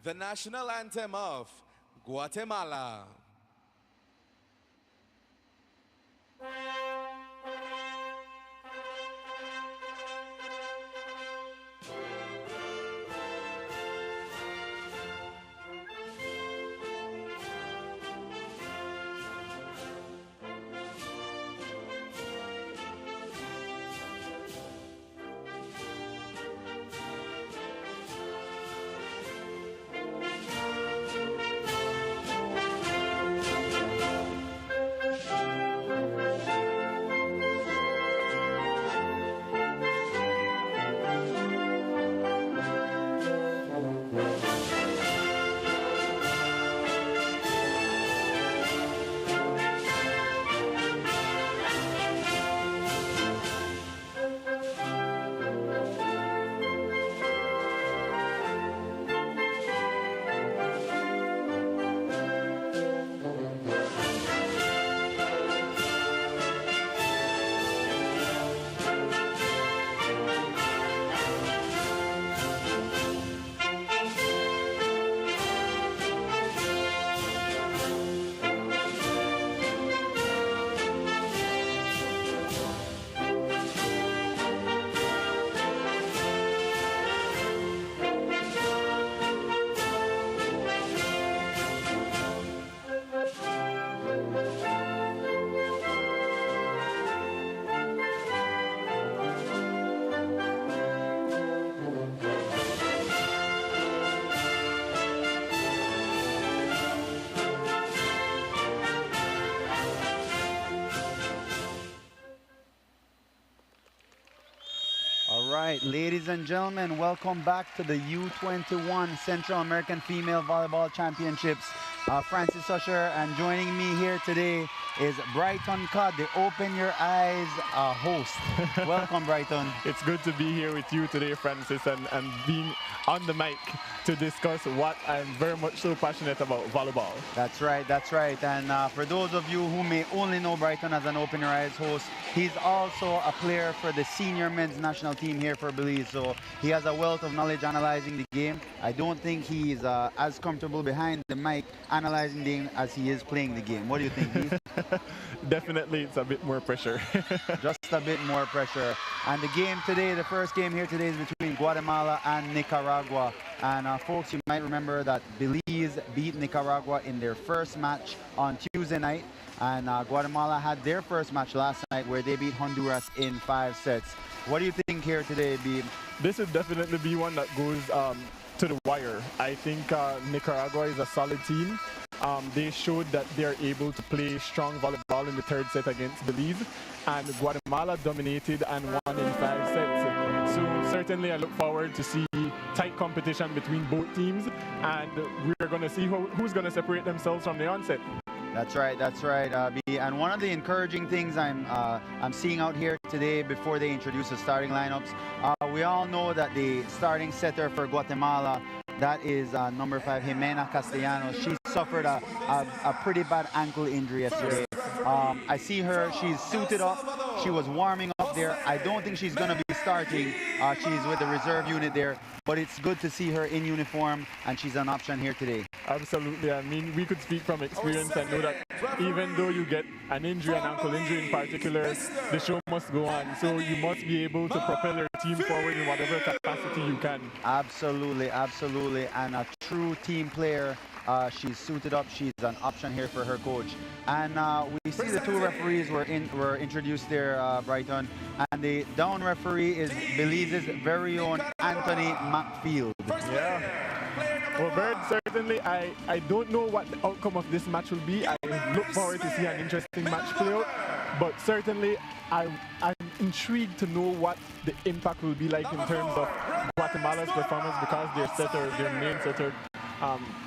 the national anthem of Guatemala. All right, ladies and gentlemen, welcome back to the U21 Central American Female Volleyball Championships. Francis Usher, and joining me here today is Brighton Codd, the Open Your Eyes host. Welcome, Brighton. It's good to be here with you today, Francis, and being on the mic to discuss what I'm very much so passionate about, volleyball. That's right, that's right. And for those of you who may only know Brighton as an Open Your Eyes host, he's also a player for the senior men's national team here for Belize. So he has a wealth of knowledge analyzing the game. I don't think he's as comfortable behind the mic analyzing the game as he is playing the game. What do you think, Heath? Definitely, it's a bit more pressure. Just a bit more pressure. And the game today, the first game here today is between Guatemala and Nicaragua. And folks, you might remember that Belize beat Nicaragua in their first match on Tuesday night. And Guatemala had their first match last night where they beat Honduras in 5 sets. What do you think here today, Beeb? This would definitely be one that goes to the wire. I think Nicaragua is a solid team. They showed that they're able to play strong volleyball in the third set against Belize, and Guatemala dominated and won in 5 sets. So certainly I look forward to see tight competition between both teams, and we're going to see who's going to separate themselves from the onset. That's right, B. And one of the encouraging things I'm seeing out here today before they introduce the starting lineups, we all know that the starting setter for Guatemala, that is number 5, Jimena Castellanos. She suffered a pretty bad ankle injury yesterday. I see her, she's suited up, she was warming up there. I don't think she's going to be starting. She's with the reserve unit there, but it's good to see her in uniform, and she's an option here today. Absolutely. I mean, we could speak from experience and know that even though you get an injury, an ankle injury in particular, the show must go on. So you must be able to propel your team forward in whatever capacity you can. Absolutely, absolutely. And a true team player. She's suited up. She's an option here for her coach. And we see the 2 referees were introduced there, Brighton. And the down referee is Belize's very own Anthony McField. Yeah. Well, Bird, certainly I don't know what the outcome of this match will be. I look forward to see an interesting match play out. But certainly I'm intrigued to know what the impact will be like in terms of Guatemala's performance, because their main setter,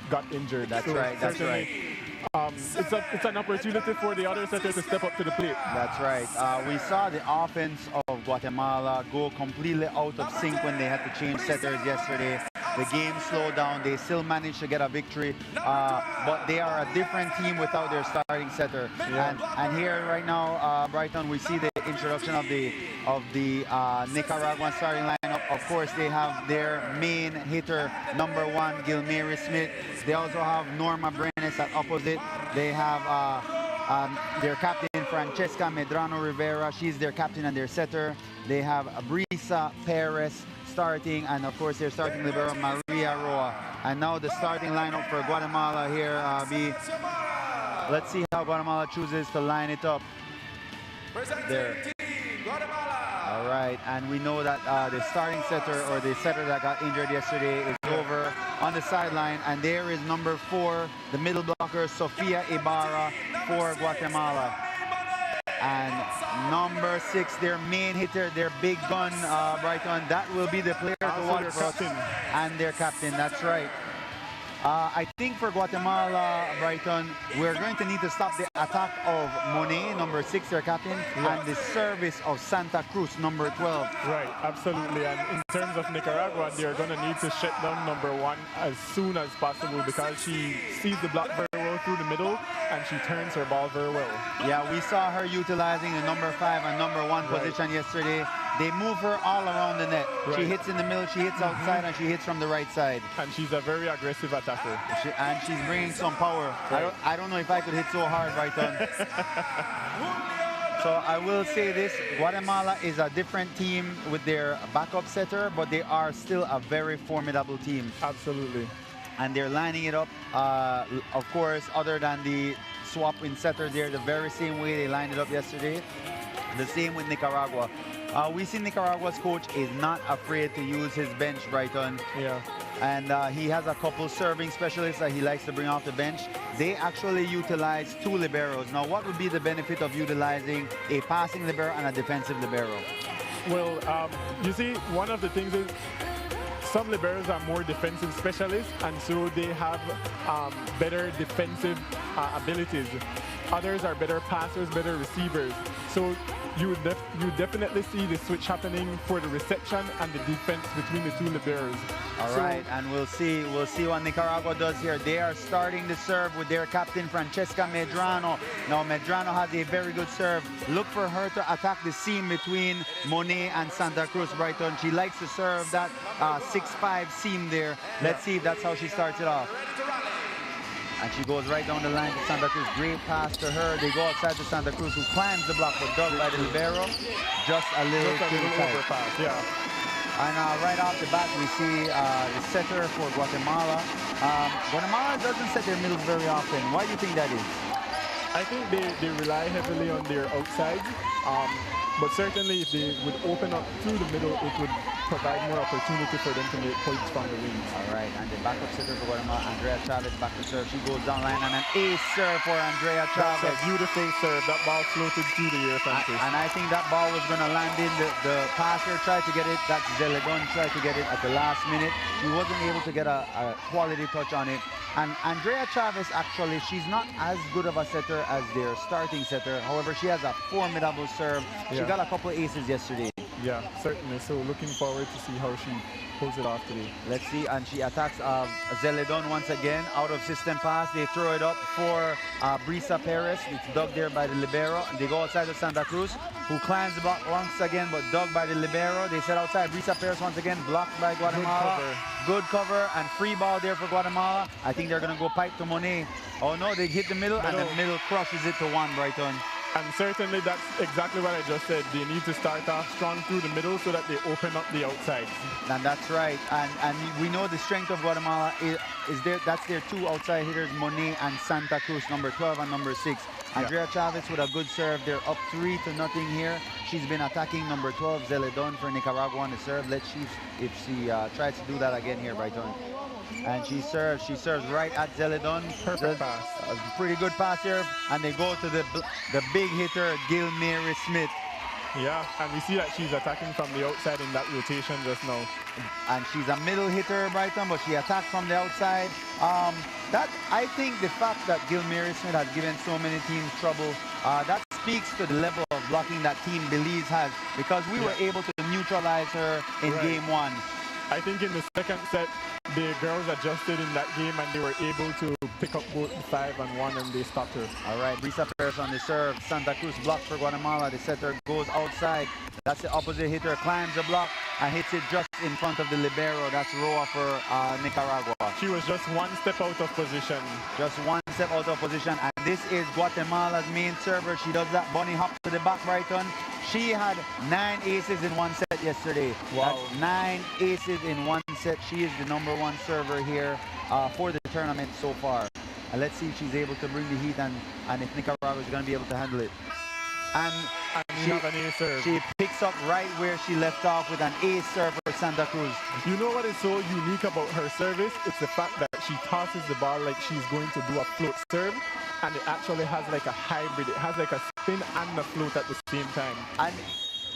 got injured. That's right. It's an opportunity for the other setter to step up to the plate. That's right. We saw the offense of Guatemala go completely out of sync when they had to change setters yesterday. The game slowed down. They still managed to get a victory, but they are a different team without their starting setter. Yeah. And here right now, Brighton, we see the introduction of the Nicaraguan starting lineup. Of course, they have their main hitter, number 1, Gilmary Smith. They also have Norma Brenes at opposite. They have their captain, Francesca Medrano Rivera. She's their captain and their setter. They have Brisa Perez starting, and of course, their starting libero, Maria Roa. And now the starting lineup for Guatemala here, let's see how Guatemala chooses to line it up. There. All right, and we know that the starting setter, or the setter that got injured yesterday, is over on the sideline, and there is number 4, the middle blocker, Sofia Ibarra for Guatemala. And number 6, their main hitter, their big gun, Brighton, that will be the player to watch for, and their captain, that's right. I think for Guatemala, Brighton, we're going to need to stop the attack of Monet, number 6, their captain, and the service of Santa Cruz, number 12. Right, absolutely. And in terms of Nicaragua, they're going to need to shut down number 1 as soon as possible, because she sees the block very well through the middle, and she turns her ball very well. Yeah, we saw her utilizing the number 5 and number 1 position yesterday. They move her all around the net. She hits in the middle, she hits outside, and she hits from the right side. And she's a very aggressive attacker. And she's bringing some power. I don't know if I could hit so hard, Brighton. So I will say this, Guatemala is a different team with their backup setter, but they are still a very formidable team. Absolutely. And they're lining it up, of course, other than the swap in setter there, the very same way they lined it up yesterday. The same with Nicaragua. We see Nicaragua's coach is not afraid to use his bench, Brighton. Yeah. And he has a couple serving specialists that he likes to bring off the bench. They actually utilize 2 liberos. Now, what would be the benefit of utilizing a passing libero and a defensive libero? Well, you see, one of the things is some liberos are more defensive specialists, and so they have better defensive abilities. Others are better passers, better receivers. So you definitely see the switch happening for the reception and the defense between the 2 liberos. All right, and we'll see what Nicaragua does here. They are starting the serve with their captain, Francesca Medrano. Now, Medrano has a very good serve. Look for her to attack the seam between Monet and Santa Cruz, Brighton. She likes to serve that 6'5" seam there. Let's see if that's how she starts it off. And she goes right down the line to Santa Cruz. Great pass to her. They go outside to Santa Cruz, who climbs the block, but dug by the libero. Just a little overpass. Yeah. And right off the bat, we see the setter for Guatemala. Guatemala doesn't set their middles very often. Why do you think that is? I think they rely heavily on their outsides. But certainly if they would open up through the middle, it would provide more opportunity for them to make points from the wings. All right, and the backup setter for Guatemala, Andrea Chavez, back to serve. She goes down line, and an ace serve for Andrea Chavez. That's a beautiful serve. That ball floated through the air, Francis. And I think that ball was going to land in. The passer tried to get it. That's Zeledon tried to get it at the last minute. She wasn't able to get a quality touch on it. And Andrea Chavez, actually, she's not as good of a setter as their starting setter. However, she has a formidable serve. She got a couple of aces yesterday. Yeah, certainly. So looking forward to see how she pulls it off today. Let's see. And she attacks Zeledon once again. Out of system pass. They throw it up for Brisa Perez. It's dug there by the libero. And they go outside to Santa Cruz, who climbs the block once again, but dug by the libero. They set outside. Brisa Perez once again, blocked by Guatemala. Good cover and free ball there for Guatemala. I think they're going to go pipe to Monet. Oh no, they hit the middle, and the middle crushes it to 1, Brighton. And certainly that's exactly what I just said. They need to start off strong through the middle so that they open up the outsides. And that's right. And we know the strength of Guatemala is there. That's their 2 outside hitters, Monet and Santa Cruz, number 12 and number 6. Andrea Chavez with a good serve. They're up 3-0 here. She's been attacking number 12, Zeledon, for Nicaragua on the serve. Let's see if she tries to do that again here, Brighton. And she serves right at Zeledon. Perfect pass. A pretty good pass here. And they go to the big hitter, Gilmary Smith. Yeah, and we see that she's attacking from the outside in that rotation just now. And she's a middle hitter, Brighton, but she attacked from the outside. I think the fact that Gilmary Smith has given so many teams trouble, that speaks to the level of blocking that Team Belize has, because we were able to neutralize her in game 1. I think in the second set, the girls adjusted in that game and they were able to pick up both the 5 and 1, and they stopped her. All right, Brisa Perez on the serve. Santa Cruz blocked for Guatemala. The setter goes outside. That's the opposite hitter, climbs the block, and hits it just in front of the libero. That's Roa for Nicaragua. She was just one step out of position. Just one step out of position. And this is Guatemala's main server. She does that bunny hop to the back, Brighton. She had 9 aces in one set yesterday. Wow. That's 9 aces in one set. She is the #1 server here for the tournament so far. And let's see if she's able to bring the heat and if Nicaragua is going to be able to handle it. And she picks up right where she left off with an ace serve for Santa Cruz. You know what is so unique about her service? It's the fact that she tosses the ball like she's going to do a float serve, and it actually has like a hybrid. It has like a spin and a float at the same time. And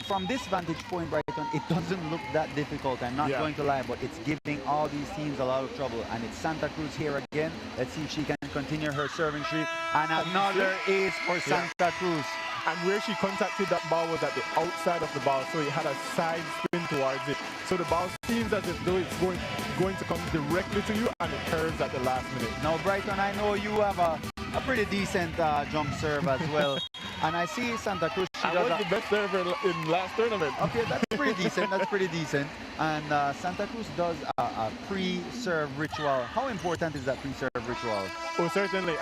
from this vantage point, Brighton, it doesn't look that difficult. I'm not going to lie, but it's giving all these teams a lot of trouble. And it's Santa Cruz here again. Let's see if she can continue her serving streak. And another ace for Santa Cruz. And where she contacted that ball was at the outside of the ball, so it had a side spin towards it. So the ball seems as if though it's going to come directly to you, and it curves at the last minute. Now, Brighton, I know you have a pretty decent jump serve as well. And I see Santa Cruz. I was the best server in last tournament. Okay, that's pretty decent. That's pretty decent. And Santa Cruz does a pre-serve ritual. How important is that pre-serve ritual? Oh, certainly.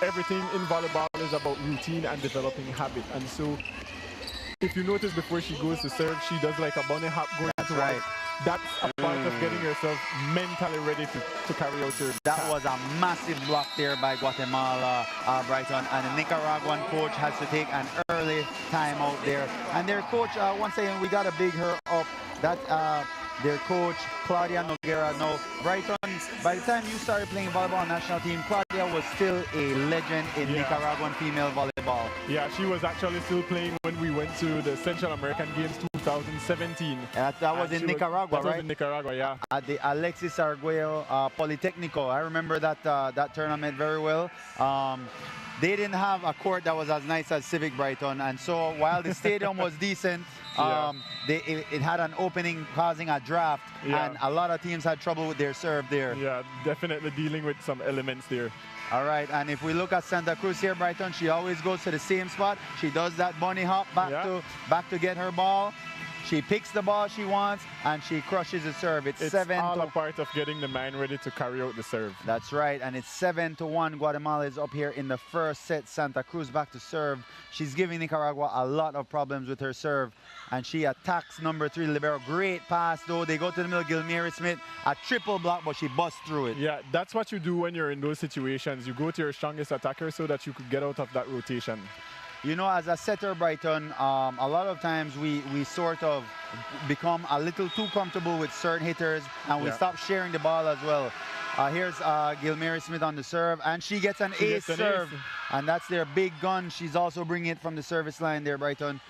Everything in volleyball is about routine and developing habit. And so, if you notice before she goes to serve, she does like a bunny hop going to right. That's a part of getting yourself mentally ready to carry out your That was a massive block there by Guatemala, Brighton, and the Nicaraguan coach has to take an early timeout there. And their coach, once again, we got to big her up. That their coach, Claudia Noguera. Now, Brighton, by the time you started playing volleyball national team, Claudia was still a legend in Nicaraguan female volleyball. Yeah, she was actually still playing when we went to the Central American Games 2017. That was in Nicaragua, right? That was in Nicaragua, yeah. At the Alexis Arguello Polytechnico. I remember that tournament very well. They didn't have a court that was as nice as Civic Brighton, and so while the stadium was decent, it had an opening causing a draft, and a lot of teams had trouble with their serve there. Yeah, definitely dealing with some elements there. All right, and if we look at Santa Cruz here, Brighton, she always goes to the same spot. She does that bunny hop back to get her ball. She picks the ball she wants, and she crushes the serve. It's all a part of getting the mind ready to carry out the serve. That's right, and it's 7-1. Guatemala is up here in the first set. Santa Cruz back to serve. She's giving Nicaragua a lot of problems with her serve, and she attacks #3 libero. Great pass, though. They go to the middle. Gilmira Smith, a triple block, but she busts through it. Yeah, that's what you do when you're in those situations. You go to your strongest attacker so that you could get out of that rotation. You know, as a setter, Brighton, a lot of times we sort of become a little too comfortable with certain hitters, and we stop sharing the ball as well. Here's Gilmira Smith on the serve, and she gets an ace serve, and that's their big gun. She's also bringing it from the service line there, Brighton.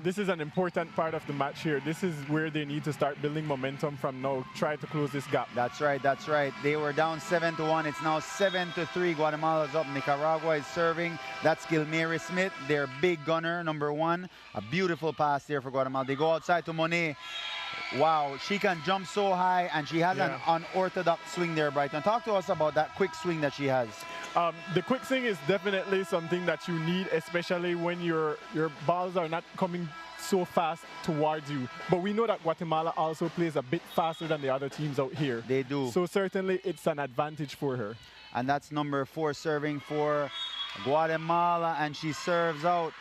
This is an important part of the match here. This is where they need to start building momentum from now. Try to close this gap. That's right, that's right. They were down 7-1. It's now 7-3. Guatemala's up. Nicaragua is serving. That's Gilmira Smith, their big gunner, #1. A beautiful pass there for Guatemala. They go outside to Monet. Wow, she can jump so high, and she has an unorthodox swing there, Brighton. Talk to us about that quick swing that she has. The quick swing is definitely something that you need, especially when your balls are not coming so fast towards you. But we know that Guatemala also plays a bit faster than the other teams out here. They do. So certainly it's an advantage for her. And that's #4 serving for Guatemala, and she serves out.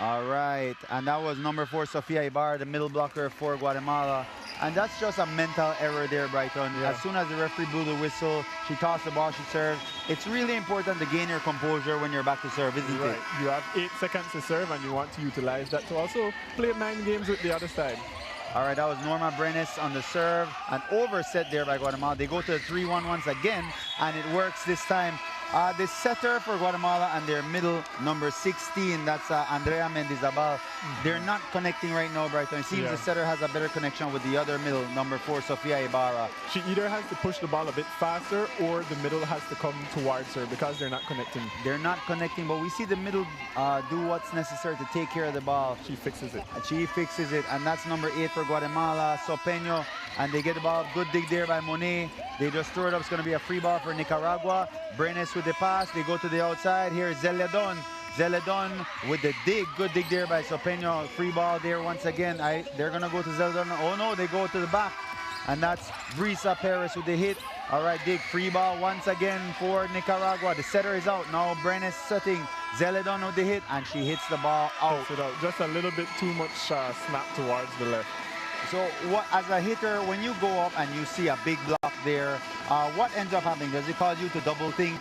All right, and that was #4, Sofia Ibarra, the middle blocker for Guatemala. And that's just a mental error there, Brighton. As soon as the referee blew the whistle, she tossed the ball, she served. It's really important to gain your composure when you're back to serve, isn't it? You have 8 seconds to serve, and you want to utilize that to also play mind games with the other side. All right, that was Norma Brenes on the serve. An overset there by Guatemala. They go to the 3-1 once again, and it works this time. The setter for Guatemala and their middle, #16, that's Andrea Mendizabal. They're not connecting right now, Brighton. It seems the setter has a better connection with the other middle, #4, Sofia Ibarra. She either has to push the ball a bit faster, or the middle has to come towards her because they're not connecting. They're not connecting, but we see the middle do what's necessary to take care of the ball. She fixes it. She fixes it, and that's #8 for Guatemala, Sopeño, and they get the ball. Good dig there by Monet. They just throw it up. It's going to be a free ball for Nicaragua. Brenes with the pass. They go to the outside. Here's Zeliadon. Zeledon with the dig. Good dig there by Sopeño. Free ball there once again. They're going to go to Zeledon. Oh, no, they go to the back. And that's Brisa Perez with the hit. All right, dig. Free ball once again for Nicaragua. The setter is out. Now Brenes setting. Zeledon with the hit. And she hits the ball out. Just a little bit too much snap towards the left. So what, as a hitter, when you go up and you see a big block there, what ends up happening? Does it cause you to double think?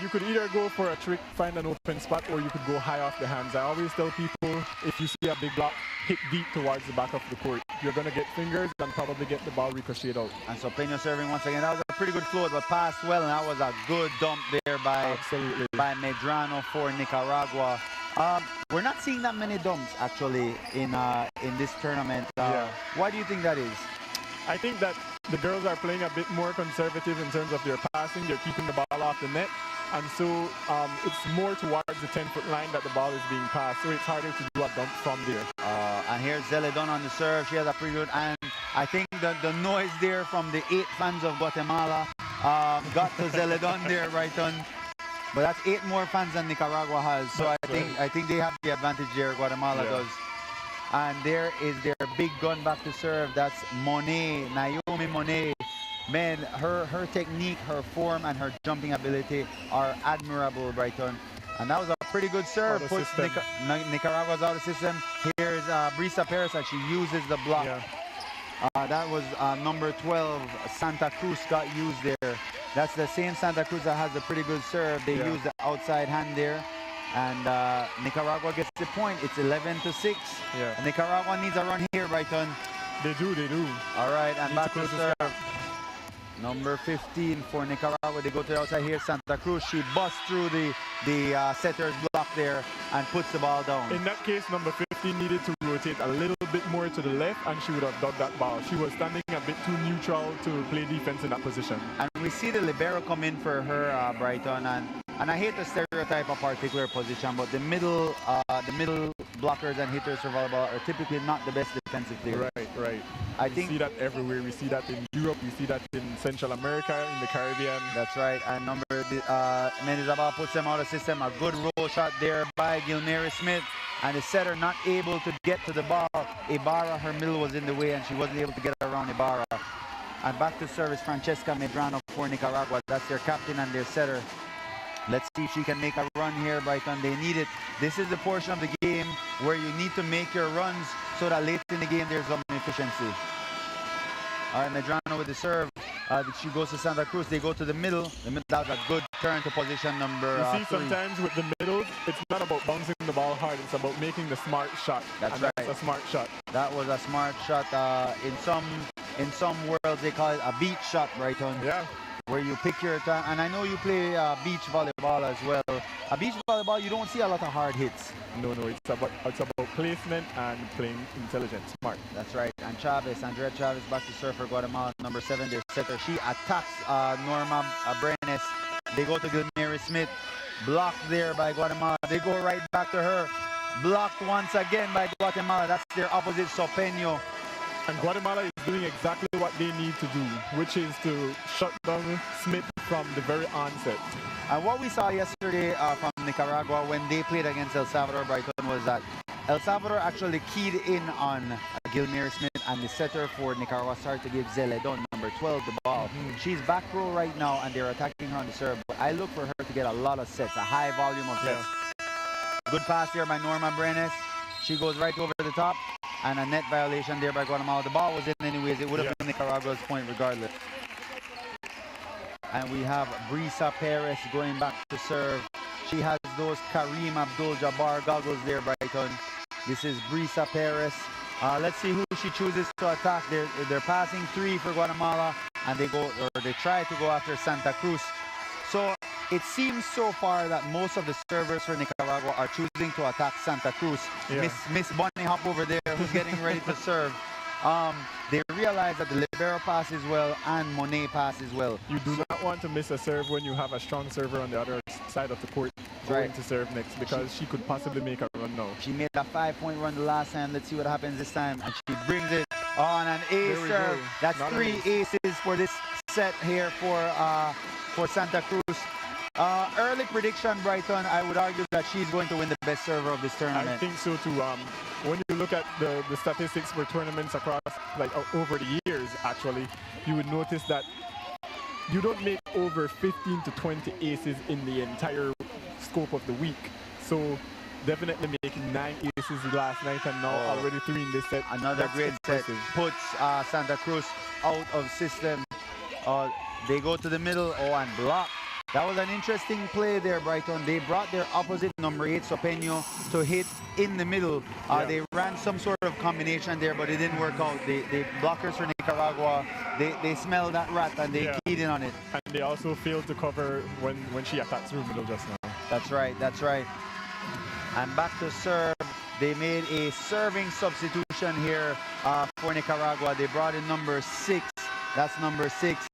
You could either go for a trick, find an open spot, or you could go high off the hands. I always tell people, if you see a big block, hit deep towards the back of the court. You're going to get fingers and probably get the ball ricocheted out. And so Peña serving once again. That was a pretty good float, but passed well, and that was a good dump there by Medrano for Nicaragua. We're not seeing that many dumps, actually, in this tournament. Why do you think that is? I think that the girls are playing a bit more conservative in terms of their passing. They're keeping the ball off the net. And so it's more towards the 10-foot line that the ball is being passed. So it's harder to do a dump from there. And here's Zeledon on the serve. She has a pretty good... And I think the noise there from the 8 fans of Guatemala got to Zeledon there, right on. But that's 8 more fans than Nicaragua has. So I think they have the advantage there, Guatemala does. And there is their big gun back to serve. That's Monet, Naomi Monet. Man, her technique, her form, and her jumping ability are admirable, Brighton. And that was a pretty good serve. Puts Nicaragua's out of the system. Here's Brisa Perez as she uses the block. Yeah. That was number 12, Santa Cruz got used there. That's the same Santa Cruz that has a pretty good serve. They use the outside hand there. And Nicaragua gets the point. It's 11-6. Yeah. Nicaragua needs a run here, Brighton. They do. All right, and back to serve. Number 15 for Nicaragua. They go to the outside here. Santa Cruz. She busts through the setter's block there and puts the ball down. In that case, number 15 needed to rotate a little bit more to the left, and she would have dug that ball. She was standing a bit too neutral to play defense in that position. And we see the libero come in for her, Brighton, and I hate to stereotype a particular position, but the middle blockers and hitters for volleyball are typically not the best defensive players. Right. We see that everywhere. We see that in Europe. We see that in Central America, in the Caribbean. That's right. And Menizabal puts them out of system. A good roll shot there by Gilmary Smith. And the setter not able to get to the ball. Ibarra, her middle was in the way, and she wasn't able to get around Ibarra. And back to service, Francesca Medrano for Nicaragua. That's their captain and their setter. Let's see if she can make a run here, Brighton. They need it. This is the portion of the game where you need to make your runs so that late in the game there's some efficiency. All right, Medrano with the serve. She goes to Santa Cruz. They go to the middle. That was a good turn to position number You see, sometimes with the middle, it's not about bouncing the ball hard. It's about making the smart shot. That's right. That's a smart shot. That was a smart shot. In some worlds, they call it a beach shot, Brighton. Yeah. Where you pick your time, and I know you play beach volleyball as well. A beach volleyball, you don't see a lot of hard hits. No, it's about placement and playing intelligent, smart. That's right. And Andrea Chavez back to serve for Guatemala, number 7, their setter. She attacks Norma Brenes. They go to Gilmary Smith, blocked there by Guatemala. They go right back to her, blocked once again by Guatemala. That's their opposite, Sopeño. And Guatemala is doing exactly what they need to do, which is to shut down Smith from the very onset. And what we saw yesterday from Nicaragua when they played against El Salvador, Brighton, was that El Salvador actually keyed in on Gilmary Smith, and the setter for Nicaragua started to give Zeledon, number 12, the ball. She's back row right now, and they're attacking her on the serve. But I look for her to get a lot of sets, a high volume of sets. Good pass here by Norma Brenes. She goes right over the top. And a net violation there by Guatemala. The ball was in anyways. It would have been Nicaragua's point regardless. And we have Brisa Perez going back to serve. She has those Kareem Abdul-Jabbar goggles there, Brighton. This is Brisa Perez. Let's see who she chooses to attack. They're passing 3 for Guatemala, and they try to go after Santa Cruz. So it seems so far that most of the servers for Nicaragua are choosing to attack Santa Cruz. Miss Bunny Hop over there who's getting ready to serve. They realize that the libero passes well and Monet passes well. You do not want to miss a serve when you have a strong server on the other side of the court going to serve next, because she could possibly make a run now. She made a 5-point run the last time. Let's see what happens this time. And she brings it on an ace serve. That's 3 aces for this set here for Santa Cruz. Early prediction, Brighton, I would argue that she's going to win the best server of this tournament. I think so too. When you look at the statistics for tournaments across, like over the years, actually, you would notice that you don't make over 15 to 20 aces in the entire scope of the week. So definitely making 9 aces last night and now already 3 in this set. Another great set puts Santa Cruz out of system. They go to the middle, and block. That was an interesting play there, Brighton. They brought their opposite, number 8, Sopeño, to hit in the middle. They ran some sort of combination there, but it didn't work out. The blockers for Nicaragua, they smelled that rat and they keyed in on it. And they also failed to cover when she attacked through middle just now. That's right, that's right. And back to serve. They made a serving substitution here for Nicaragua. They brought in number 6. That's number 6,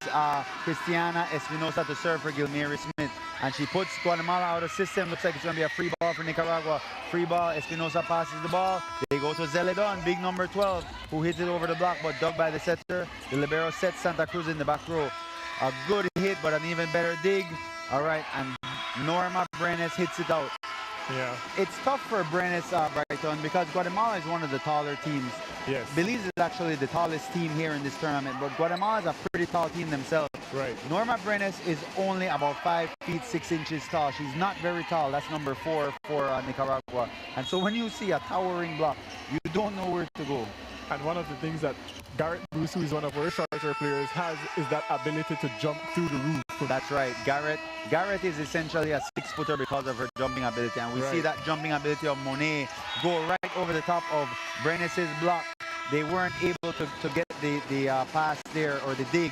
Cristiana Espinosa to serve for Gilmary Smith. And she puts Guatemala out of system. Looks like it's going to be a free ball for Nicaragua. Free ball, Espinosa passes the ball. They go to Zeledon, big number 12, who hits it over the block, but dug by the setter. The libero sets Santa Cruz in the back row. A good hit, but an even better dig. All right, and Norma Brenes hits it out. Yeah. It's tough for Brenes, Brighton, because Guatemala is one of the taller teams. Yes. Belize is actually the tallest team here in this tournament, but Guatemala is a pretty tall team themselves. Right. Norma Brenes is only about 5 feet 6 inches tall. She's not very tall. That's number 4 for Nicaragua. And so when you see a towering block, you don't know where to go. And one of the things that Garrett Bruce, who is one of our shorter players, has is that ability to jump through the roof. That's right. Garrett is essentially a 6-footer because of her jumping ability. And we see that jumping ability of Monet go right over the top of Brenes' block. They weren't able to get the pass there, or the dig,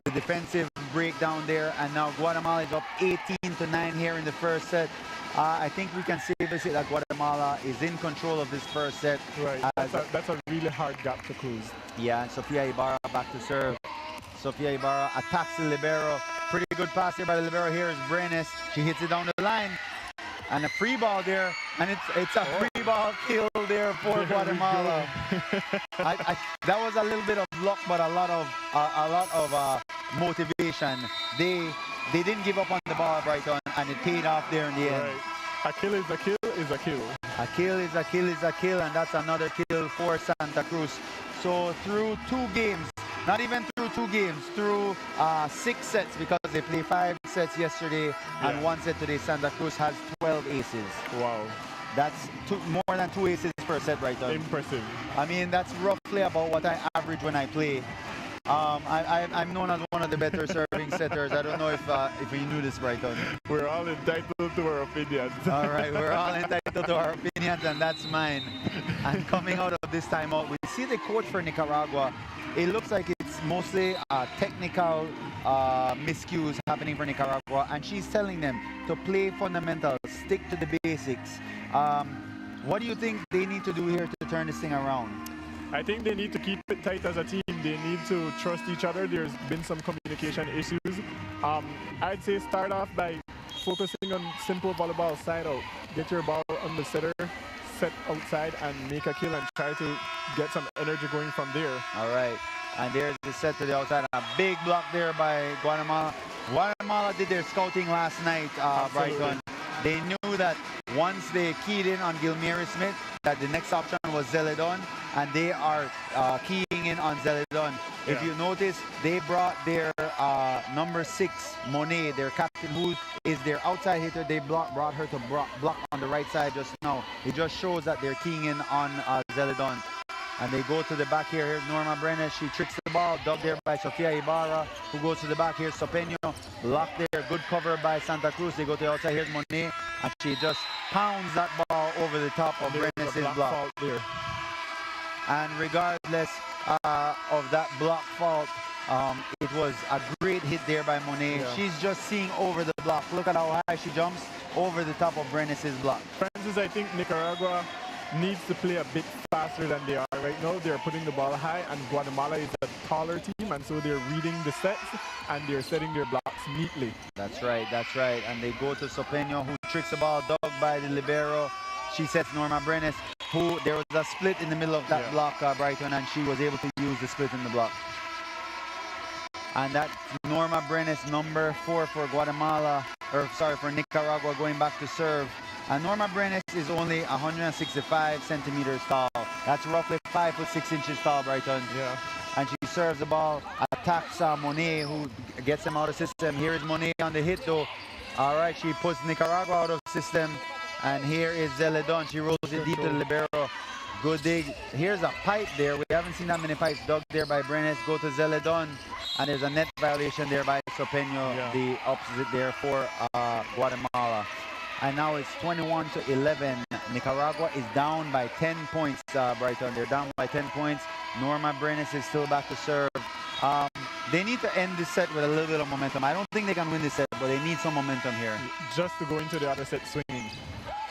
the defensive breakdown there. And now Guatemala is up 18-9 here in the first set. I think we can safely say that Guatemala is in control of this first set. Right, that's a really hard gap to close. Yeah, and Sofia Ibarra back to serve. Sofia Ibarra attacks the libero. Pretty good pass here by the libero. Here is Brenes. She hits it down the line. And a free ball there. And it's a free ball kill there for Guatemala. That was a little bit of luck, but a lot of motivation. They didn't give up on the ball, Brighton, and it paid off there in the end. A kill is a kill is a kill. A kill is a kill is a kill, and that's another kill for Santa Cruz. So through 2 games, not even through 2 games, through 6 sets, because they played 5 sets yesterday and 1 set today, Santa Cruz has 12 aces. Wow. That's more than 2 aces per set, Brighton. Impressive. I mean, that's roughly about what I average when I play. I'm known as one of the better serving setters. I don't know if you knew this, Brighton. We're all entitled to our opinions. All right, we're all entitled to our opinions, and that's mine. And coming out of this timeout, we see the coach for Nicaragua. It looks like it's mostly technical miscues happening for Nicaragua, and she's telling them to play fundamentals, stick to the basics. What do you think they need to do here to turn this thing around? I think they need to keep it tight as a team. They need to trust each other. There's been some communication issues. I'd say start off by focusing on simple volleyball side out. Get your ball on the setter, set outside, and make a kill and try to get some energy going from there. All right. And there's the set to the outside. A big block there by Guatemala. Guatemala did their scouting last night, Brighton. They knew that once they keyed in on Gilmary Smith, that the next option was Zeledon, and they are keying in on Zeledon. If you notice, they brought their number 6, Monet, their captain, who is their outside hitter. They brought her to block on the right side just now. It just shows that they're keying in on Zeledon. And they go to the back here. Here's Norma Brenes. She tricks the ball. Dug there by Sofia Ibarra, who goes to the back. Here's Sopeño. Locked there. Good cover by Santa Cruz. They go to the outside. Here's Monet. And she just pounds that ball over the top of Brenes' block. And regardless of that block fault, it was a great hit there by Monet. Yeah. She's just seeing over the block. Look at how high she jumps over the top of Brenes' block. Francis, I think Nicaragua needs to play a bit faster than they are right now. They're putting the ball high, and Guatemala is a taller team, and so they're reading the sets and they're setting their blocks neatly. That's right, that's right. And they go to Sopeño, who tricks the ball, dug by the libero. She sets Norma Brenes, who there was a split in the middle of that block, Brighton, and she was able to use the split in the block. And that's Norma Brenes, number 4 for Guatemala. or sorry, for Nicaragua going back to serve. And Norma Brenes is only 165 centimeters tall. That's roughly 5'6" tall, Brighton. Yeah. And she serves the ball, attacks Monet, who gets him out of system. Here is Monet on the hit, though. All right, she puts Nicaragua out of system. And here is Zeledon. She rolls it deep to the libero. Good dig. Here's a pipe there. We haven't seen that many pipes dug there by Brenes. Go to Zeledon. And there's a net violation there by Sopeño, the opposite there for Guatemala. And now it's 21-11. Nicaragua is down by 10 points, Brighton. They're down by 10 points. Norma Brenes is still back to serve. They need to end this set with a little bit of momentum. I don't think they can win this set, but they need some momentum here. Just to go into the other set swinging.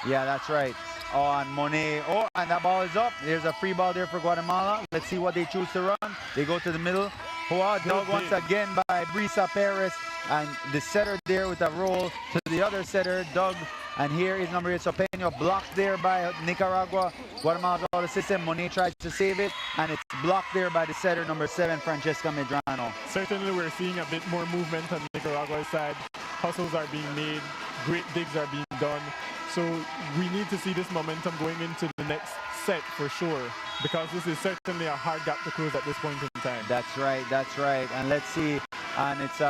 Yeah, that's right. Oh, and Monet. Oh, and that ball is up. There's a free ball there for Guatemala. Let's see what they choose to run. They go to the middle. Oh, dug once again by Brisa Perez. And the setter there with a roll to the other setter, Doug. And here is number 8, Sopeño, blocked there by Nicaragua. Guatemala's out of system. Monet tries to save it, and it's blocked there by the setter, number 7, Francesca Medrano. Certainly, we're seeing a bit more movement on Nicaragua's side. Hustles are being made. Great digs are being done. So we need to see this momentum going into the next set for sure, because this is certainly a hard gap to close at this point in time. That's right, that's right. And let's see, and it's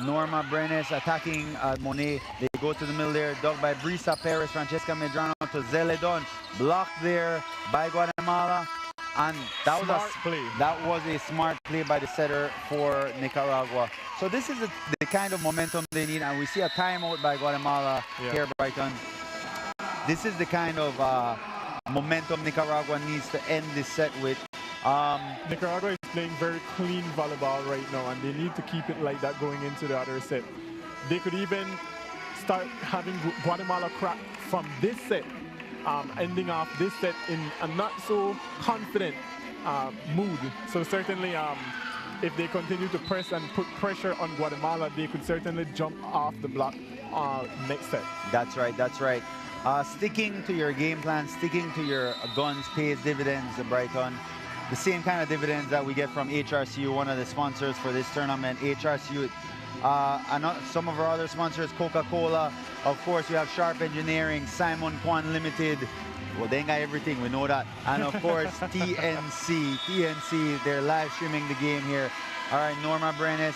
Norma Brenes attacking Monet. They go to the middle there, dug by Brisa Perez, Francesca Medrano to Zeledon. Blocked there by Guatemala. And that was a smart play by the setter for Nicaragua. So this is the kind of momentum they need. And we see a timeout by Guatemala here, Brighton. This is the kind of momentum Nicaragua needs to end this set with. Nicaragua is playing very clean volleyball right now, and they need to keep it like that going into the other set. They could even start having Guatemala crack from this set, ending off this set in a not so confident mood. So certainly if they continue to press and put pressure on Guatemala, they could certainly jump off the block next set. That's right, that's right. Sticking to your game plan, sticking to your guns pays dividends, Brighton. The same kind of dividends that we get from HRCU, one of the sponsors for this tournament. HRCU, some of our other sponsors, Coca-Cola. Of course, we have Sharp Engineering, Simon Kwan Limited. Well, they ain't got everything, we know that. And of course, TNC, they're live streaming the game here. All right, Norma Brenes,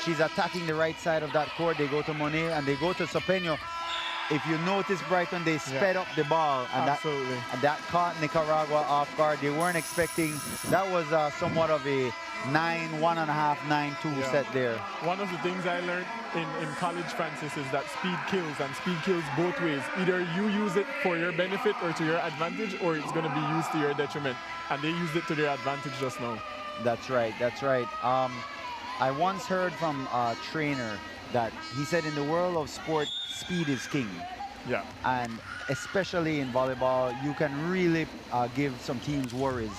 she's attacking the right side of that court. They go to Monet and they go to Sopeño. If you notice, Brighton, they sped up the ball, and that caught Nicaragua off guard. They weren't expecting. That was somewhat of a 9-1.5, 9-2 set there. One of the things I learned in college, Francis, is that speed kills, and speed kills both ways. Either you use it for your benefit or to your advantage, or it's going to be used to your detriment. And they used it to their advantage just now. That's right, that's right. I once heard from a trainer that he said in the world of sport, speed is king. Yeah. And especially in volleyball, you can really give some teams worries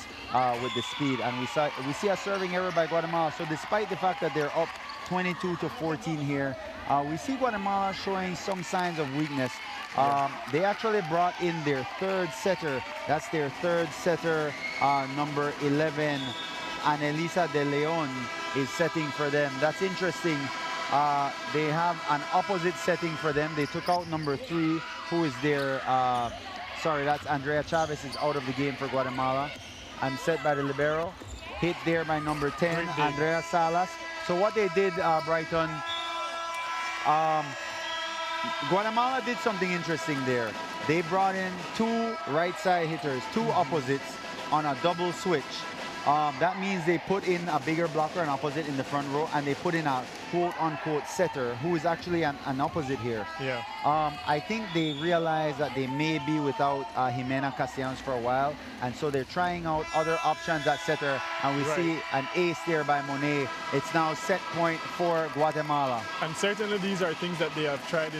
with the speed. And we see a serving error by Guatemala. So despite the fact that they're up 22-14 here, we see Guatemala showing some signs of weakness. They actually brought in their third setter. That's their third setter, number 11, Anelisa De Leon is setting for them. That's interesting. They have an opposite setting for them. They took out number 3, who is their, that's Andrea Chavez is out of the game for Guatemala. And set by the libero. Hit there by number 10, Andrea Salas. So what they did, Brighton, Guatemala did something interesting there. They brought in 2 right side hitters, 2 opposites on a double switch. That means they put in a bigger blocker, an opposite in the front row, and they put in a quote-unquote setter, who is actually an opposite here. Yeah. I think they realize that they may be without Jimena Castellanos for a while, and so they're trying out other options at setter, and we see an ace there by Monet. It's now set point for Guatemala. And certainly these are things that they have tried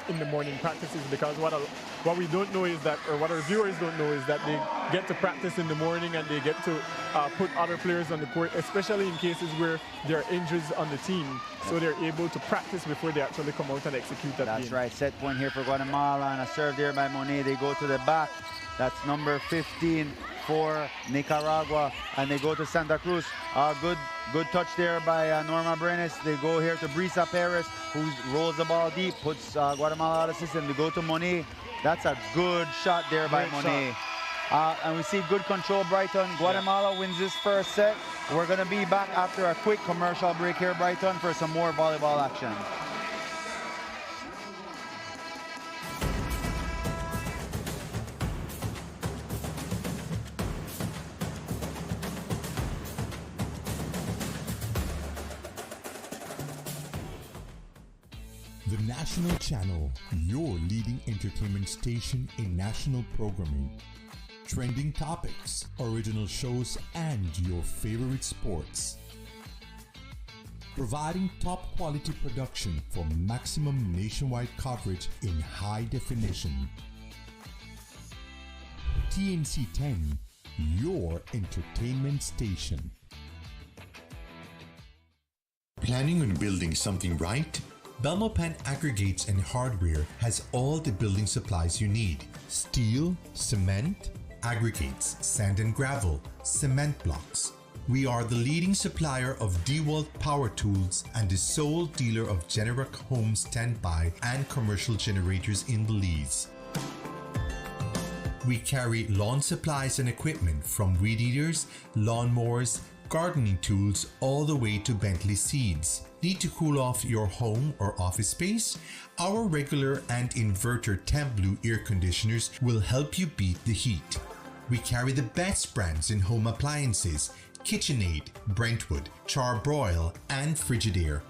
in the morning practices, because what we don't know is that, or what our viewers don't know, is that they get to practice in the morning and they get to put other players on the court, especially in cases where there are injuries on the team. so they're able to practice before they actually come out and execute that That's game. right. Set point here for Guatemala, and a serve there by Monet. They go to the back. That's number 15 for Nicaragua, and they go to Santa Cruz. Good touch there by Norma Brenes. They go here to Brisa Perez, who rolls the ball deep, puts Guatemala out of system. They go to Monet. That's a good shot there by Monet. And we see good control, Brighton. Guatemala wins this first set. We're going to be back after a quick commercial break here, Brighton, for some more volleyball action. The National Channel, your leading entertainment station in national programming. Trending topics, original shows, and your favorite sports. Providing top quality production for maximum nationwide coverage in high definition. TNC 10, your entertainment station. Planning on building something right? Belmopan Aggregates and Hardware has all the building supplies you need. Steel, cement, aggregates, sand and gravel, cement blocks. We are the leading supplier of DeWalt power tools and the sole dealer of Generac home standby and commercial generators in Belize. We carry lawn supplies and equipment from weed eaters, lawnmowers, gardening tools, all the way to Bentley seeds. Need to cool off your home or office space? Our regular and inverter Temp Blue air conditioners will help you beat the heat. We carry the best brands in home appliances: KitchenAid, Brentwood, Charbroil, and Frigidaire.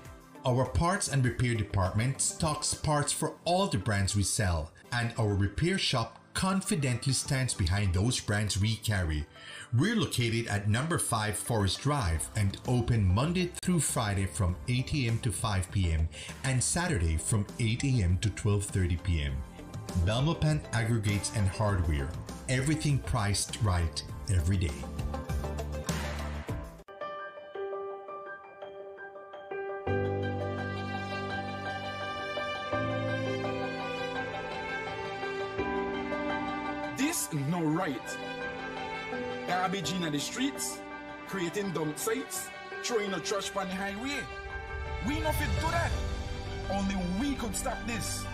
Our parts and repair department stocks parts for all the brands we sell, and our repair shop confidently stands behind those brands we carry. We're located at number 5 Forest Drive and open Monday through Friday from 8 a.m. to 5 p.m. and Saturday from 8 a.m. to 12:30 p.m. Belmopan Aggregates and Hardware. Everything priced right every day. This no right. Garbage in the streets, creating dump sites, throwing a trash on the highway. We not fit do that. Only we could stop this.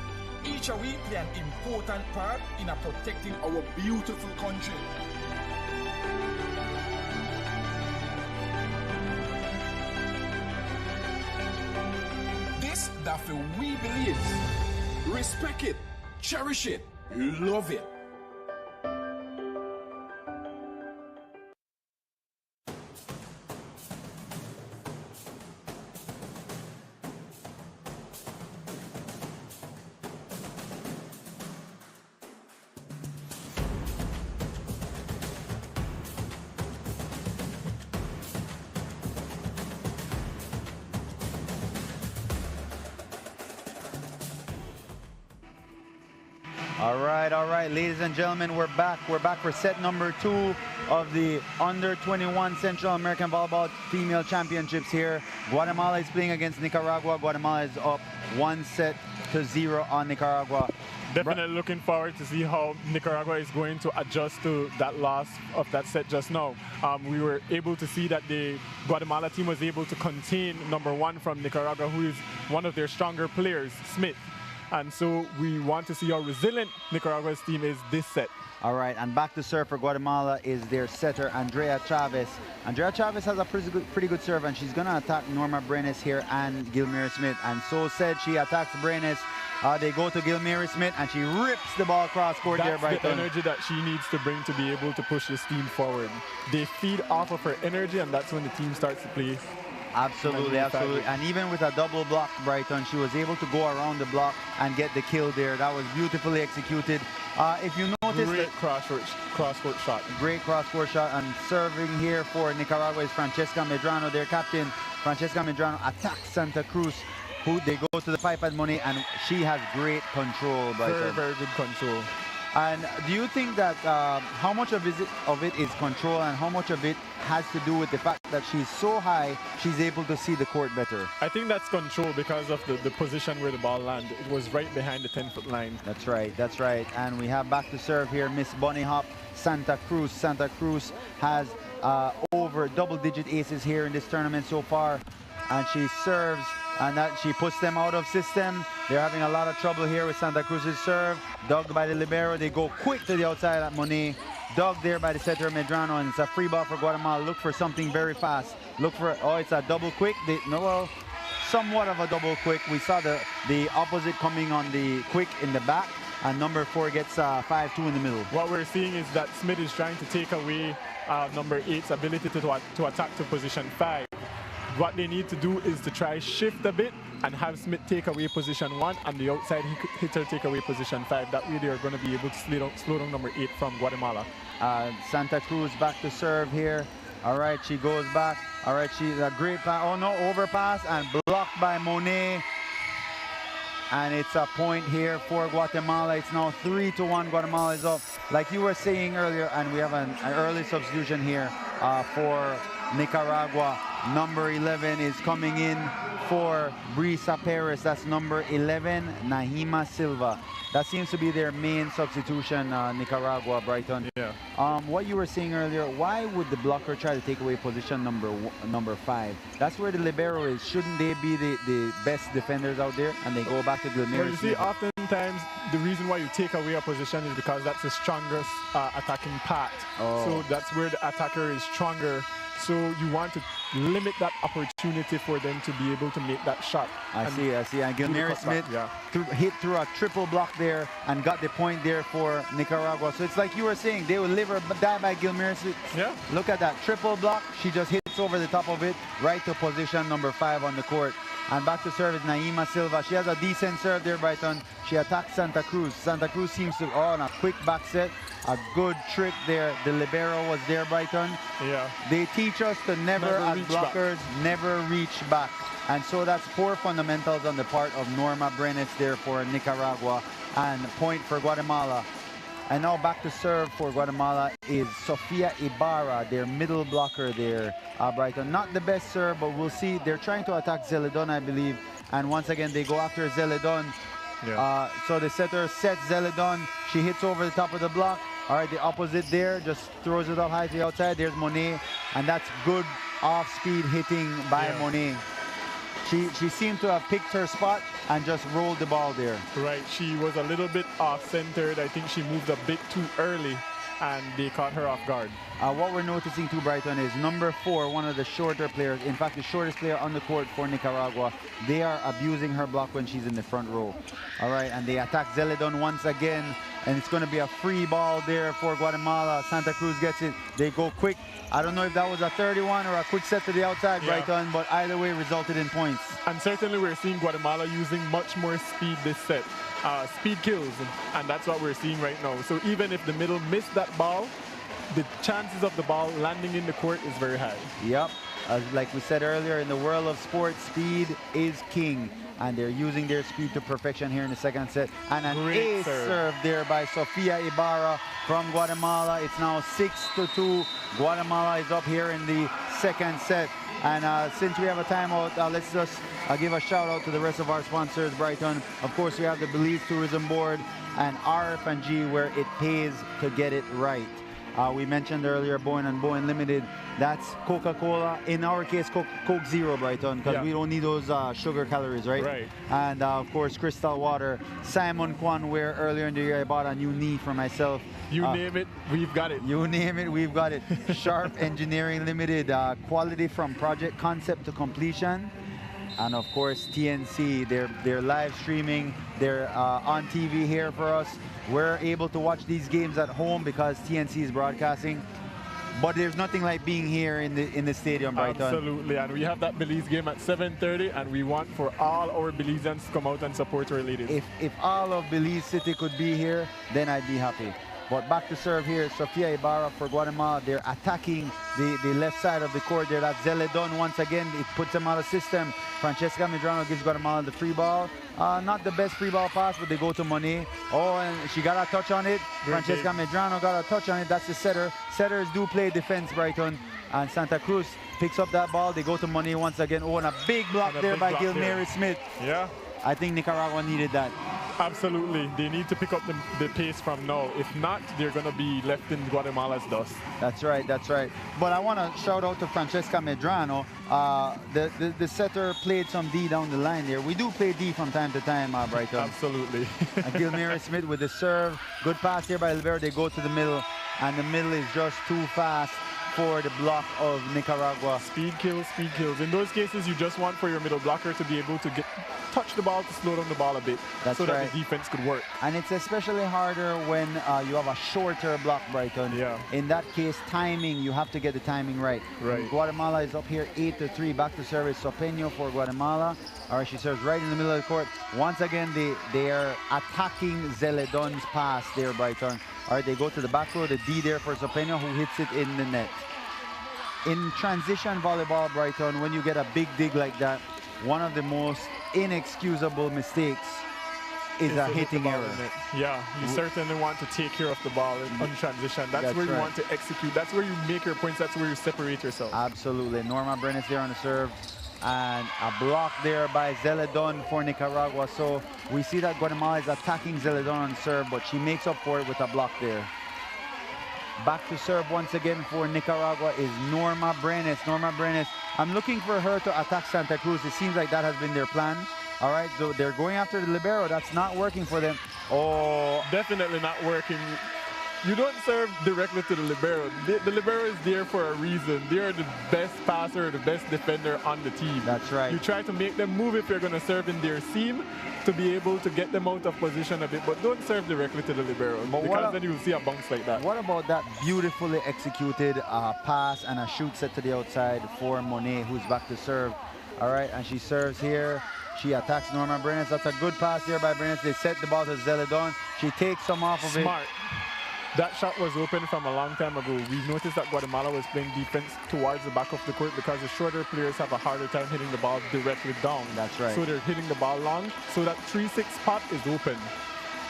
Each of we play an important part in protecting our beautiful country. This that we believe. Respect it, cherish it, love it. All right, ladies and gentlemen, we're back. We're back for set number 2 of the Under-21 Central American Volleyball Female Championships here. Guatemala is playing against Nicaragua. Guatemala is up 1-0 on Nicaragua. Definitely looking forward to see how Nicaragua is going to adjust to that loss of that set just now. We were able to see that the Guatemala team was able to contain number 1 from Nicaragua, who is one of their stronger players, Smith. And so we want to see how resilient Nicaragua's team is this set. All right, and back to serve for Guatemala is their setter, Andrea Chavez. Andrea Chavez has a pretty good serve, and she's going to attack Norma Brenes here and Gilmira Smith. And so said, she attacks Brenes. They go to Gilmira Smith, and she rips the ball across court there, Brighton. That's the energy that she needs to bring to be able to push this team forward. They feed off of her energy, and that's when the team starts to play. Absolutely, absolutely. And even with a double block, Brighton, she was able to go around the block and get the kill there. That was beautifully executed. If you notice, great cross-court shot. Great cross-court shot. And serving here for Nicaragua is Francesca Medrano. Their captain, Francesca Medrano, attacks Santa Cruz. Who they go to the pipe at Monet, and she has great control, Brighton. Very, very good control. And do you think that how much of it is control and how much of it has to do with the fact that she's so high, she's able to see the court better? I think that's control because of the position where the ball landed. It was right behind the 10-foot line. That's right, that's right. And we have back to serve here, Miss Bunny Hop, Santa Cruz. Santa Cruz has over double-digit aces here in this tournament so far. And she serves, and that she puts them out of system. They're having a lot of trouble here with Santa Cruz's serve. Dug by the libero. They go quick to the outside at Monet. Dug there by the setter Medrano, and it's a free ball for Guatemala. Look for something very fast. Look for, oh, it's a double quick. Well, somewhat of a double quick. We saw the opposite coming on the quick in the back, and number 4 gets 5-2 in the middle. What we're seeing is that Smith is trying to take away number 8's ability to attack to position 5. What they need to do is to try shift a bit and have Smith take away position 1 and the outside hitter take away position 5. That way they are going to be able to slow down number 8 from Guatemala. Santa Cruz back to serve here. All right, she goes back. All right, she's a great pass. Oh no, overpass and blocked by Monet. And it's a point here for Guatemala. It's now 3-1. Guatemala is up. Like you were saying earlier, and we have an early substitution here for Nicaragua. Number 11 is coming in for Brisa Perez. That's number 11, Nahima Silva. That seems to be their main substitution, Nicaragua, Brighton. Yeah. What you were saying earlier, why would the blocker try to take away position number 5? That's where the libero is. Shouldn't they be the best defenders out there? And they go back to the Well, you see, oftentimes the reason why you take away a position is because that's the strongest attacking part. Oh. So that's where the attacker is stronger. So you want to limit that opportunity for them to be able to make that shot. I see. And Gilmere Smith hit through a triple block there and got the point there for Nicaragua. So it's like you were saying, they will live or die by Gilmere Smith. Yeah. Look at that triple block. She just hits over the top of it, right to position number 5 on the court. And back to serve is Naima Silva. She has a decent serve there, Brighton. She attacks Santa Cruz. Santa Cruz seems to, on a quick back set. A good trick there. The libero was there, Brighton. Yeah. They teach us to never as blockers, never reach back. And so that's poor fundamentals on the part of Norma Brenes there for Nicaragua. And point for Guatemala. And now back to serve for Guatemala is Sofia Ibarra, their middle blocker there, Brighton. Not the best serve, but we'll see. They're trying to attack Zeledon, I believe. And once again, they go after Zeledon. Yeah. So the setter sets Zeledon. She hits over the top of the block. All right, the opposite there, just throws it up high to the outside. There's Monet, and that's good off-speed hitting by Monet. She seemed to have picked her spot and just rolled the ball there. Right, she was a little bit off-centered. I think she moved a bit too early, and they caught her off guard. What we're noticing too, Brighton, is number 4, one of the shorter players, in fact the shortest player on the court for Nicaragua. They are abusing her block when she's in the front row. All right, and they attack Zeledon once again, and it's going to be a free ball there for Guatemala. Santa Cruz gets it. They go quick. I don't know if that was a 31 or a quick set to the outside, Brighton, but either way resulted in points. And certainly we're seeing Guatemala using much more speed this set. Speed kills, and that's what we're seeing right now. So even if the middle missed that ball, the chances of the ball landing in the court is very high. Yep. Like we said earlier, in the world of sports, speed is king. And they're using their speed to perfection here in the second set. And an ace serve there by Sofia Ibarra from Guatemala. It's now 6-2. Guatemala is up here in the second set. And since we have a timeout, let's just give a shout out to the rest of our sponsors, Brighton. Of course, we have the Belize Tourism Board and RF&G, where it pays to get it right. We mentioned earlier Boeing and Boeing Limited. That's Coca-Cola. In our case, Coke Zero, Brighton, because we don't need those sugar calories, right? Right. And of course, Crystal Water. Simon Kwan, where earlier in the year I bought a new knee for myself. You name it, we've got it. You name it, we've got it. Sharp Engineering Limited. Quality from project concept to completion. And of course, TNC, they're live streaming. They're on TV here for us. We're able to watch these games at home because TNC is broadcasting. But there's nothing like being here in the stadium, Brighton. Absolutely, and we have that Belize game at 7:30, and we want for all our Belizeans to come out and support our ladies. If all of Belize City could be here, then I'd be happy. But back to serve here, Sofia Ibarra for Guatemala. They're attacking the left side of the court there. That's Zeledon once again. It puts them out of system. Francesca Medrano gives Guatemala the free ball. Not the best free ball pass, but they go to Monet. Oh, and she got a touch on it. Francesca Medrano got a touch on it. That's the setter. Setters do play defense, Brighton. And Santa Cruz picks up that ball. They go to Monet once again. Oh, and a big block there by Gilmary Smith. Yeah. I think Nicaragua needed that. Absolutely. They need to pick up the pace from now. If not, they're going to be left in Guatemala's dust. That's right, that's right. But I want to shout out to Francesca Medrano. The setter played some D down the line there. We do play D from time to time, Brighton. Absolutely. And Gilmary Smith with the serve. Good pass here by Libero. They go to the middle, and the middle is just too fast for the block of Nicaragua. Speed kills, speed kills. In those cases, you just want for your middle blocker to be able to touch the ball to slow down the ball a bit. That's so right. that the defense could work. And it's especially harder when you have a shorter block, Brighton. Yeah. In that case, timing, you have to get the timing right. Right. Guatemala is up here 8-3. Back to service, Sopeño for Guatemala. All right, she serves right in the middle of the court. Once again, they are attacking Zeledon's pass there, Brighton. All right, they go to the back row, the D there for Sopeño, who hits it in the net. In transition volleyball, Brighton, when you get a big dig like that, one of the most inexcusable mistakes is a hitting error. Yeah, you certainly want to take care of the ball on transition. That's where you want to execute. That's where you make your points. That's where you separate yourself. Absolutely. Norma Brenes there on the serve. And a block there by Zeledon for Nicaragua. So we see that Guatemala is attacking Zeledon on serve, but she makes up for it with a block there. Back to serve once again for Nicaragua is Norma Brenes. Norma Brenes, I'm looking for her to attack Santa Cruz. It seems like that has been their plan. All right, so they're going after the libero. That's not working for them. Oh, definitely not working. You don't serve directly to the libero. The libero is there for a reason. They are the best passer, the best defender on the team. That's right. You try to make them move if you're going to serve in their seam to be able to get them out of position a bit, but don't serve directly to the libero because then you'll see a bounce like that. What about that beautifully executed pass and a shoot set to the outside for Monet, who's back to serve? All right, and she serves here. She attacks Norma Brenes. That's a good pass here by Brenes. They set the ball to Zeledon. She takes some off of it. Smart. That shot was open from a long time ago. We've noticed that Guatemala was playing defense towards the back of the court because the shorter players have a harder time hitting the ball directly down. That's right. So they're hitting the ball long. So that 3-6 spot is open.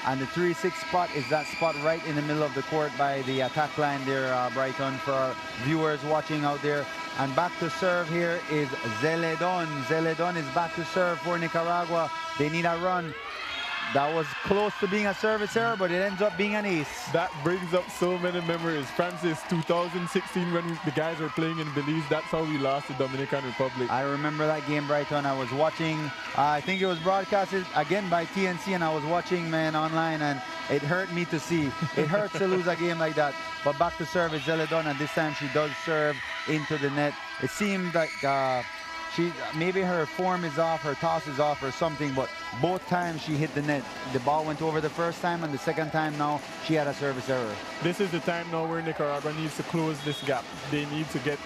And the 3-6 spot is that spot right in the middle of the court by the attack line there, Brighton, for our viewers watching out there. And back to serve here is Zeledon. Zeledon is back to serve for Nicaragua. They need a run. That was close to being a service error, but it ends up being an ace. That brings up so many memories. Francis, 2016, when the guys were playing in Belize, that's how we lost the Dominican Republic. I remember that game, Brighton. I was watching, I think it was broadcasted again by TNC, and I was watching, man, online, and it hurt me to see. It hurts to lose a game like that. But back to serve is Zeledon, and this time she does serve into the net. It seemed like maybe her form is off, her toss is off or something, but both times she hit the net. The ball went over the first time, and the second time now she had a service error. This is the time now where Nicaragua needs to close this gap. They need to get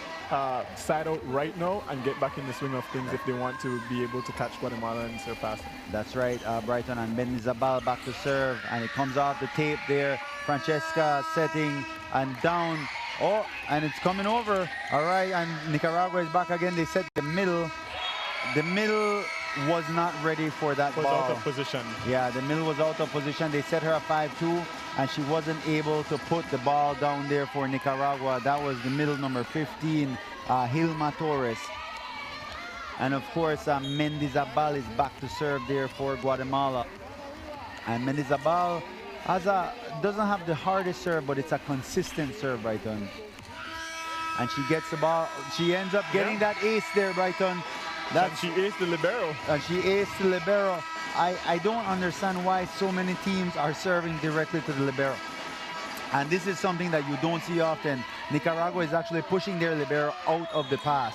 side out right now and get back in the swing of things if they want to be able to catch Guatemala and surpass them. That's right, Brighton, and Mendizabal back to serve, and it comes off the tape there. Francesca setting and down. Oh, and it's coming over. All right, and Nicaragua is back again. They set the middle. The middle was not ready for that ball. Was out of position. Yeah, the middle was out of position. They set her a 5-2, and she wasn't able to put the ball down there for Nicaragua. That was the middle number 15, Hilma Torres. And of course, Mendizabal is back to serve there for Guatemala. And Mendizabal doesn't have the hardest serve, but it's a consistent serve, Brighton. And she gets the ball. She ends up getting that ace there, Brighton. And she aced the libero. And she aced the libero. I don't understand why so many teams are serving directly to the libero. And this is something that you don't see often. Nicaragua is actually pushing their libero out of the pass.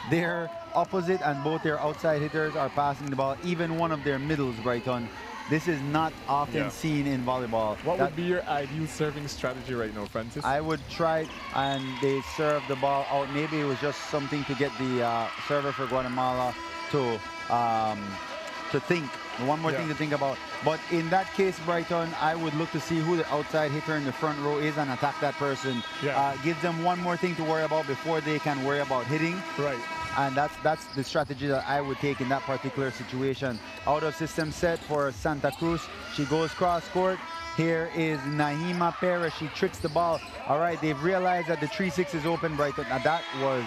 They're opposite, and both their outside hitters are passing the ball. Even one of their middles, Brighton. This is not often seen in volleyball. What would be your ideal serving strategy right now, Francis? I would try, and they serve the ball out. Maybe it was just something to get the server for Guatemala to think One more thing to think about. But in that case, Brighton, I would look to see who the outside hitter in the front row is and attack that person. Gives them one more thing to worry about before they can worry about hitting. Right. And that's the strategy that I would take in that particular situation. Out of system set for Santa Cruz. She goes cross court. Here is Naima Perez. She tricks the ball. All right, they've realized that the 3-6 is open, Brighton. Now that was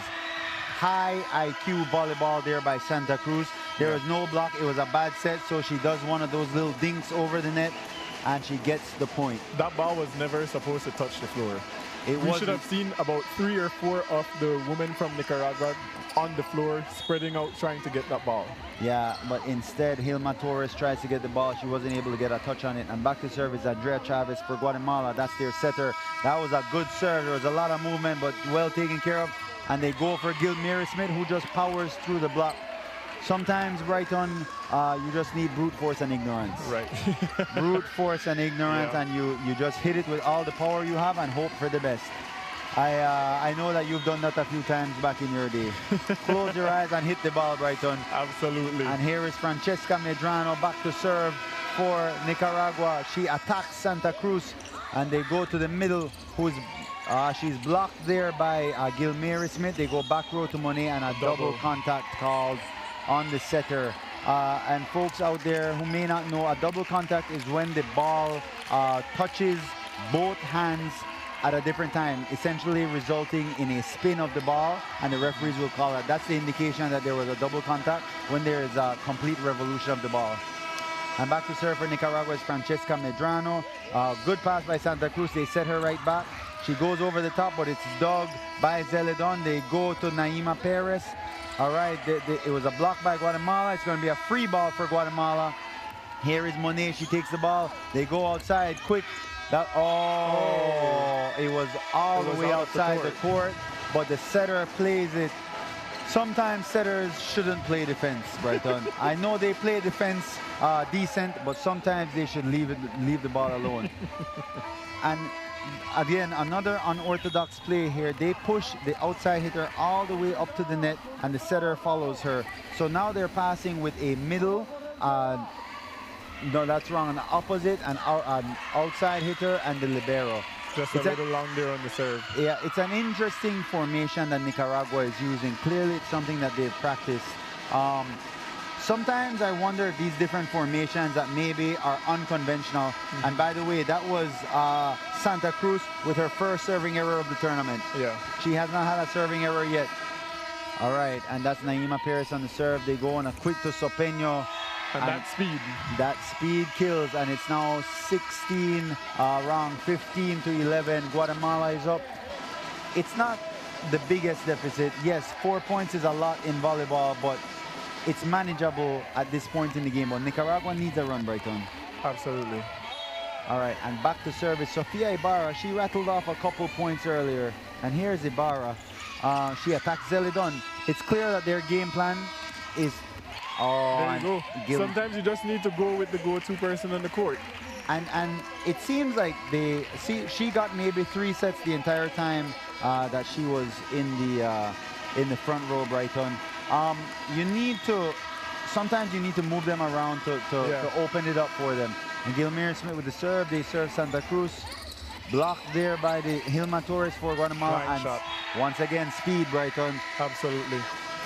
high IQ volleyball there by Santa Cruz. There was no block. It was a bad set, so she does one of those little dinks over the net, and she gets the point. That ball was never supposed to touch the floor. We should have seen about 3 or 4 of the women from Nicaragua on the floor, spreading out, trying to get that ball. Yeah, but instead, Hilma Torres tries to get the ball. She wasn't able to get a touch on it. And back to serve is Andrea Chavez for Guatemala. That's their setter. That was a good serve. There was a lot of movement, but well taken care of. And they go for Gilmira Smith, who just powers through the block. Sometimes, Brighton, you just need brute force and ignorance. Right. Brute force and ignorance, and you just hit it with all the power you have and hope for the best. I know that you've done that a few times back in your day. Close your eyes and hit the ball, Brighton. Absolutely. And here is Francesca Medrano back to serve for Nicaragua. She attacks Santa Cruz, and they go to the middle, she's blocked there by Gilmira Smith. They go back row to Monet, and a double contact called on the setter. And folks out there who may not know, a double contact is when the ball touches both hands at a different time, essentially resulting in a spin of the ball, and the referees will call it. That's the indication that there was a double contact when there is a complete revolution of the ball. And back to serve for Nicaragua is Francesca Medrano. Good pass by Santa Cruz. They set her right back. She goes over the top, but it's dug by Zeledon. They go to Naima Perez. All right, it was a block by Guatemala. It's going to be a free ball for Guatemala. Here is Monet. She takes the ball. They go outside quick. It was all the way outside the court, but the setter plays it. Sometimes setters shouldn't play defense, Brighton. I know they play defense decent, but sometimes they should leave the ball alone. And again, another unorthodox play here. They push the outside hitter all the way up to the net, and the setter follows her. So now they're passing with a middle. No, that's wrong. An opposite, an outside hitter, and the libero. Just a little long there on the serve. Yeah, it's an interesting formation that Nicaragua is using. Clearly, it's something that they've practiced. Sometimes I wonder if these different formations that maybe are unconventional. And by the way, that was Santa Cruz with her first serving error of the tournament. Yeah. She has not had a serving error yet. All right, and that's Naima Perez on the serve. They go on a quick to Sopeño. And that speed kills, and it's now 16, wrong, 15 to 11. Guatemala is up. It's not the biggest deficit. Yes, 4 points is a lot in volleyball, but it's manageable at this point in the game. But Nicaragua needs a run, Brighton. Absolutely. All right, and back to service. Sofia Ibarra, she rattled off a couple points earlier. And here's Ibarra. She attacks Zeledon. It's clear that their game plan is... there you go. Sometimes you just need to go with the go-to person on the court. And it seems like she got maybe 3 sets the entire time that she was in the front row, Brighton. Sometimes you need to move them around to open it up for them. And Gilmira Smith with the serve. They serve Santa Cruz. Blocked there by the Hilma Torres for Guatemala. Fine shot. Once again, speed, Brighton. Absolutely.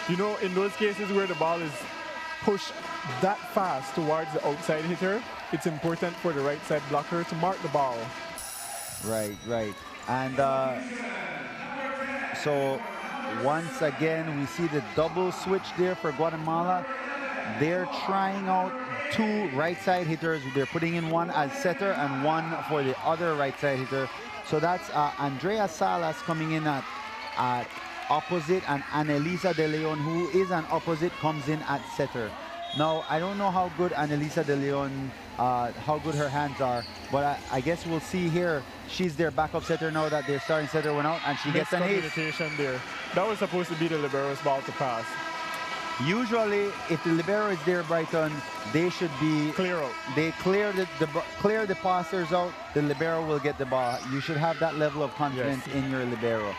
You know, in those cases where the ball is push that fast towards the outside hitter, it's important for the right side blocker to mark the ball. Right. And so once again, we see the double switch there for Guatemala. They're trying out 2 right side hitters. They're putting in one as setter and one for the other right side hitter. So that's Andrea Salas coming in at opposite, and Annelisa De Leon, who is an opposite, comes in at setter. Now, I don't know how good Annelisa De Leon, how good her hands are, but I guess we'll see here. She's their backup setter now that their starting setter went out, and she gets an ace. There. That was supposed to be the libero's ball to pass. Usually, if the libero is there, Brighton, they should be clear out. They clear the passers out. The libero will get the ball. You should have that level of confidence in your libero.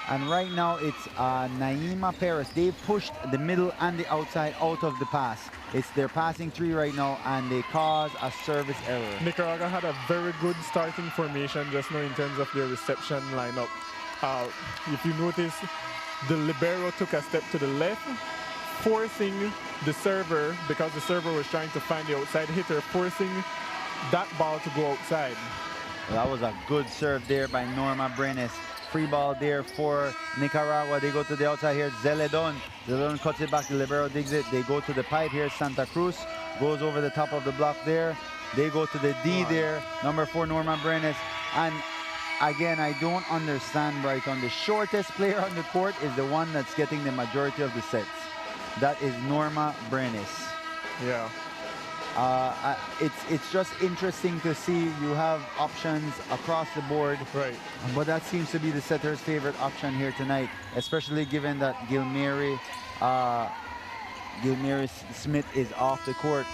And right now it's Naima Perez. They've pushed the middle and the outside out of the pass. It's their passing three right now, and they cause a service error. Nicaragua had a very good starting formation just now in terms of their reception lineup. If you notice, the libero took a step to the left, forcing the server, because the server was trying to find the outside hitter, forcing that ball to go outside. Well, that was a good serve there by Norma Brenes. Free ball there for Nicaragua. They go to the outside here. Zeledon. Zeledon cuts it back. The libero digs it. They go to the pipe here. Santa Cruz goes over the top of the block there. They go to the D there. Number 4, Norma Brenes. And again, I don't understand, Brighton. The shortest player on the court is the one that's getting the majority of the sets. That is Norma Brenes. Yeah. It's just interesting to see you have options across the board. Right. But that seems to be the setter's favorite option here tonight, especially given that Gilmary Smith is off the court.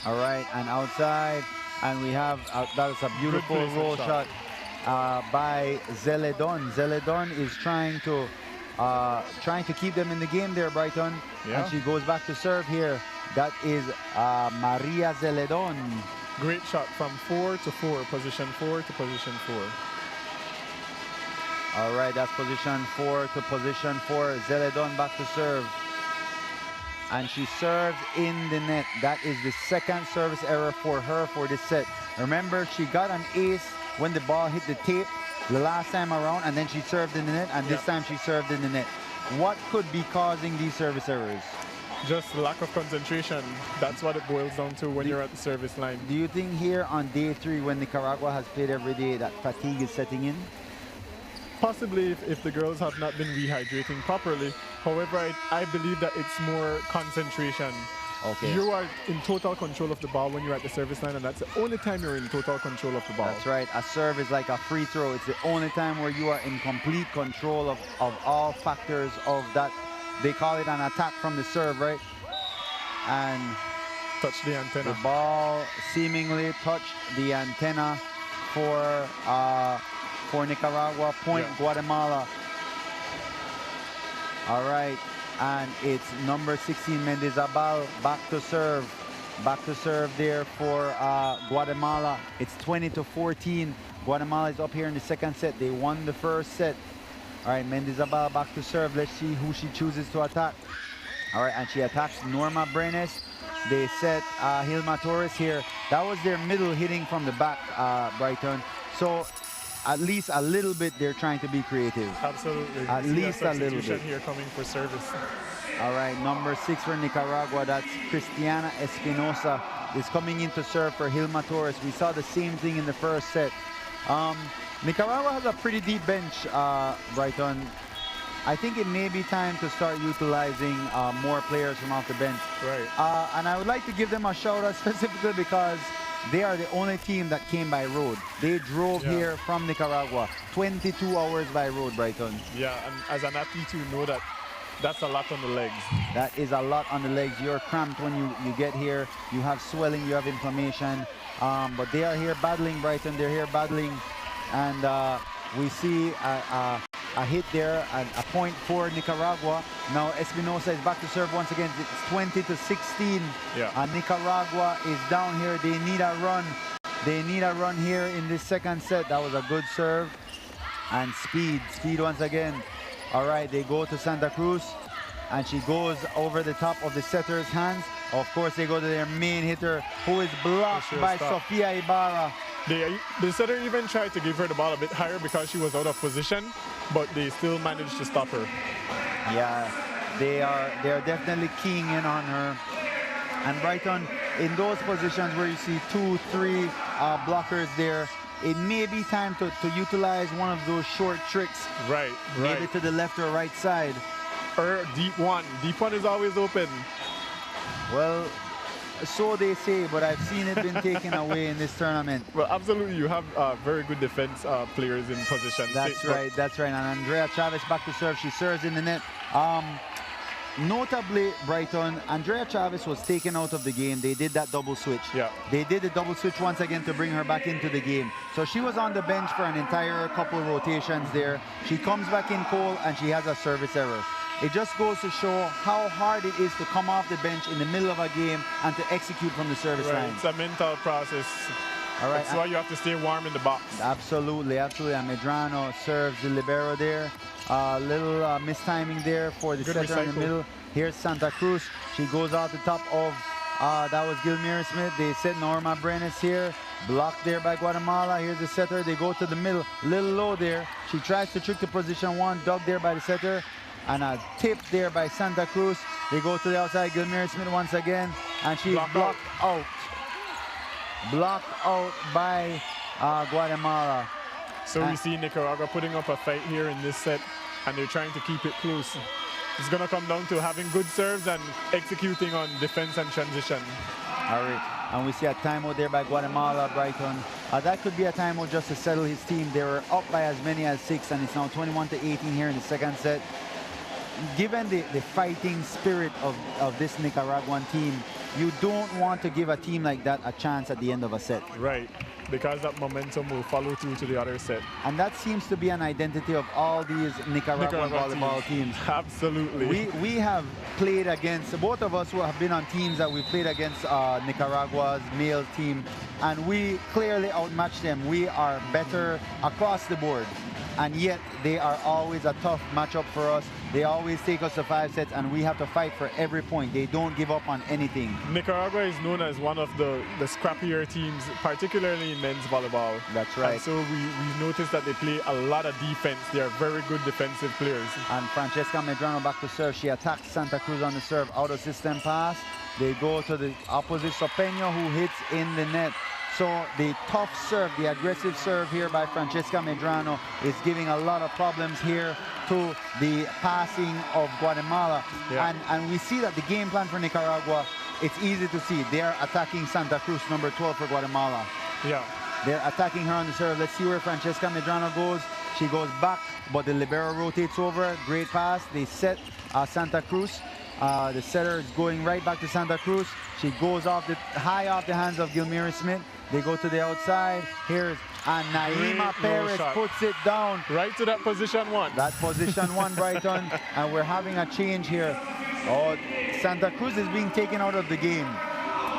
All right, and outside, and we have that is a beautiful roll shot by Zeledon. Zeledon is trying to keep them in the game there, Brighton. Yeah. And she goes back to serve here. That is Maria Zeledon. Great shot from 4 to 4, position 4 to position 4. All right, that's position 4 to position 4. Zeledon back to serve. And she serves in the net. That is the second service error for her for this set. Remember, she got an ace when the ball hit the tape the last time around, and then she served in the net, and this time she served in the net. What could be causing these service errors? Just lack of concentration. That's what it boils down to when you're at the service line. Do you think here on day 3, when Nicaragua has played every day, that fatigue is setting in? Possibly if the girls have not been rehydrating properly. However, I believe that it's more concentration. Okay. You are in total control of the ball when you're at the service line, and that's the only time you're in total control of the ball. That's right. A serve is like a free throw. It's the only time where you are in complete control of all factors of that. They call it an attack from the serve, right? And touch the antenna. The ball seemingly touched the antenna for Nicaragua. Point Guatemala. All right, and it's number 16 Mendizabal back to serve. Back to serve there for Guatemala. It's 20-14. Guatemala is up here in the second set. They won the first set. All right, Mendizabal back to serve. Let's see who she chooses to attack. All right, and she attacks Norma Brenes. They set Hilma Torres here. That was their middle hitting from the back, Brighton. So at least a little bit they're trying to be creative. Absolutely. At least a little bit. Here coming for service. All right, number 6 for Nicaragua. That's Cristiana Espinosa is coming in to serve for Hilma Torres. We saw the same thing in the first set. Nicaragua has a pretty deep bench, Brighton. I think it may be time to start utilizing more players from off the bench. Right. And I would like to give them a shout out specifically because they are the only team that came by road. They drove here from Nicaragua. 22 hours by road, Brighton. Yeah, and as an athlete, you know that that's a lot on the legs. That is a lot on the legs. You're cramped when you get here. You have swelling, you have inflammation. But they are here battling, Brighton. They're here battling. And we see a hit there, a point for Nicaragua. Now Espinosa is back to serve once again. It's 20-16. Yeah. And Nicaragua is down here. They need a run. They need a run here in this second set. That was a good serve. And speed once again. All right, they go to Santa Cruz. And she goes over the top of the setter's hands. Of course, they go to their main hitter, who is blocked by Sofia Ibarra. The setter even tried to give her the ball a bit higher because she was out of position, but they still managed to stop her. Yeah, they are definitely keying in on her. And Brighton, in those positions where you see 2, 3 blockers there, it may be time to utilize one of those short tricks. Right. Maybe to the left or right side. Or deep one. Deep one is always open. Well, so they say, but I've seen it been taken away in this tournament. Well, absolutely, you have very good defense players in position. That's right. And Andrea Chavez back to serve. She serves in the net. Notably, Brighton, Andrea Chavez was taken out of the game. They did that double switch. Yeah. They did the double switch once again to bring her back into the game. So she was on the bench for an entire couple rotations there. She comes back in cold and she has a service error. it just goes to show how hard it is to come off the bench in the middle of a game and to execute from the service line. It's a mental process. All right. That's why you have to stay warm in the box. Absolutely, absolutely. And Medrano serves the libero there. Little mistiming there for the Good setter in the recycle. middle. Here's Santa Cruz. She goes out the top of, that was Gilmira Smith. They set Norma Brenes here. Blocked there by Guatemala. Here's the setter. They go to the middle. Little low there. She tries to trick to position one. Dug there by the setter. And a tip there by Santa Cruz. They go to the outside. Gilmira Smith once again. And she's blocked out. Blocked out by Guatemala. So we see Nicaragua putting up a fight here in this set, and they're trying to keep it close. It's going to come down to having good serves and executing on defense and transition. All right, and we see a timeout there by Guatemala, Brighton. That could be a timeout just to settle his team. They were up by as many as 6, and it's now 21-18 here in the second set. Given the fighting spirit of this Nicaraguan team, you don't want to give a team like that a chance at the end of a set. Right, because that momentum will follow through to the other set. And that seems to be an identity of all these Nicaraguan volleyball teams. Absolutely. We have played against, both of us who have been on teams that we played against Nicaragua's male team, and we clearly outmatched them. We are better across the board, and yet they are always a tough matchup for us. They always take us to 5 sets, and we have to fight for every point. They don't give up on anything. Nicaragua is known as one of the scrappier teams, particularly in men's volleyball. That's right. And so we noticed that they play a lot of defense. They are very good defensive players. And Francesca Medrano back to serve. She attacks Santa Cruz on the serve. Out of system pass. They go to the opposite Sopeño, who hits in the net. So the tough serve, the aggressive serve here by Francesca Medrano is giving a lot of problems here to the passing of Guatemala. Yeah. And we see that the game plan for Nicaragua, it's easy to see. They are attacking Santa Cruz, number 12 for Guatemala. Yeah. They're attacking her on the serve. Let's see where Francesca Medrano goes. She goes back, but the libero rotates over. Great pass. They set Santa Cruz. The setter is going right back to Santa Cruz. She goes high off the hands of Gilmira Smith. They go to the outside. Here's Naima Perez puts it down. Right to that position one. That position one, Brighton. And we're having a change here. Oh, Santa Cruz is being taken out of the game.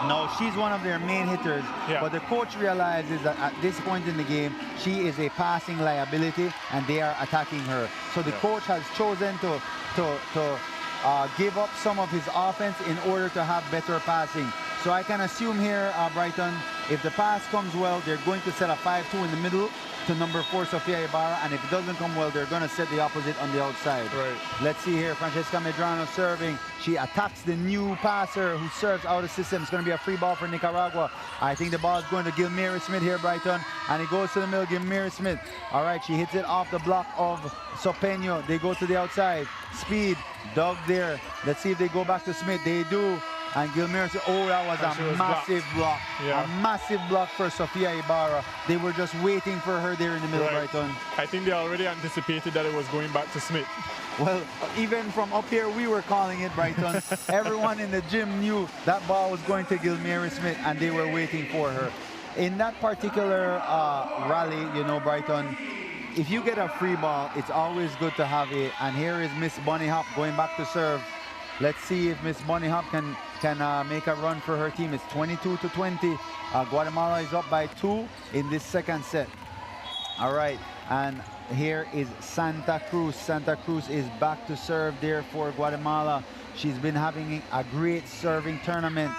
No, she's one of their main hitters. Yeah. But the coach realizes that at this point in the game, she is a passing liability, and they are attacking her. So the coach has chosen to give up some of his offense in order to have better passing. So I can assume here, Brighton, if the pass comes well, they're going to set a 5-2 in the middle to number 4, Sofia Ibarra, and if it doesn't come well, they're going to set the opposite on the outside. Right. Let's see here, Francesca Medrano serving. She attacks the new passer who serves out of system. It's going to be a free ball for Nicaragua. I think the ball is going to Gilmira Smith here, Brighton, and it goes to the middle, Gilmira Smith. All right, she hits it off the block of Sopeño. They go to the outside. Speed, dug there. Let's see if they go back to Smith. They do. And Gilmira Smith, oh, that was a massive block. Yeah. A massive block for Sofia Ibarra. They were just waiting for her there in the middle, Right. Brighton. I think they already anticipated that it was going back to Smith. Well, even from up here, we were calling it, Brighton. Everyone in the gym knew that ball was going to Gilmira Smith, and they were waiting for her. In that particular rally, you know, Brighton, if you get a free ball, it's always good to have it. And here is Miss Bunny Hop going back to serve. Let's see if Miss Bunny Hop can make a run for her team. It's 22-20. Guatemala is up by 2 in this second set. All right, and here is Santa Cruz. Santa Cruz is back to serve there for Guatemala. She's been having a great serving tournament.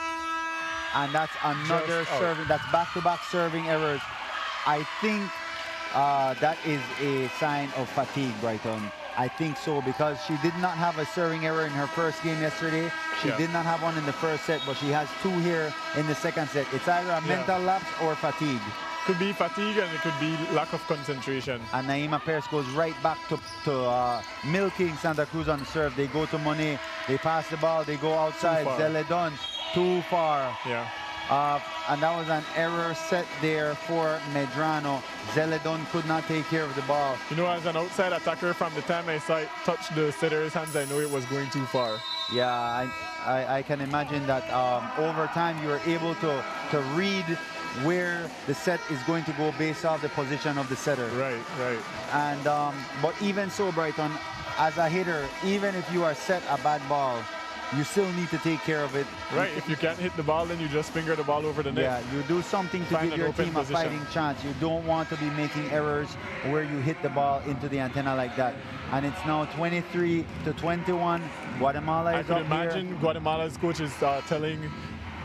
And that's another serving, that's back-to-back serving errors. I think that is a sign of fatigue, Brighton. I think so, because she did not have a serving error in her first game yesterday. She did not have one in the first set, but she has 2 here in the second set. It's either a mental lapse or fatigue. Could be fatigue, and it could be lack of concentration. And Naima Perez goes right back to milking Santa Cruz on the serve. They go to Monet. They pass the ball. They go outside. Zeledon, too far. Yeah. And that was an error set there for Medrano. Zeledon could not take care of the ball. You know, as an outside attacker, from the time I saw it touch the setter's hands, I know it was going too far. Yeah, I can imagine that over time you are able to read where the set is going to go based off the position of the setter. Right, right. And but even so, Brighton, as a hitter, even if you are set a bad ball, you still need to take care of it. Right, if you can't hit the ball, then you just finger the ball over the net. Yeah, you do something to Find give an your open team position. a fighting chance. You don't want to be making errors where you hit the ball into the antenna like that. And it's now 23-21. Guatemala I is could up imagine here. Guatemala's coach is telling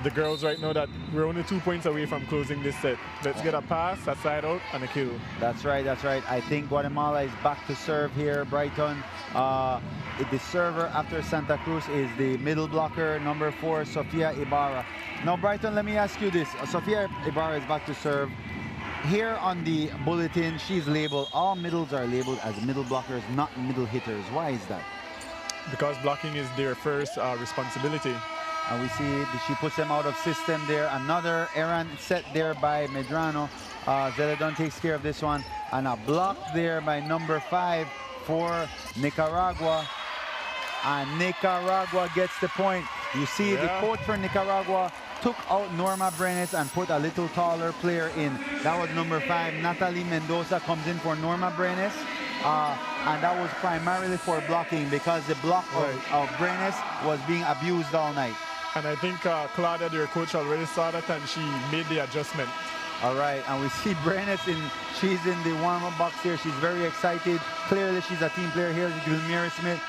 the girls right now that we're only 2 points away from closing this set. Let's get a pass, a side out, and a kill. That's right, that's right. I think Guatemala is back to serve here, Brighton. The server after Santa Cruz is the middle blocker, number 4, Sofia Ibarra. Now, Brighton, let me ask you this. Sofia Ibarra is back to serve. Here on the bulletin, she's labeled, all middles are labeled as middle blockers, not middle hitters. Why is that? Because blocking is their first responsibility. And we see that she puts them out of system there. Another errant set there by Medrano. Zeledon takes care of this one. And a block there by number 5 for Nicaragua. And Nicaragua gets the point. You see the coach for Nicaragua took out Norma Brenes and put a little taller player in. That was number 5. Natalie Mendoza comes in for Norma Brenes. And that was primarily for blocking because the block of Brenes was being abused all night. And I think Claudia, their coach, already saw that and she made the adjustment. All right, and we see Brenes she's in the warm-up box here. She's very excited. Clearly, she's a team player. Here's Gilmira Smith.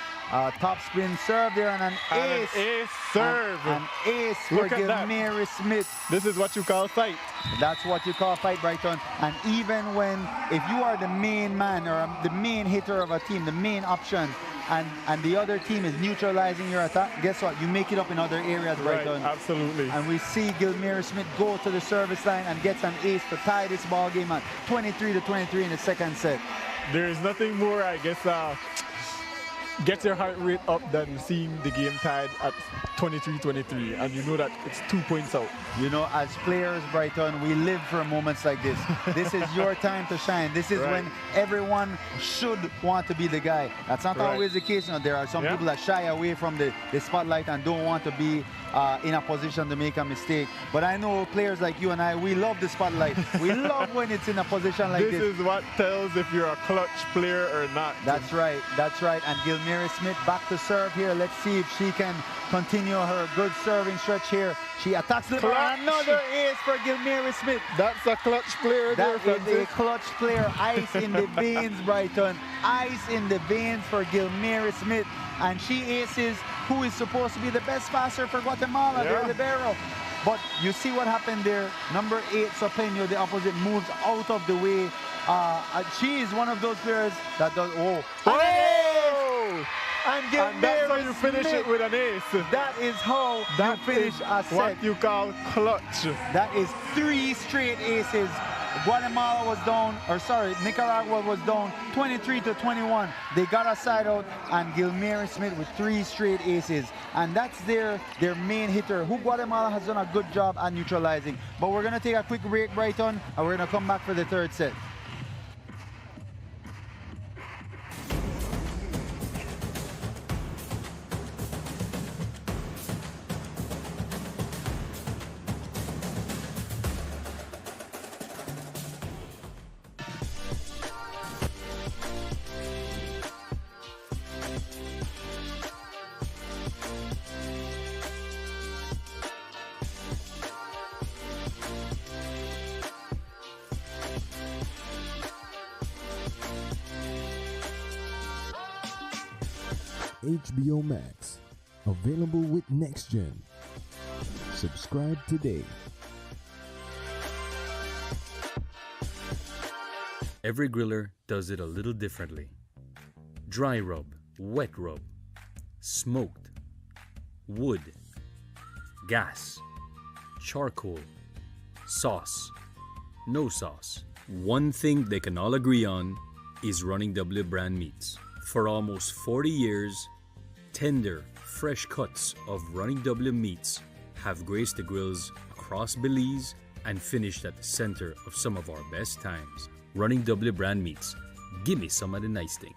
Top spin serve there and an ace. An ace serve. An ace for Look at that. Gilmira Smith. This is what you call fight. That's what you call fight, Brighton. And even if you are the main man or the main hitter of a team, the main option, and the other team is neutralizing your attack, guess what? You make it up in other areas, Brighton. Right, absolutely. And we see Gilmira Smith go to the service line and gets an ace to tie this ball game at 23-23 in the second set. There is nothing more, I guess, gets your heart rate up than seeing the game tied at 23-23, and you know that it's 2 points out. You know, as players, Brighton, we live for moments like this. This is your time to shine. This is when everyone should want to be the guy. That's not always the case. You know, there are some people that shy away from the spotlight and don't want to be in a position to make a mistake. But I know players like you and I, we love the spotlight. We love when it's in a position like this. This is what tells if you're a clutch player or not. That's right, that's right. And Gilmira Smith back to serve here. Let's see if she can continue her good serving stretch here. She attacks the ball. Another ace for Gilmira Smith. That's a clutch player there, That is a clutch player. Ice in the veins, Brighton. Ice in the veins for Gilmira Smith. And she aces who is supposed to be the best passer for Guatemala, their libero. But you see what happened there. Number 8, Sopeño, the opposite, moves out of the way. She is one of those players that does, And that's how you finish it with an ace. That is how you finish a set. What you call clutch. That is 3 straight aces. Guatemala was down, Nicaragua was down 23-21. They got a side out, and Gilmira Smith with 3 straight aces. And that's their main hitter, who Guatemala has done a good job at neutralizing. But we're going to take a quick break, Brighton, and we're going to come back for the third set. HBO Max, available with Next Gen. Subscribe today. Every griller does it a little differently. Dry rub, wet rub, smoked, wood, gas, charcoal, sauce, no sauce. One thing they can all agree on is Running W brand meats. For almost 40 years, tender, fresh cuts of Running W meats have graced the grills across Belize and finished at the center of some of our best times. Running W brand meats. Give me some of the nice thing.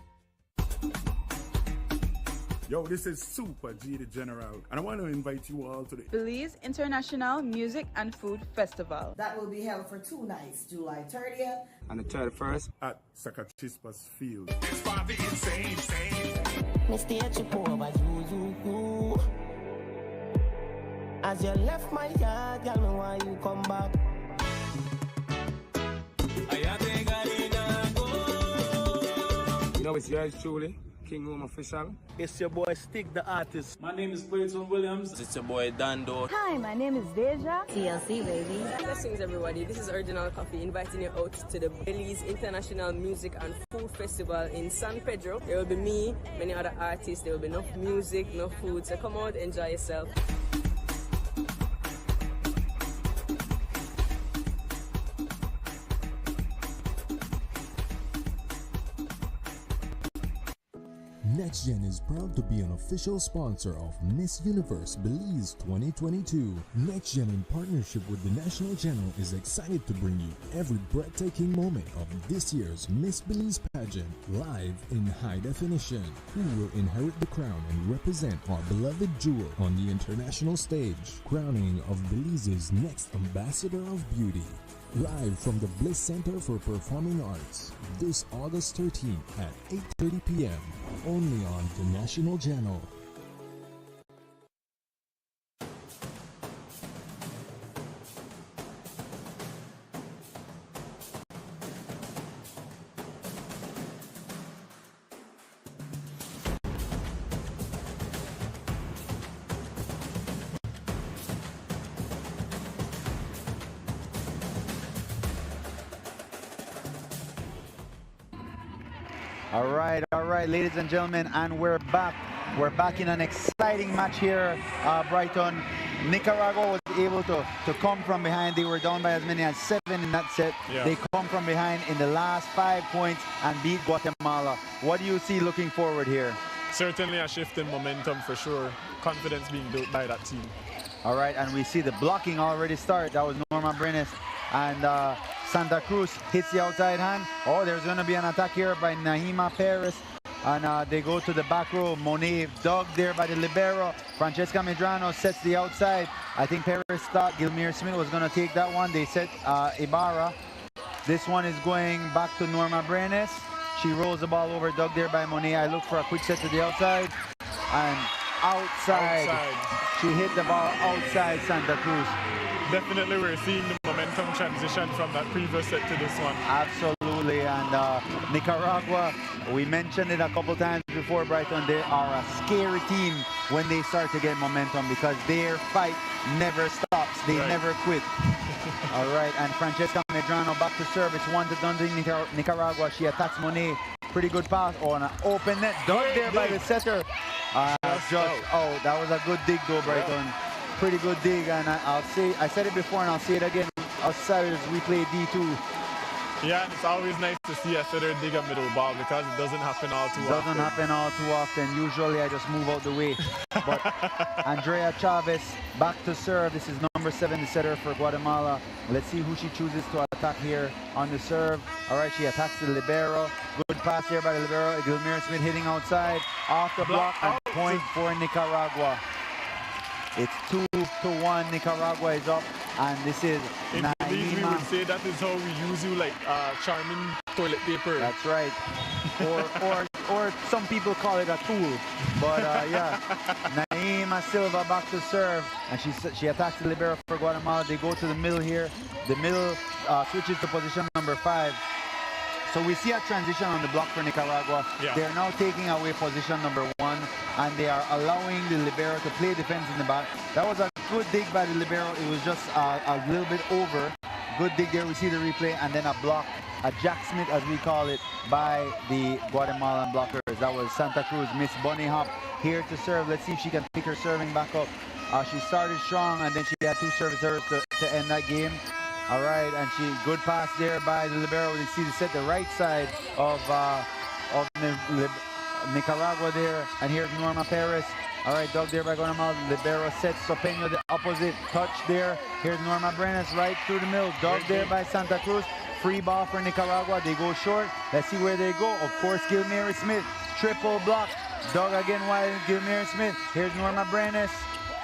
Yo, this is Super G the General, and I want to invite you all to the Belize International Music and Food Festival. That will be held for 2 nights, July 30th and the 31st at Sakachispas Field. As you left my yard, tell me why you come back. You know, it's yours truly, King Room Official. It's your boy Stick the Artist. My name is Peyton Williams. It's your boy Dando. Hi, my name is Deja. TLC, baby. Blessings, everybody. This is Original Coffee inviting you out to the Belize International Music and Food Festival in San Pedro. There will be me, many other artists. There will be enough music, enough food. So come out, enjoy yourself. NextGen is proud to be an official sponsor of Miss Universe Belize 2022. NextGen, in partnership with the National Channel, is excited to bring you every breathtaking moment of this year's Miss Belize pageant live in high definition. Who will inherit the crown and represent our beloved jewel on the international stage? Crowning of Belize's next Ambassador of Beauty. Live from the Bliss Center for Performing Arts, this August 13th at 8:30 p.m. only on the National Channel. All right, ladies and gentlemen, and we're back. We're back in an exciting match here, Brighton. Nicaragua was able to come from behind. They were down by as many as 7 in that set. Yeah. They come from behind in the last 5 points and beat Guatemala. What do you see looking forward here? Certainly a shift in momentum for sure. Confidence being built by that team. All right, and we see the blocking already start. That was Norma Brenes. And Santa Cruz hits the outside hand. Oh, there's going to be an attack here by Naima Perez. And they go to the back row. Monet dug there by the libero. Francesca Medrano sets the outside. I think Perez thought Gilmere Smith was going to take that one. They set Ibarra. This one is going back to Norma Brenes. She rolls the ball over, dug there by Monet. I look for a quick set to the outside. And outside. She hit the ball outside Santa Cruz. Definitely we're seeing the momentum transition from that previous set to this one. Absolutely, and Nicaragua, we mentioned it a couple times before, Brighton, they are a scary team when they start to get momentum because their fight never stops. They never quit. All right, and Francesca Medrano back to serve. It's 1-0 Nicaragua. She attacks Monet. Pretty good pass on an open net. Dug there by the setter. That was a good dig though, Brighton. Pretty good dig, and I said it before and I'll say it again. Outsiders, we play D2. Yeah, and it's always nice to see a setter dig a middle ball because it doesn't happen all too often. Doesn't happen all too often. Usually I just move out the way. But Andrea Chavez back to serve. This is number 7, the setter for Guatemala. Let's see who she chooses to attack here on the serve. All right, she attacks the libero. Good pass here by the libero. Gilmere Smith hitting outside. Off the block and point for Nicaragua. It's 2-1. Nicaragua is up, and this is in Belize, we would say that is how we use you like charming toilet paper. That's right. or some people call it a tool. But yeah, Naima Silva back to serve, and she attacks the libero for Guatemala. They go to the middle here. The middle switches to position number 5. So we see a transition on the block for Nicaragua. Yeah. They're now taking away position number 1, and they are allowing the libero to play defense in the back. That was a good dig by the libero. It was just a little bit over. Good dig there. We see the replay, and then a block, a Jack Smith as we call it, by the Guatemalan blockers. That was Santa Cruz. Miss Bunny Hop here to serve. Let's see if she can pick her serving back up. She started strong, and then she had 2 service errors to end that game. All right, and good pass there by the libero. You see the set the right side of Nicaragua there, and here's Norma Perez. All right, dug there by Guatemala. Libero sets Sopeño the opposite touch there. Here's Norma Brenes right through the middle. Dug there by Santa Cruz. Free ball for Nicaragua. They go short. Let's see where they go. Of course, Gilmere Smith triple block. Dug again while Gilmere Smith. Here's Norma Brenes.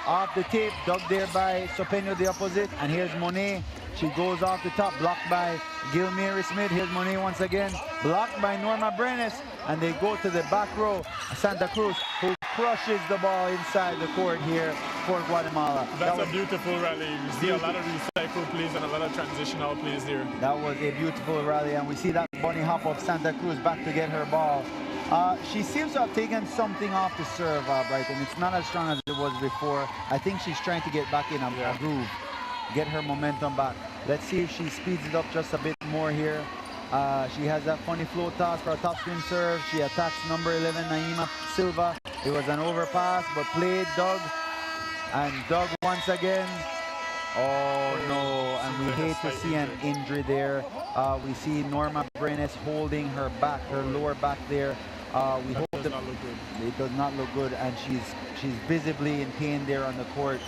Off the tape, dug there by Sopeño the opposite. And here's Monet. She goes off the top, blocked by Gilmere Smith. Here's Monet once again, blocked by Norma Brenes. And they go to the back row. Santa Cruz, who crushes the ball inside the court here for Guatemala. That's a beautiful rally. You see a lot of recycle plays and a lot of transitional plays here. That was a beautiful rally, and we see that bunny hop of Santa Cruz back to get her ball. She seems to have taken something off the serve, Brighton. It's not as strong as it was before. I think she's trying to get back in a groove, get her momentum back. Let's see if she speeds it up just a bit more here. She has that funny flow toss for a topspin serve. She attacks number 11, Naima Silva. It was an overpass, but played Doug. And Doug once again. Oh no, and we hate to see an injury there. We see Norma Brenes holding her back, her lower back there. We hope that it does not look good, and she's visibly in pain there on the court.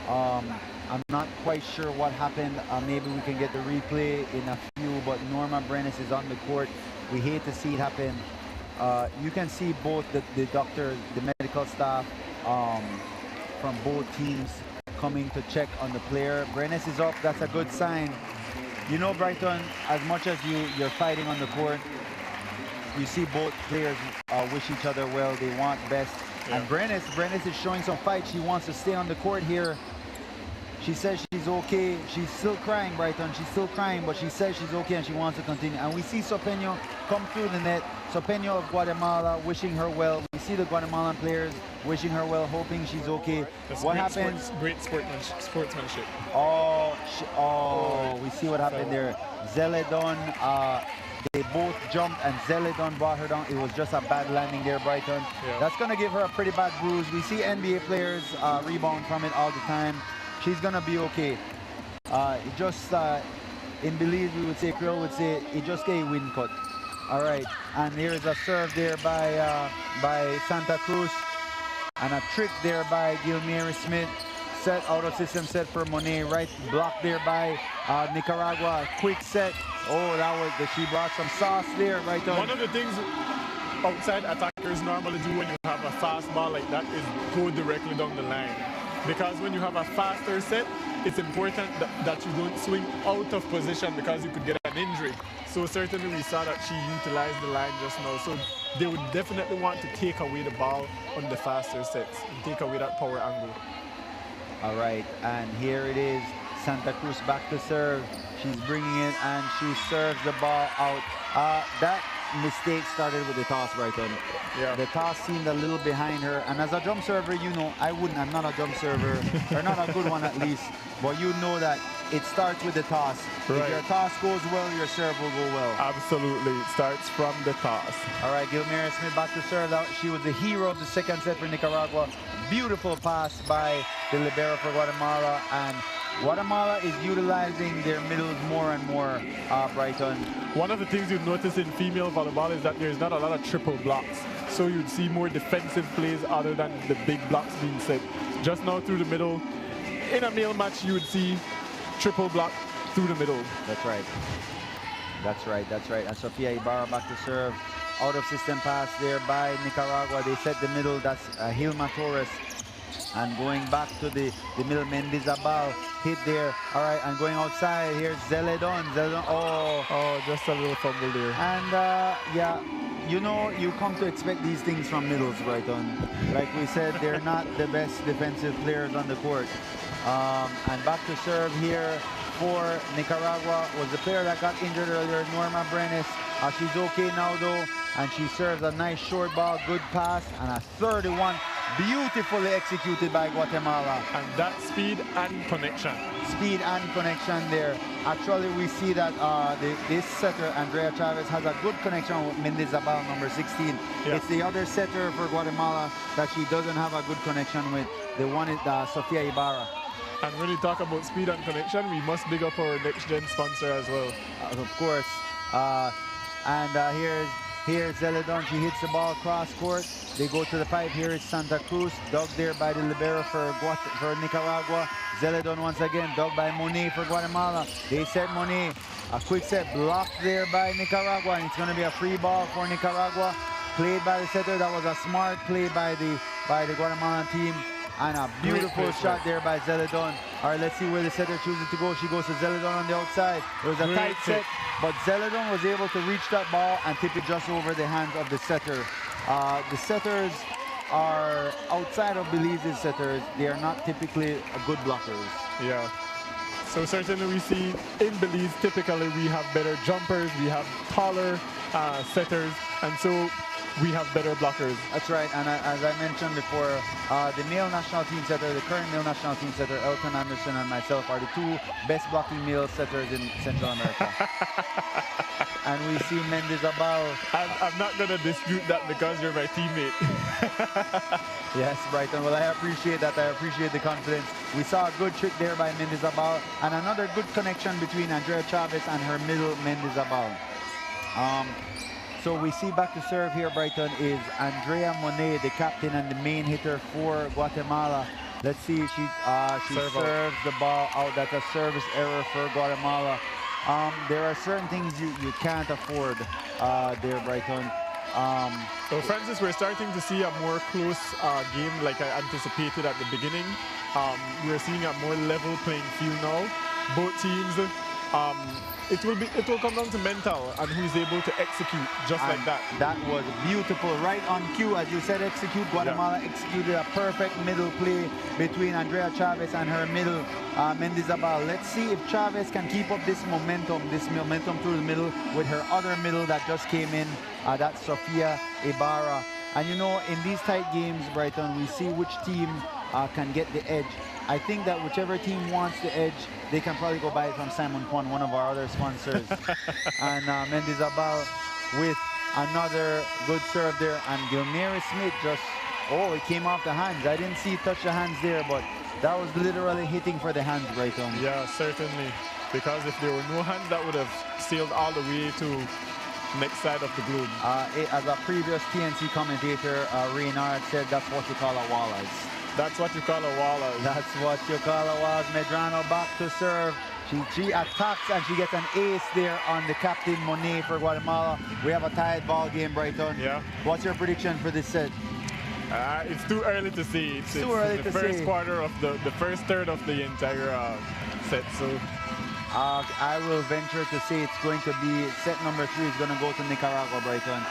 I'm not quite sure what happened. Maybe we can get the replay in a few, but Norma Brenes is on the court. We hate to see it happen. You can see both the doctors, the medical staff from both teams coming to check on the player. Brenes is up, that's a good sign. You know, Brighton, as much as you're fighting on the court, you see both players wish each other well, they want best. Yeah. And Brenes is showing some fight. She wants to stay on the court here. She says she's okay. She's still crying, Brighton. She's still crying, but she says she's okay and she wants to continue. And we see Sopeño come through the net. Sopeño of Guatemala wishing her well. We see the Guatemalan players wishing her well, hoping she's okay. That's what happens? Great sportsmanship. We see what happened there. Zeledon, they both jumped and Zeledon brought her down. It was just a bad landing there, Brighton. Yeah. That's going to give her a pretty bad bruise. We see NBA players rebound from it all the time. She's going to be okay. It just, in Belize, we would say, Creole would say, it just a wind cut. All right, and here's a serve there by Santa Cruz. And a trick there by Gilmere Smith. Set out of system set for Monet. Right blocked there by Nicaragua. Quick set. Oh, she brought some sauce there, right on. One of the things outside attackers normally do when you have a fast ball like that is go directly down the line. Because when you have a faster set, it's important that you don't swing out of position because you could get an injury. So certainly we saw that she utilized the line just now. So they would definitely want to take away the ball on the faster sets and take away that power angle. All right, and here it is. Santa Cruz back to serve. She's bringing it and she serves the ball out. That mistake started with the toss, Brighton. Yeah. The toss seemed a little behind her. And as a jump server, you know, I'm not a jump server, or not a good one at least. But you know that it starts with the toss. Right. If your toss goes well, your serve will go well. Absolutely. It starts from the toss. All right, Gilmere Smith back to serve. She was the hero of the second set for Nicaragua. Beautiful pass by the libero for Guatemala. And Guatemala is utilizing their middles more and more, Brighton. One of the things you've noticed in female volleyball is that there's not a lot of triple blocks. So you'd see more defensive plays other than the big blocks being set. Just now through the middle. In a male match, you would see triple block through the middle. That's right. That's right, that's right. And Sofia Ibarra back to serve. Out of system pass there by Nicaragua. They set the middle, that's Hilma Torres. And going back to the middle, Mendizabal hit there. All right, and going outside, here's Zeledon. Oh, just a little fumble there. And yeah, you know, you come to expect these things from middles, Brighton. Like we said, they're not the best defensive players on the court. And back to serve here for Nicaragua was the player that got injured earlier, Norma Brenes. She's okay now though, and she serves a nice short ball, good pass, and a 31. Beautifully executed by Guatemala. And that speed and connection. Speed and connection there. Actually, we see that this setter, Andrea Chavez, has a good connection with Mendizabal, number 16. Yeah. It's the other setter for Guatemala that she doesn't have a good connection with. The one is Sofia Ibarra. And when you talk about speed and connection, we must big up our next-gen sponsor as well. Of course. Here's Zeledon. She hits the ball cross court. They go to the pipe. Here is Santa Cruz. Dug there by the libero for Nicaragua. Zeledon once again. Dug by Monet for Guatemala. They set Monet. A quick set blocked there by Nicaragua. And it's going to be a free ball for Nicaragua. played by the setter. That was a smart play by the Guatemalan team. And a beautiful shot there by Zeledon. All right, let's see where the setter chooses to go. She goes to Zeledon on the outside. It was a tight set, but Zeledon was able to reach that ball and tip it just over the hands of the setter. The setters are outside of Belize's setters. They are not typically good blockers. Yeah. So certainly we see in Belize, typically we have better jumpers, we have taller setters, and so we have better blockers. That's right, and as I mentioned before, the male national team setter, the current male national team setter, Elton Anderson and myself are the two best blocking male setters in Central America. And we see Mendizabal. I'm not going to dispute that because you're my teammate. Yes, Brighton. Well, I appreciate that. I appreciate the confidence. We saw a good trick there by Mendizabal, and another good connection between Andrea Chavez and her middle, Mendizabal. So we see back to serve here, Brighton, is Andrea Monet, the captain and the main hitter for Guatemala. Let's see if she serves the ball out. That's a service error for Guatemala. There are certain things you can't afford there, Brighton. So Francis, we're starting to see a more close game like I anticipated at the beginning. We're seeing a more level playing field now. Both teams, it will come down to mental and who's able to execute just like that. That was beautiful, right on cue, as you said, execute. Guatemala executed a perfect middle play between Andrea Chavez and her middle, Mendizabal. Let's see if Chavez can keep up this momentum through the middle with her other middle that just came in. That's Sofia Ibarra. And you know, in these tight games, Brighton, we see which team can get the edge. I think that whichever team wants the edge, they can probably go buy it from Simon Kwan, one of our other sponsors. And Mendizabal with another good serve there. And Gilmary Smith just, it came off the hands. I didn't see it touch the hands there, but that was literally hitting for the hands, Brighton. Yeah, certainly. Because if there were no hands, that would have sailed all the way to next side of the globe. As a previous TNC commentator, Reynard said that's what you call a walleye. That's what you call a walleye. That's what you call a walleye. Medrano back to serve. She attacks and she gets an ace there on the captain Monet for Guatemala. We have a tied ball game, Brighton. Yeah. What's your prediction for this set? It's too early to say. It's too early to say. The first quarter of the first third of the entire set. So I will venture to say it's going to be set number 3 is going to go to Nicaragua, Brighton.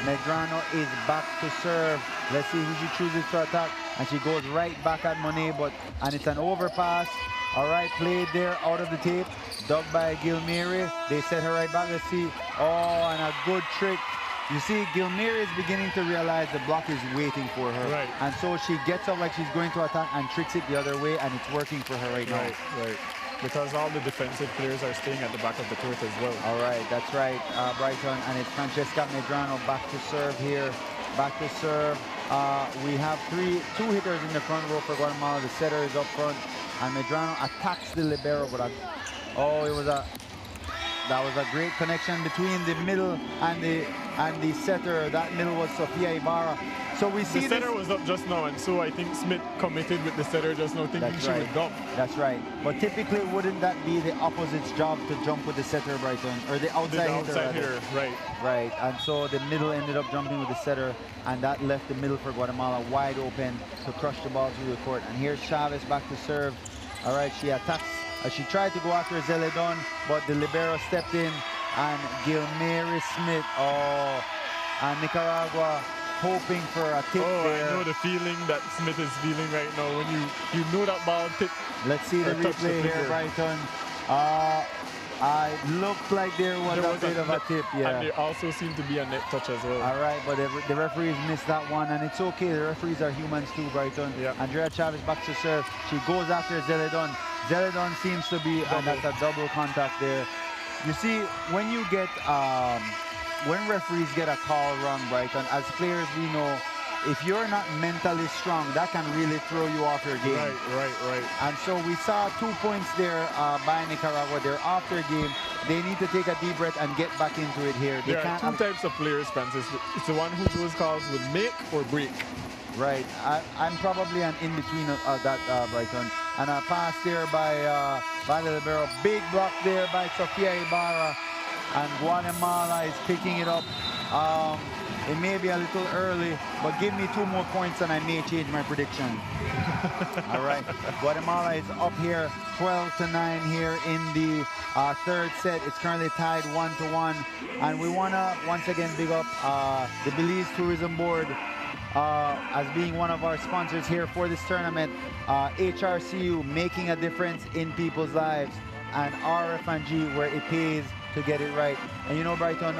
Medrano is back to serve. Let's see who she chooses to attack. And she goes right back at Monet, and it's an overpass. All right, played there out of the tape. Dug by Gilmary. They set her right back. Let's see. Oh, and a good trick. You see, Gilmary is beginning to realize the block is waiting for her. Right. And so she gets up like she's going to attack and tricks it the other way, and it's working for her right now. Right. Because all the defensive players are staying at the back of the court as well. All right, that's right, Brighton. And it's Francesca Medrano back to serve here. Back to serve. We have two hitters in the front row for Guatemala. The setter is up front, and Medrano attacks the libero, but that was a great connection between the middle and the setter. That middle was Sofia Ibarra. So we see the setter was up just now, and so I think Smith committed with the setter just now, thinking she would dump. That's right. But typically, wouldn't that be the opposite's job to jump with the setter, Brighton, or the outside hitter? Right. Right. And so the middle ended up jumping with the setter, and that left the middle for Guatemala wide open to crush the ball through the court. And here's Chavez back to serve. All right, she attacks. She tried to go after Zeledon, but the libero stepped in, and Gilmary Smith. And Nicaragua hoping for a tip there. I know the feeling that Smith is feeling right now when you know that ball tip. Let's see the replay here, Brighton. It looked like there was a bit of a tip, yeah. And there also seemed to be a net touch as well. All right, but the referees missed that one, and it's okay. The referees are humans too, Brighton. Yeah. Andrea Chavez back to serve. She goes after Zeledon. Zeledon seems to be, and that's a double contact there. You see, when you get, when referees get a call wrong, Brighton, as players we know, if you're not mentally strong, that can really throw you off your game. Right. And so we saw 2 points there by Nicaragua. They're off their game. They need to take a deep breath and get back into it here. There are two types of players, Francis. It's the one who those calls would make or break. Right. I'm probably an in-between that, Brighton. And a pass there by the libero. Big block there by Sofia Ibarra. And Guatemala is picking it up. It may be a little early, but give me 2 more points and I may change my prediction. All right. Guatemala is up here 12-9 here in the third set. It's currently tied 1-1. And we want to once again big up the Belize Tourism Board as being one of our sponsors here for this tournament. HRCU, making a difference in people's lives. And RF&G, where it pays to get it right. And you know, Brighton,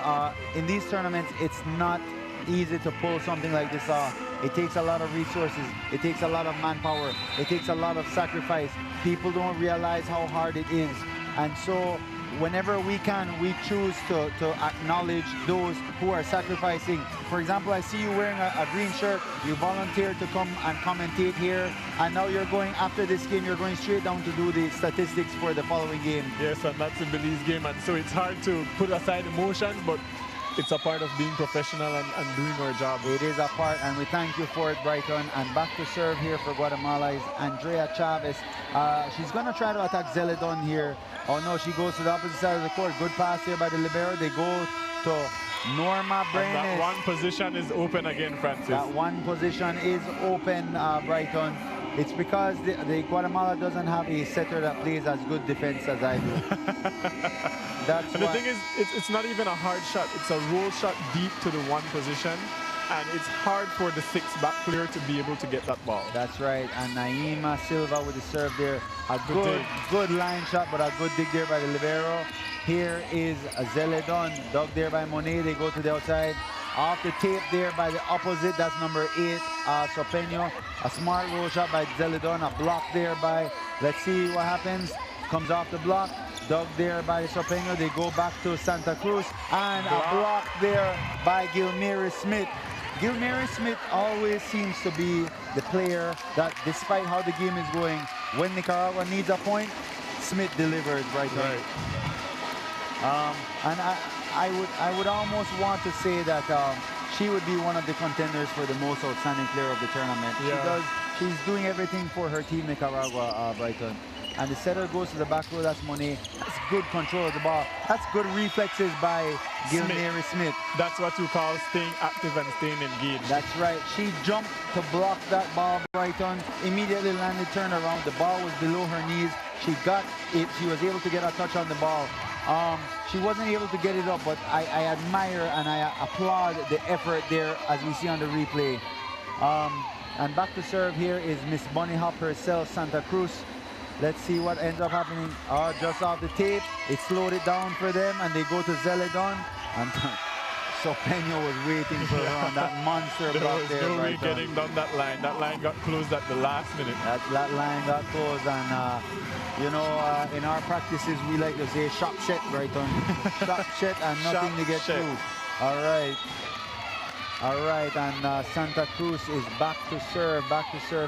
in these tournaments, it's not easy to pull something like this off. It takes a lot of resources. It takes a lot of manpower. It takes a lot of sacrifice. People don't realize how hard it is. And so whenever we can, we choose to acknowledge those who are sacrificing. For example, I see you wearing a green shirt. You volunteered to come and commentate here. And now you're going, after this game, you're going straight down to do the statistics for the following game. Yes, and that's the Belize game. And so it's hard to put aside emotions, but it's a part of being professional and doing our job. It is a part, and we thank you for it, Brighton. And back to serve here for Guatemala is Andrea Chavez. She's going to try to attack Zeledon here. Oh no, she goes to the opposite side of the court. Good pass here by the libero. They go to Norma Brenes. That one position is open again, Francis. That one position is open, Brighton. It's because the Guatemala doesn't have a setter that plays as good defense as I do. That's and the thing is, it's not even a hard shot. It's a roll shot deep to the one position. And it's hard for the 6th back player to be able to get that ball. That's right. And Naima Silva with the serve there. A good line shot, but a good dig there by the libero. Here is Zeledon, dug there by Monet. They go to the outside. Off the tape there by the opposite. That's number 8, Sopeño. A smart roll shot by Zeledon. A block there by, let's see what happens. Comes off the block. Dug there by Sopeño. They go back to Santa Cruz. And a block there by Gilmary Smith. Gilmary Smith always seems to be the player that, despite how the game is going, when Nicaragua needs a point, Smith delivers right away. And I would almost want to say that she would be one of the contenders for the most outstanding player of the tournament. Yeah. She's doing everything for her team, Nicaragua, Brighton. And the setter goes to the back row, that's Monet. That's good control of the ball. That's good reflexes by Gilmary Smith. That's what you call staying active and staying engaged. That's right. She jumped to block that ball, Brighton. Immediately landed turnaround. The ball was below her knees. She got it. She was able to get a touch on the ball. She wasn't able to get it up, but I admire and I applaud the effort there as we see on the replay. And back to serve here is Miss Bunny Hop herself, Santa Cruz. Let's see what ends up happening. Just off the tape, it slowed it down for them, and they go to Zeledon. And Sopeño was waiting for her on that monster block there. There was no way getting down that line. That line got closed at the last minute. That line got closed, and you know, in our practices, we like to say shot shit, Brighton. Shot shit and nothing to get through. All right. All right, and Santa Cruz is back to serve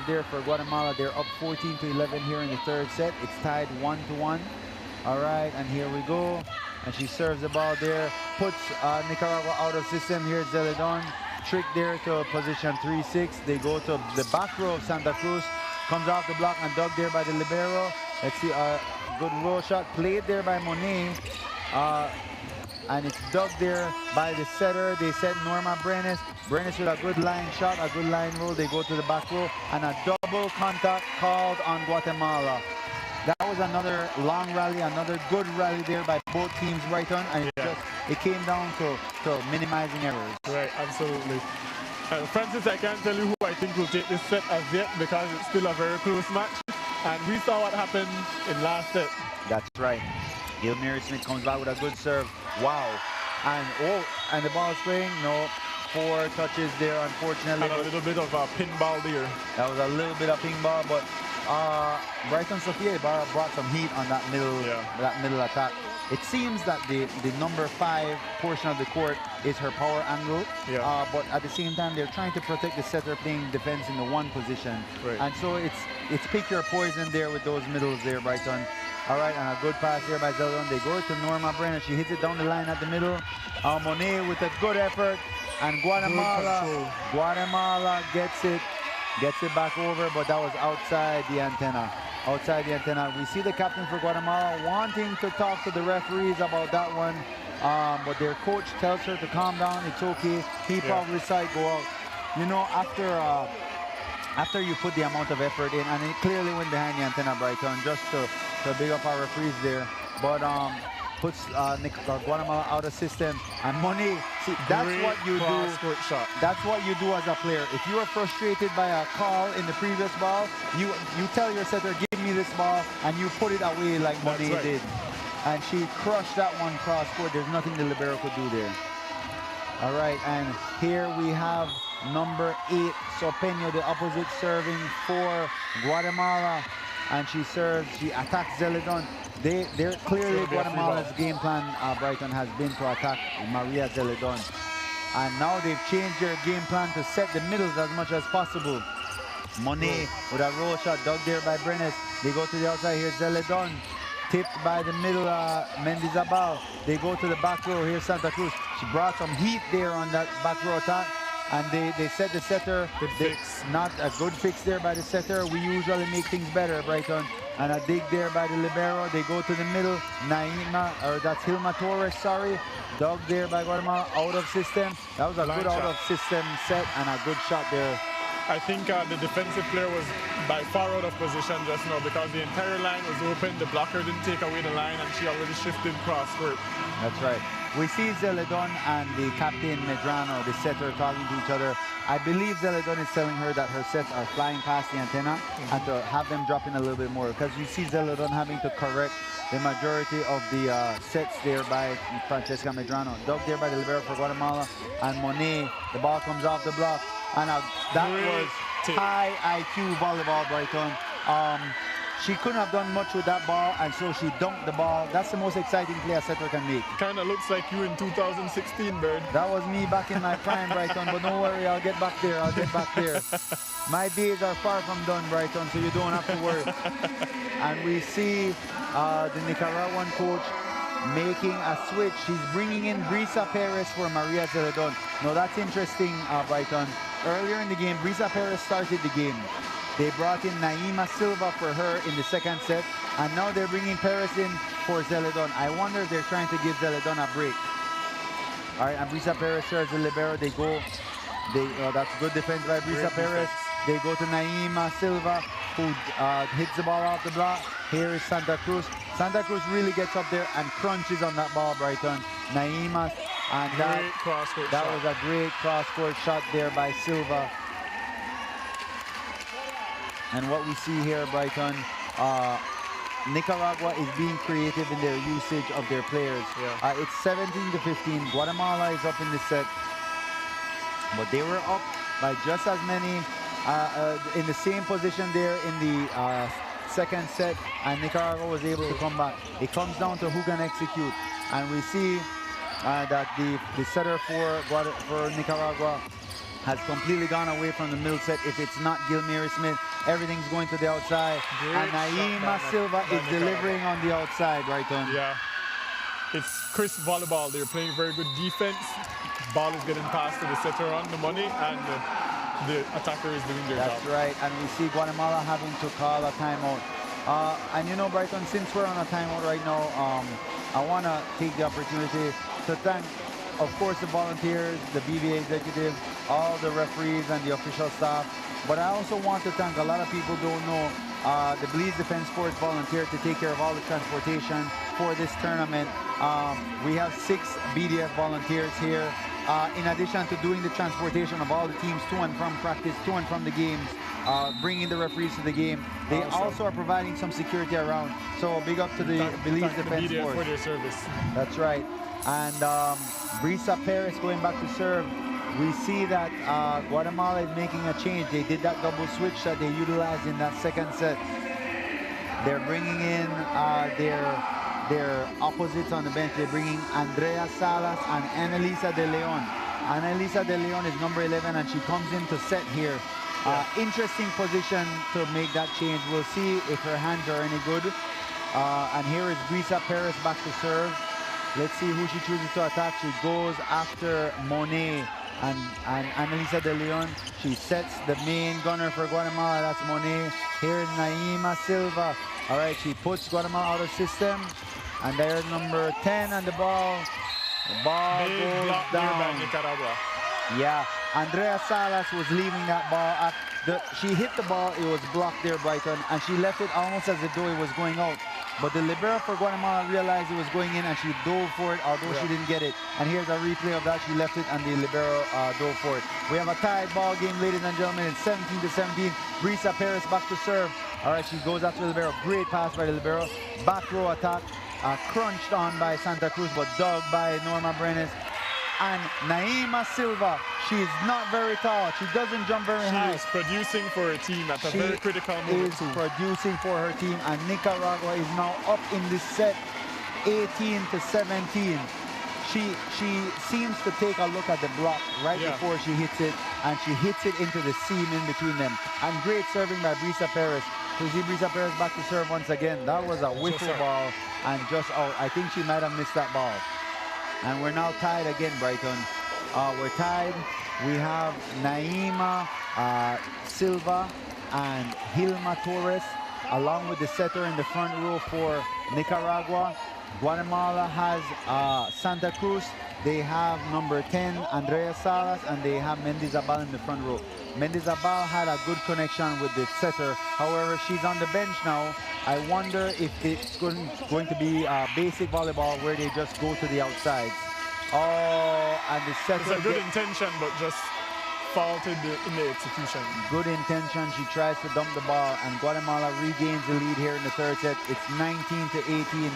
there for Guatemala. They're up 14-11 here in the third set. It's tied 1-1. All right, and here we go. And she serves the ball there, puts Nicaragua out of system. Here's Zeledon, trick there to position 3-6. They go to the back row of Santa Cruz, comes off the block and dug there by the libero. Let's see, a good roll shot played there by Monet. And it's dug there by the setter. They set Norma Brenes. Brenes with a good line shot, a good line roll. They go to the back row, and a double contact called on Guatemala. That was another long rally, another good rally there by both teams, Brighton, and it came down to minimizing errors. Right, absolutely. Francis, I can't tell you who I think will take this set as yet because it's still a very close match. And we saw what happened in last set. That's right. Gilmary Smith comes back with a good serve. Wow. And the ball is playing. No, 4 touches there, unfortunately. And a little bit of a pinball there. That was a little bit of pinball, but Brighton Sophia brought some heat on that middle attack. It seems that the number 5 portion of the court is her power angle, but at the same time they're trying to protect the setter playing defense in the 1 position. Right. And so it's pick your poison there with those middles there, Brighton. All right, and a good pass here by Zeldon. They go to Norma Brenner. She hits it down the line at the middle. Monet with a good effort, and Guatemala gets it back over, but that was outside the antenna. We see the captain for Guatemala wanting to talk to the referees about that one. but their coach tells her to calm down. It's okay. He probably saw it go out. You know, after you put the amount of effort in, and it clearly went behind the antenna, Brighton, just to big up our referees there. But puts Guatemala out of system. And Money, see, that's what you do. That's what you do as a player. If you are frustrated by a call in the previous ball, you tell your setter, give me this ball, and you put it away like Money did. And she crushed that one cross court. There's nothing the libero could do there. All right, and here we have number 8, Sopeño, the opposite, serving for Guatemala. And she serves, she attacks Zeledon. They're clearly Guatemala's game plan, Brighton, has been to attack Maria Zeledon. And now they've changed their game plan to set the middles as much as possible. Monet with a roll shot dug there by Brenes. They go to the outside. Here's Zeledon. Tipped by the middle, Mendizabal. They go to the back row. Here's Santa Cruz. She brought some heat there on that back row attack. And they set the setter. Not a good fix there by the setter. We usually make things better, Brighton. And a dig there by the libero. They go to the middle. Naima, or that's Hilma Torres, sorry. Dug there by Guatemala, out of system. That was a good out of system set and a good shot there. I think the defensive player was by far out of position just now because the entire line was open. The blocker didn't take away the line and she already shifted cross court. That's right. We see Zeledon and the captain Medrano, the setter, talking to each other. I believe Zeledon is telling her that her sets are flying past the antenna and to have them drop in a little bit more, because you see Zeledon having to correct the majority of the sets there by Francesca Medrano. Dug there by the libero for Guatemala, and Monet, the ball comes off the block. And that was high IQ volleyball, Brighton. She couldn't have done much with that ball, and so she dunked the ball. That's the most exciting play a setter can make. Kind of looks like you in 2016, Bird. That was me back in my prime, Brighton, but don't worry, I'll get back there. I'll get back there. My days are far from done, Brighton, so you don't have to worry. And we see the Nicaraguan coach making a switch. She's bringing in Brisa Perez for Maria Zeledon. Now that's interesting, Brighton. Earlier in the game, Brisa Perez started the game. They brought in Naima Silva for her in the second set, and now they're bringing Perez in for Zeledon. I wonder if they're trying to give Zeledon a break. All right, and Brisa Perez serves the libero. They go, that's good defense by Brisa Perez. They go to Naima Silva, who hits the ball off the block. Here is Santa Cruz. Santa Cruz really gets up there and crunches on that ball, Brighton. Naima, and that was a great cross-court shot there by Silva. And what we see here, Brighton, Nicaragua is being creative in their usage of their players. It's 17-15. Guatemala is up in the set, but they were up by just as many in the same position there in the second set, and Nicaragua was able to come back. It comes down to who can execute, and we see that the setter for Nicaragua has completely gone away from the middle set. If it's not Gilmary Smith, everything's going to the outside. And Naima Silva is delivering on the outside, Brighton. Yeah. It's crisp volleyball. They're playing very good defense. Ball is getting passed to the setter on the money, and the attacker is doing their job. That's right. And we see Guatemala having to call a timeout. And you know, Brighton, since we're on a timeout right now, I want to take the opportunity to thank, of course, the volunteers, the BVA executives, all the referees and the official staff. But I also want to thank, a lot of people don't know, the Belize Defense Force volunteered to take care of all the transportation for this tournament. We have 6 BDF volunteers here. In addition to doing the transportation of all the teams to and from practice, to and from the games, bringing the referees to the game. They also are providing some security around. So big up to the Belize Defense Force for their service. That's right. And Brisa Perez going back to serve. We see that Guatemala is making a change. They did that double switch that they utilized in that second set. They're bringing in their opposites on the bench. They're bringing Andrea Salas and Annalisa De Leon. Annalisa De Leon is number 11, and she comes in to set here. Interesting position to make that change. We'll see if her hands are any good. And here is Brisa Perez back to serve. Let's see who she chooses to attack. She goes after Monet and Annalisa De Leon. She sets the main gunner for Guatemala. That's Monet. Here is Naima Silva. All right, she puts Guatemala out of system. And there's number 10 on the ball. The ball Big goes block there by down. Nicaragua. Yeah, Andrea Salas was leaving that ball. She hit the ball, it was blocked there, Brighton, and she left it almost as though it was going out. But the libero for Guatemala realized it was going in and she dove for it, although she didn't get it. And here's a replay of that. She left it and the libero dove for it. We have a tied ball game, ladies and gentlemen. It's 17-17. Brisa Perez back to serve. All right, she goes after the libero. Great pass by the libero. Back row attack. Crunched on by Santa Cruz, but dug by Norma Brenes. And Naima Silva, she is not very tall. She doesn't jump very high. She is producing for her team at a very critical moment too. She is producing for her team, and Nicaragua is now up in this set, 18-17. She seems to take a look at the block right before she hits it, and she hits it into the seam in between them. And great serving by Brisa Perez. So you see Brisa Perez back to serve once again. That was a whiffle ball and just out. I think she might have missed that ball. And we're now tied again, Brighton. We're tied. We have Naima Silva and Hilma Torres, along with the setter in the front row for Nicaragua. Guatemala has Santa Cruz. They have number 10, Andrea Salas, and they have Mendizabal in the front row. Mendizabal had a good connection with the setter. However, she's on the bench now. I wonder if it's going to be basic volleyball where they just go to the outsides. Oh, and the setter... It's a good intention, but just faulted in the execution. Good intention. She tries to dump the ball, and Guatemala regains the lead here in the third set. It's 19-18.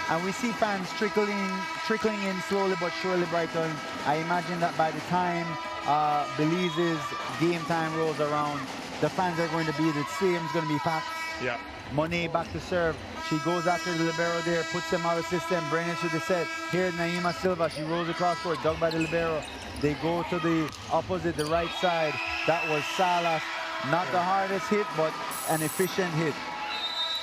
And we see fans trickling in slowly but surely, Brighton. I imagine that by the time Belize's game time rolls around, the fans are going to be, the stadium's going to be packed. Yeah. Monet back to serve. She goes after the libero there, puts them out of system, Brenes with the set. Here's Naima Silva. She rolls across court, dug by the libero. They go to the opposite, the right side. That was Salas. Not the hardest hit, but an efficient hit.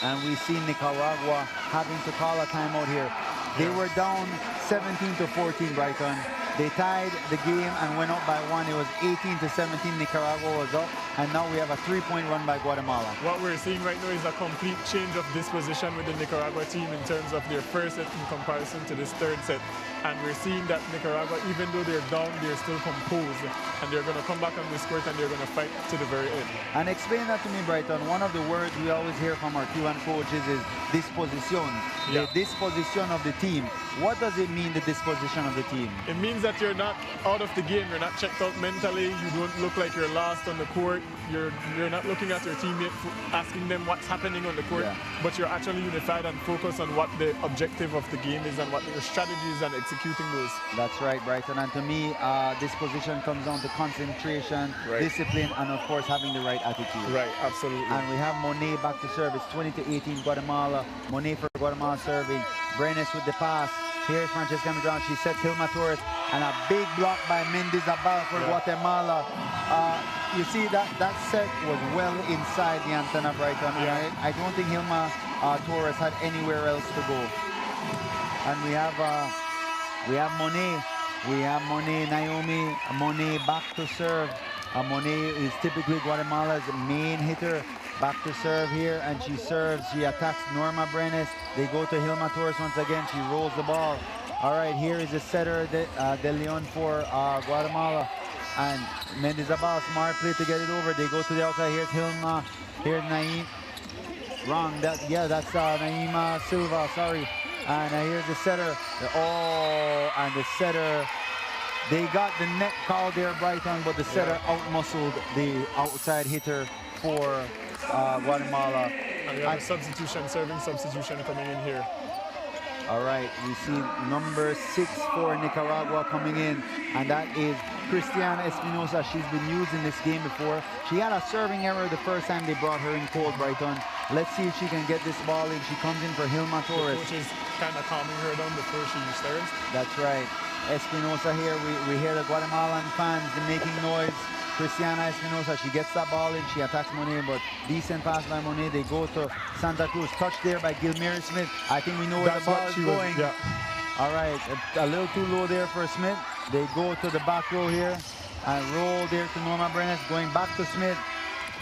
And we see Nicaragua having to call a timeout here. They were down 17-14, Brighton. They tied the game and went up by one. It was 18-17. Nicaragua was up, and now we have a 3-point run by Guatemala. What we're seeing right now is a complete change of disposition with the Nicaragua team in terms of their first set in comparison to this third set. And we're seeing that Nicaragua, even though they're down, they're still composed. And they're going to come back on this court and they're going to fight to the very end. And explain that to me, Brighton. One of the words we always hear from our Cuban coaches is disposition. Yeah. The disposition of the team. What does it mean, the disposition of the team? It means that you're not out of the game. You're not checked out mentally. You don't look like you're lost on the court. You're not looking at your teammate, asking them what's happening on the court, but you're actually unified and focused on what the objective of the game is and what your strategy is and executing those. That's right, Brighton. And to me, disposition comes down to concentration, discipline, and of course having the right attitude. Right, absolutely. And we have Monet back to serve. It's 20-18 Guatemala. Monet for Guatemala serving. Brenes with the pass. Here's Francesca Medran. She sets Hilma Torres, and a big block by Mendizabal for Guatemala. You see that set was well inside the antenna, Brighton. And I don't think Hilma Torres had anywhere else to go. And we have Monet. We have Monet, Naomi. Monet back to serve. Monet is typically Guatemala's main hitter. Back to serve here, and she serves. She attacks Norma Brenes. They go to Hilma Torres once again. She rolls the ball. All right, here is the setter, De Leon for Guatemala. And Mendizabal, smart play to get it over. They go to the outside. Here's Hilma. Here's Naim. Wrong. That's Naima Silva. Sorry. And here's the setter. And the setter. They got the net call there, Brighton, but the setter out-muscled the outside hitter for Guatemala. And we have a serving substitution coming in here. All right, we see number 6 for Nicaragua coming in, and that is Cristiana Espinosa. She's been used in this game before. She had a serving error the first time they brought her in cold, Brighton. Let's see if she can get this ball in. She comes in for Hilma Torres. The coach is kind of calming her down before she serves. That's right. Espinosa here, we hear the Guatemalan fans making noise. Cristiana Espinosa, she gets that ball in, she attacks Monet, but decent pass by Monet. They go to Santa Cruz, touched there by Gilmary Smith. I think we know where the ball is going. All right, a little too low there for Smith. They go to the back row here and roll there to Norma Brenes, going back to Smith.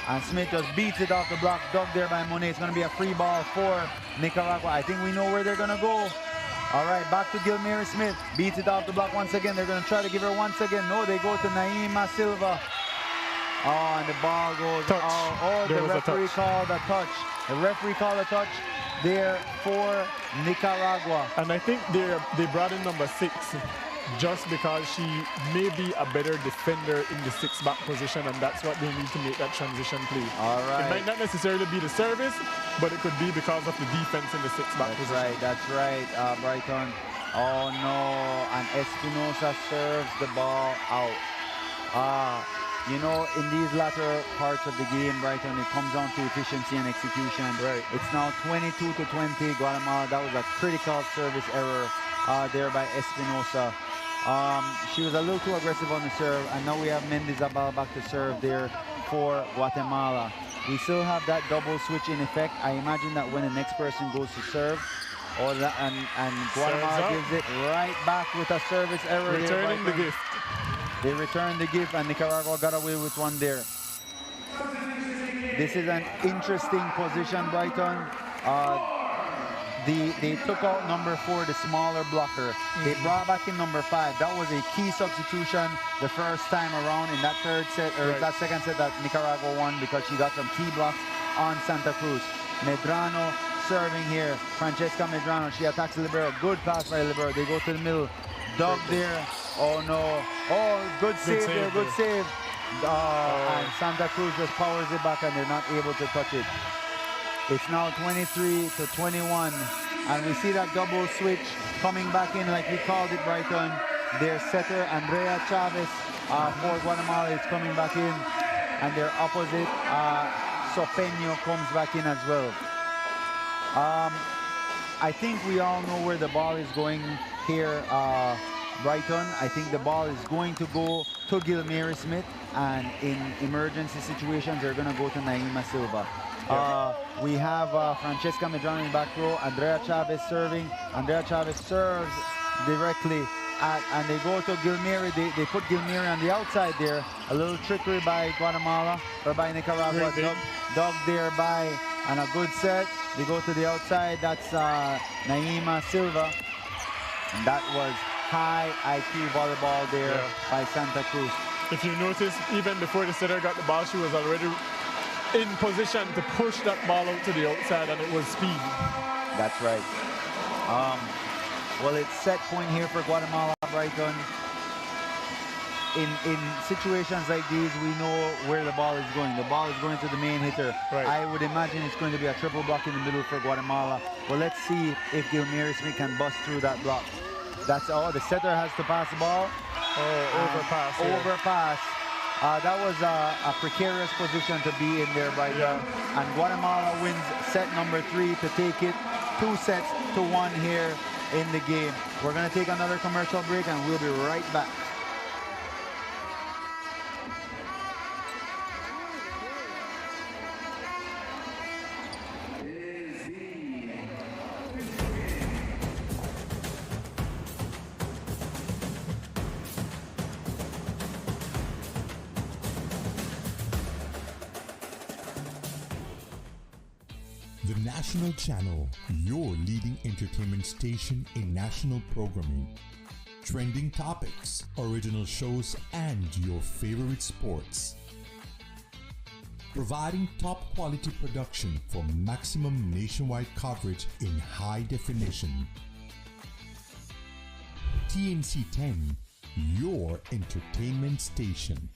And Smith just beats it off the block, dubbed there by Monet. It's going to be a free ball for Nicaragua. I think we know where they're going to go. All right, back to Gilmary Smith. Beats it off the block once again. They're going to try to give her once again. No, they go to Naima Silva. Oh, and the ball goes touch. Oh, the referee called a touch. The referee called a touch there for Nicaragua. And I think they brought in number 6 just because she may be a better defender in the 6-back position, and that's what they need to make that transition play. All right. It might not necessarily be the service, but it could be because of the defense in the 6-back position. That's right, Brighton. Oh no, and Espinosa serves the ball out. You know, in these latter parts of the game, Brighton, it comes down to efficiency and execution. Right. It's now 22-20, Guatemala. That was a critical service error there by Espinosa. She was a little too aggressive on the serve, and now we have Mendizabal back to serve there for Guatemala. We still have that double switch in effect. I imagine that when the next person goes to serve, and Guatemala gives it right back with a service error. Returning the gift. They returned the gift, and Nicaragua got away with one there. This is an interesting position, Brighton. They took out number 4, the smaller blocker. They brought back in number 5. That was a key substitution the first time around in that third set, or that second set that Nicaragua won, because she got some key blocks on Santa Cruz. Medrano serving here. Francesca Medrano, she attacks the libero. Good pass by the libero. They go to the middle. Dug there. Oh no. Oh, good save there. Good save. And Santa Cruz just powers it back, and they're not able to touch it. It's now 23-21, and we see that double switch coming back in like we called it, Brighton. Their setter, Andrea Chavez, for Guatemala, is coming back in, and their opposite, Sopeño, comes back in as well. I think we all know where the ball is going here, Brighton. I think the ball is going to go to Gilmary Smith, and in emergency situations, they're going to go to Naima Silva. We have Francesca Medrano in the back row, Andrea Chavez serving. Andrea Chavez serves directly and they go to Gilmary. They put Gilmary on the outside there. A little trickery by Guatemala, or by Nicaragua. Dug there by, and a good set. They go to the outside. That's Naima Silva. And that was high IQ volleyball there by Santa Cruz. If you notice, even before the setter got the ball, she was already in position to push that ball out to the outside, and it was speed. That's right. Well, it's set point here for Guatemala, Brighton. In situations like these, we know where the ball is going. The ball is going to the main hitter. Right. I would imagine it's going to be a triple block in the middle for Guatemala. Well, let's see if Gilmary Smith can bust through that block. That's all. The setter has to pass the ball. Overpass. Overpass. That was a precarious position to be in there, Brighton. Yeah. And Guatemala wins set number 3 to take it 2-1 here in the game. We're going to take another commercial break, and we'll be right back. The National Channel, your leading entertainment station in national programming. Trending topics, original shows, and your favorite sports. Providing top quality production for maximum nationwide coverage in high definition. TNC 10, your entertainment station.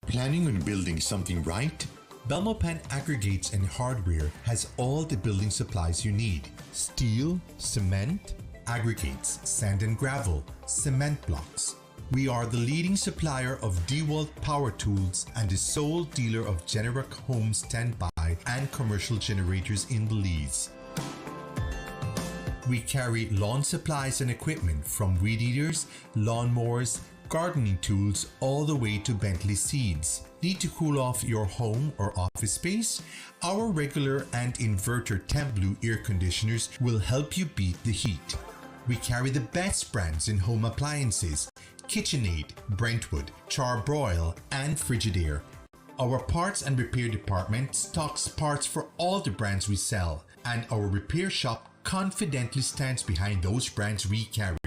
Planning on building something right? Belmopan Aggregates and Hardware has all the building supplies you need. Steel, cement, aggregates, sand and gravel, cement blocks. We are the leading supplier of DeWalt power tools and the sole dealer of Generac home standby and commercial generators in Belize. We carry lawn supplies and equipment from weed eaters, lawnmowers, gardening tools, all the way to Bentley seeds. Need to cool off your home or office space? Our regular and inverter Temp Blue air conditioners will help you beat the heat. We carry the best brands in home appliances: KitchenAid, Brentwood, Charbroil, and Frigidaire. Our parts and repair department stocks parts for all the brands we sell, and our repair shop confidently stands behind those brands we carry.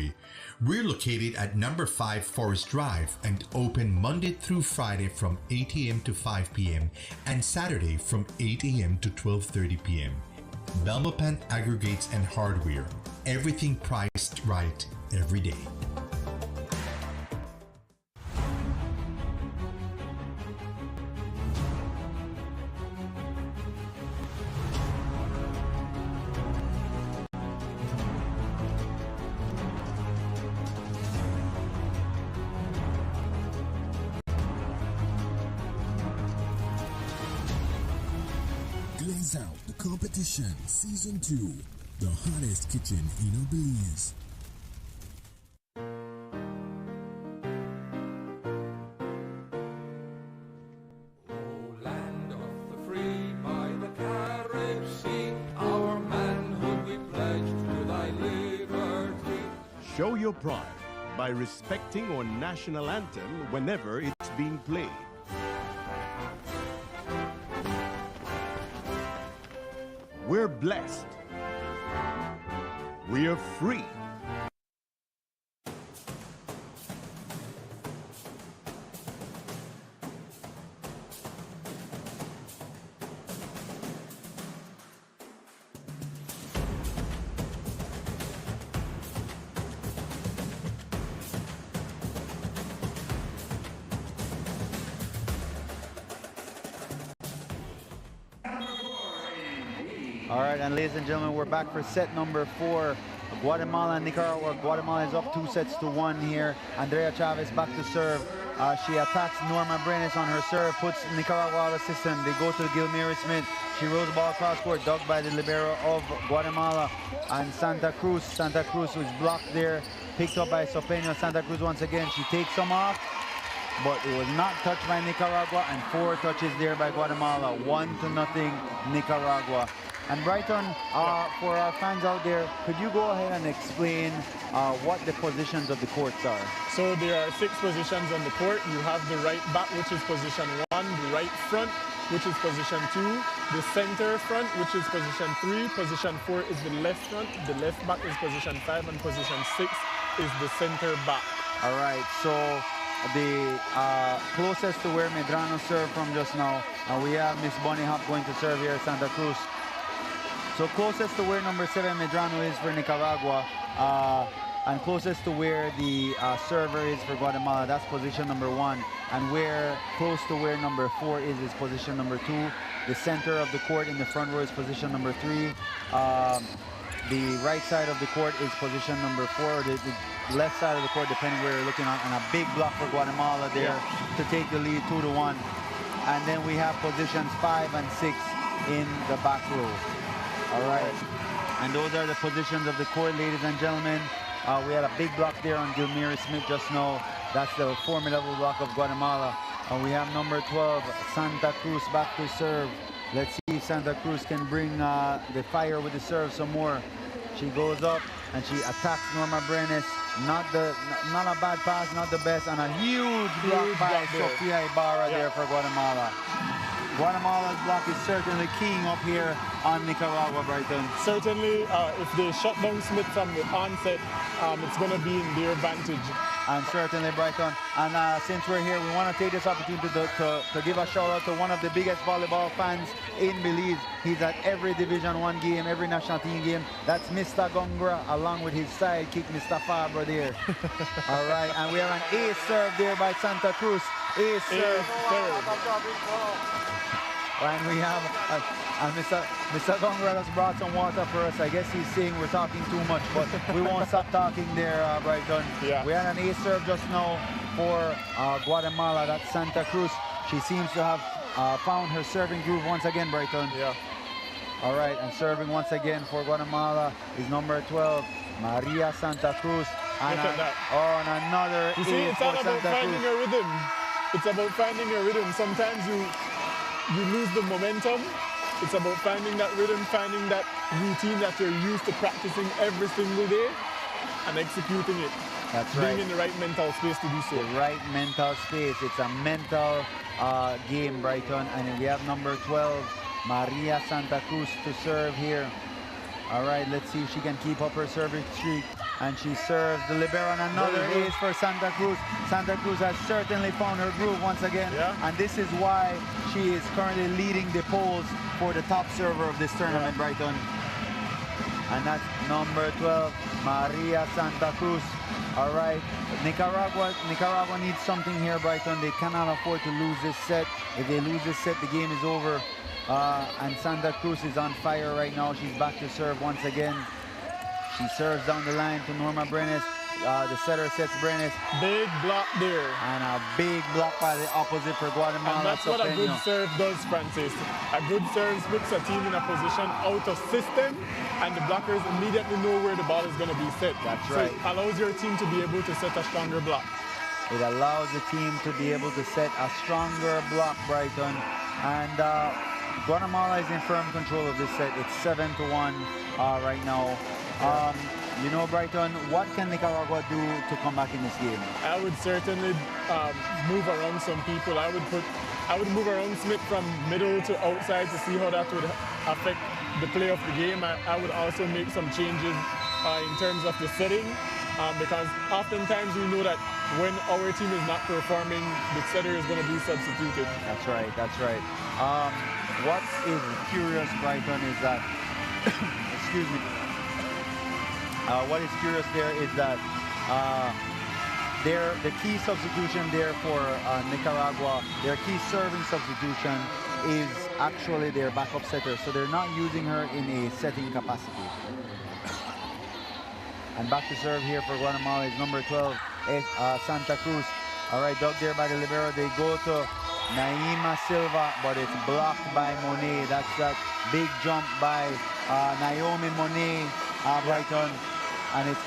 We're located at number 5 Forest Drive and open Monday through Friday from 8 a.m. to 5 p.m. and Saturday from 8 a.m. to 12:30 p.m. Belmopan Aggregates and Hardware. Everything priced right every day. Glaze Out the Competition Season 2, the hottest kitchen in Belize. Land of the free by the carriage sea, our manhood we pledge to thy liberty. Show your pride by respecting our national anthem whenever it's being played. We're blessed. We are free. All right, and ladies and gentlemen, we're back for set number 4. Guatemala and Nicaragua. Guatemala is up 2-1 here. Andrea Chavez back to serve. She attacks Norma Brenes on her serve, puts Nicaragua out of system. They go to Gilmira Smith. She rolls the ball across court, dug by the libero of Guatemala. And Santa Cruz who's blocked there, picked up by Sopeño. Santa Cruz once again, she takes some off, but it was not touched by Nicaragua, and 4 touches there by Guatemala. 1-0 Nicaragua. And Brighton, for our fans out there, could you go ahead and explain what the positions of the courts are? So there are 6 positions on the court. You have the right back, which is position 1, the right front, which is position 2, the center front, which is position 3, position 4 is the left front, the left back is position 5, and position 6 is the center back. All right, so the closest to where Medrano served from just now, we have Miss Bunny Hop going to serve here at Santa Cruz. So closest to where number 7 Medrano is for Nicaragua, and closest to where the server is for Guatemala, that's position number 1. And where close to where number 4 is position number 2. The center of the court in the front row is position number 3. The right side of the court is position number 4, or the left side of the court, depending where you're looking at, and a big block for Guatemala there to take the lead 2-1. And then we have positions 5 and 6 in the back row. All right, and those are the positions of the court, ladies and gentlemen. We had a big block there on Gilmira Smith just now. That's the formidable block of Guatemala. And we have number 12, Santa Cruz, back to serve. Let's see if Santa Cruz can bring the fire with the serve some more. She goes up and she attacks Norma Brenes. Not a bad pass, not the best, and a huge block by Sofia Ibarra there for Guatemala. Guatemala's block is certainly keying up here on Nicaragua, Brighton. Certainly, if they shut down Smith from the onset, it's going to be in their advantage. And certainly, Brighton. And since we're here, we want to take this opportunity to give a shout out to one of the biggest volleyball fans in Belize. He's at every Division 1 game, every national team game. That's Mr. Gongra, along with his sidekick, Mr. Fabre there. All right, and we have an ace serve there by Santa Cruz. Ace serve. And we have Mr. Gongra has brought some water for us. I guess he's saying we're talking too much, but we won't stop talking there, Brighton. Yeah. We had an ace serve just now for Guatemala. That's Santa Cruz. She seems to have found her serving groove once again, Brighton. Yeah. All right, and serving once again for Guatemala is number 12, Maria Santa Cruz. And look at that. Oh, and another you see, ace it's all for about Santa finding Cruz. a rhythm. It's about finding a rhythm. Sometimes you lose the momentum. It's about finding that rhythm, finding that routine that you're used to practicing every single day and executing it. That's right. Being in the right mental space to do so. The right mental space. It's a mental game, Brighton. And we have number 12, Maria Santa Cruz, to serve here. All right, let's see if she can keep up her service streak. And she serves the libero, and another ace for Santa Cruz. Santa Cruz has certainly found her groove once again. And this is why she is currently leading the polls for the top server of this tournament, Brighton. And that's number 12, Maria Santa Cruz. All right, Nicaragua needs something here, Brighton. They cannot afford to lose this set. If they lose this set, the game is over. And Santa Cruz is on fire right now. She's back to serve once again. She serves down the line to Norma Brenes. The setter sets Brenes. Big block there. And a big block by the opposite for Guatemala. And that's what a good serve does, Francis. A good serve puts a team in a position out of system, and the blockers immediately know where the ball is going to be set. That's right. So it allows your team to be able to set a stronger block. It allows the team to be able to set a stronger block, Brighton. And Guatemala is in firm control of this set. It's 7-1 right now. You know, Brighton, what can Nicaragua do to come back in this game? I would certainly move around some people. I would move around Smith from middle to outside to see how that would affect the play of the game. I would also make some changes in terms of the setting, because oftentimes we know that when our team is not performing, the setter is going to be substituted. That's right, that's right. What is curious, Brighton, is that, excuse me, what is curious there is that the key substitution there for Nicaragua, their key serving substitution is actually their backup setter. So they're not using her in a setting capacity. And back to serve here for Guatemala is number 12, Santa Cruz. All right, dug there by the libero. They go to Naima Silva, but it's blocked by Monet. That's that big jump by Naomi Monet, Brighton. And it's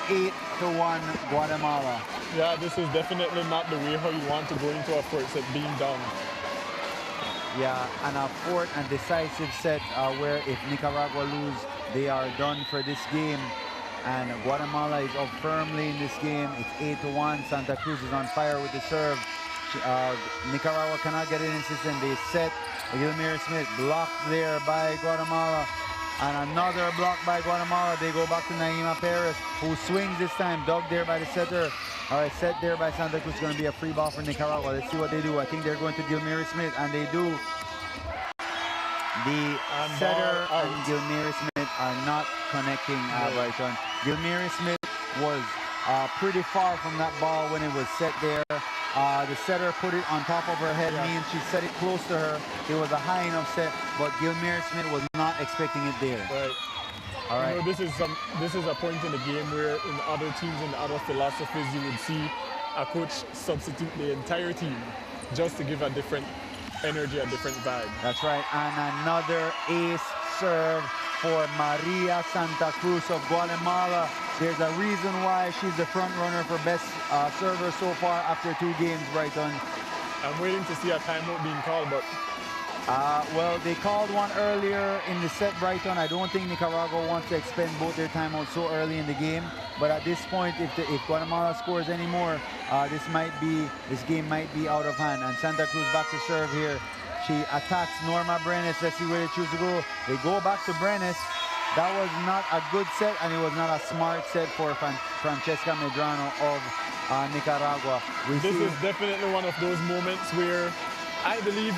8-1 Guatemala. Yeah, this is definitely not the way how you want to go into a first set being down. Yeah, and a fourth and decisive set where if Nicaragua lose, they are done for this game. And Guatemala is up firmly in this game. It's 8-1. Santa Cruz is on fire with the serve. Nicaragua cannot get it in system. They set Gilmire Smith blocked there by Guatemala. And another block by Guatemala. They go back to Naima Perez, who swings this time. Dug there by the setter. All right, set there by Santa Cruz. Going to be a free ball for Nicaragua. Let's see what they do. I think they're going to Gilmire Smith, and they do. The setter and Gilmire Smith are not connecting, Brighton. Gilmire Smith was pretty far from that ball when it was set there. The setter put it on top of her head, means she set it close to her. It was a high enough set, but Gilmire Smith was not expecting it there. Right. All right. You know, this is a point in the game where in other teams and other philosophies you would see a coach substitute the entire team just to give a different energy, a different vibe. That's right. And another ace serve for Maria Santa Cruz of Guatemala. There's a reason why she's the front runner for best server so far after 2 games, Brighton. I'm waiting to see a timeout being called, but... well, they called one earlier in the set, Brighton. I don't think Nicaragua wants to expend both their timeouts so early in the game. But at this point, if Guatemala scores any more, this game might be out of hand. And Santa Cruz back to serve here. She attacks Norma Brenes. Let's see where they choose to go. They go back to Brenes. That was not a good set, and it was not a smart set for Francesca Medrano of Nicaragua. This is definitely one of those moments where I believe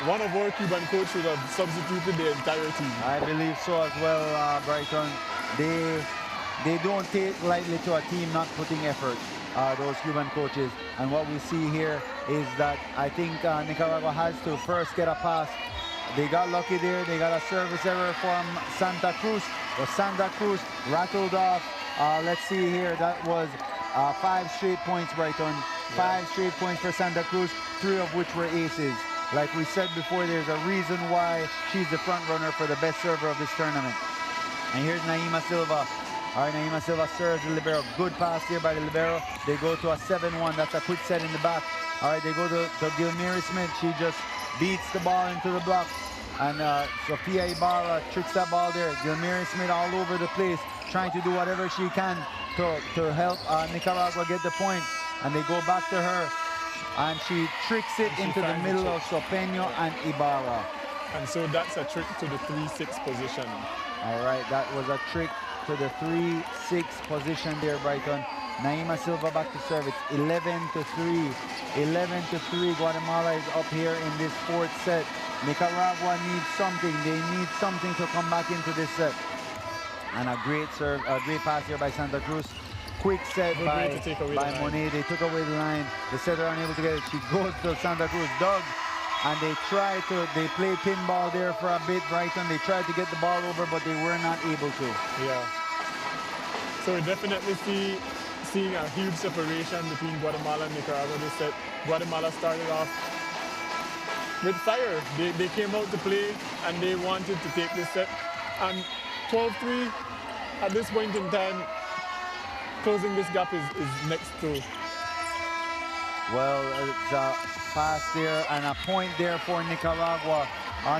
one of our Cuban coaches would have substituted the entire team. I believe so as well, Brighton. They don't take lightly to a team not putting effort, those Cuban coaches. And what we see here is that I think Nicaragua has to first get a pass. They got lucky there. They got a service error from Santa Cruz. But Santa Cruz rattled off. Let's see here. That was 5 straight points, Brighton. 5 straight points for Santa Cruz, 3 of which were aces. Like we said before, there's a reason why she's the front runner for the best server of this tournament. And here's Naima Silva. All right, Naima Silva serves the libero. Good pass there by the libero. They go to a 7-1. That's a quick set in the back. All right, they go to Gilmire Smith. She just beats the ball into the block. And Sofia Ibarra tricks that ball there. Gilmire Smith all over the place, trying to do whatever she can to help Nicaragua get the point. And they go back to her. And she tricks it into the middle of Sopeño and Ibarra. And so that's a trick to the 3-6 position. All right, that was a trick to the 3-6 position there, Brighton. Naima Silva back to serve. It's 11-3. 11-3. Guatemala is up here in this fourth set. Nicaragua needs something. They need something to come back into this set. And a great serve, a great pass here by Santa Cruz. Quick set by Monet. They took away the line. The setter unable to get it. She goes to Santa Cruz. Doug. And they play pinball there for a bit, Brighton. They tried to get the ball over, but they were not able to. Yeah. So we definitely seeing a huge separation between Guatemala and Nicaragua this set. Guatemala started off with fire. They came out to play and they wanted to take this set. And 12-3 at this point in time, closing this gap is next to. Well, it's a pass there and a point there for Nicaragua.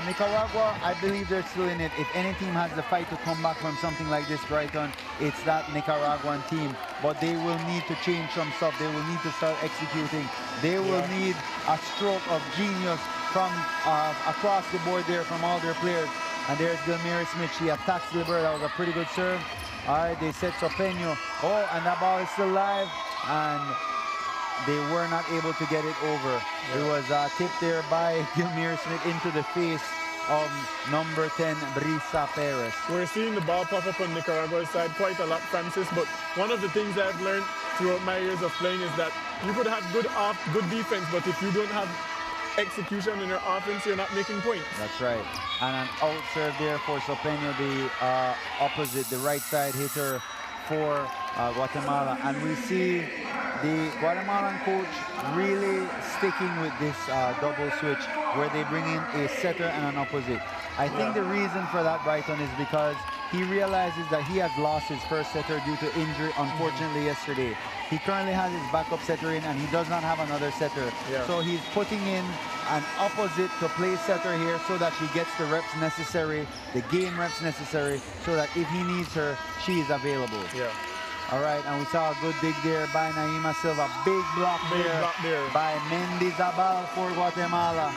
Nicaragua, I believe they're still in it. If any team has the fight to come back from something like this, Brighton, it's that Nicaraguan team. But they will need to change some stuff. They will need to start executing. They will need a stroke of genius from across the board there from all their players. And there's Gilmira Smith. She attacks the bird. That was a pretty good serve. All right, they set Sopeño. Oh, and that ball is still live. And they were not able to get it over. It was tipped there by Gilmira Smith into the face of number 10, Brisa Perez. We're seeing the ball pop up on Nicaragua's side quite a lot, Francis, but one of the things I've learned throughout my years of playing is that you could have good defense, but if you don't have execution in your offense, you're not making points. That's right. And an out serve there for Sopeño, the opposite, the right side hitter for Guatemala. And we see the Guatemalan coach really sticking with this double switch where they bring in a setter and an opposite. I think the reason for that, Brighton, is because he realizes that he has lost his first setter due to injury, unfortunately, yesterday. He currently has his backup setter in and he does not have another setter. So he's putting in an opposite to play setter here so that she gets the reps necessary, the game reps necessary, so that if he needs her, she is available. All right, and we saw a good dig there by Naima Silva. Big block there by Mendizabal for Guatemala.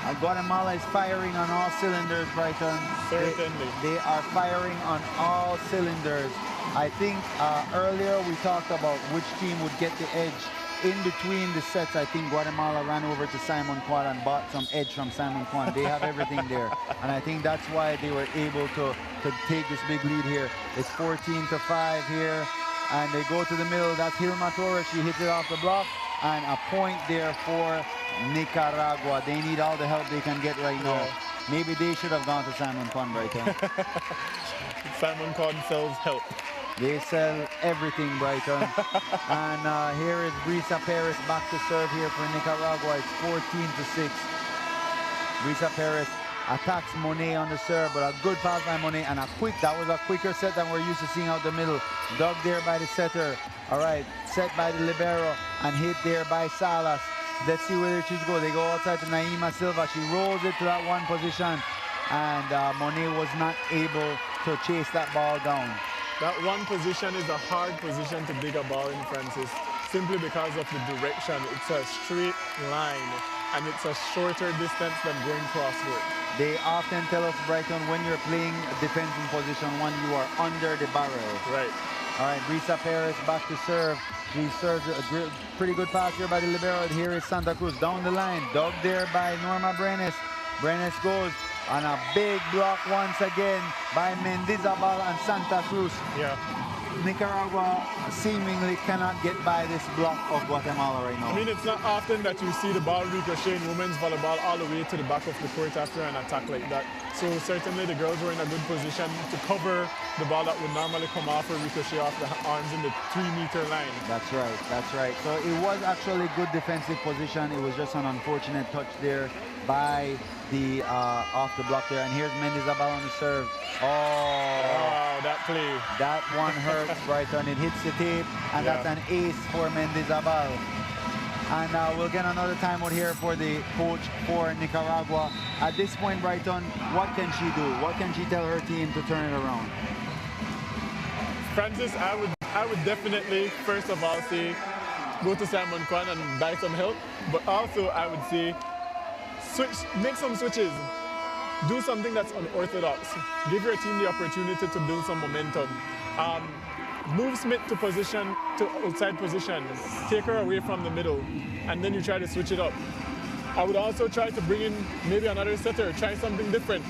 And Guatemala is firing on all cylinders, Brighton. Certainly. They are firing on all cylinders. I think earlier we talked about which team would get the edge. In between the sets, I think Guatemala ran over to Simon Kwan and bought some edge from Simon Kwan. They have everything there. And I think that's why they were able to take this big lead here. It's 14-5 here. And they go to the middle. That's Hilma Torres. She hits it off the block. And a point there for Nicaragua. They need all the help they can get right now. Maybe they should have gone to Simon Kwan right now. Simon Kwan sells help. They sell everything, Brighton. And here is Brisa Perez back to serve here for Nicaragua. It's 14-6. Brisa Perez attacks Monet on the serve, but a good pass by Monet and that was a quicker set than we're used to seeing out the middle. Dug there by the setter. All right, set by the libero and hit there by Salas. Let's see where they choose to go. They go outside to Naima Silva. She rolls it to that one position, and Monet was not able to chase that ball down. That one position is a hard position to dig a ball in, Francis, simply because of the direction. It's a straight line, and it's a shorter distance than going crossword. They often tell us, Brighton, when you're playing defense in position one, you are under the barrel. Right. All right, Brisa Perez back to serve. She serves a pretty good pass here by the libero. Here is Santa Cruz down the line. Dug there by Norma Brenes. Brenes goes on a big block once again by Mendizabal and Santa Cruz. Nicaragua seemingly cannot get by this block of Guatemala right now. I mean, it's not often that you see the ball ricochet in women's volleyball all the way to the back of the court after an attack like that. So certainly the girls were in a good position to cover the ball that would normally come off or ricochet off the arms in the 3-meter line. That's right, that's right. So it was actually good defensive position. It was just an unfortunate touch there by the off the block there. And here's Mendizabal on the serve. Oh, that play. That one hurts, Brighton. It hits the tape, and that's an ace for Mendizabal. And we'll get another timeout here for the coach for Nicaragua. At this point, Brighton, what can she do? What can she tell her team to turn it around? Francis, I would definitely, first of all, say go to Simon Kwan and buy some help. But also, I would say make some switches. Do something that's unorthodox. Give your team the opportunity to build some momentum. Move Smith to outside position. Take her away from the middle, and then you try to switch it up. I would also try to bring in maybe another setter. Try something different.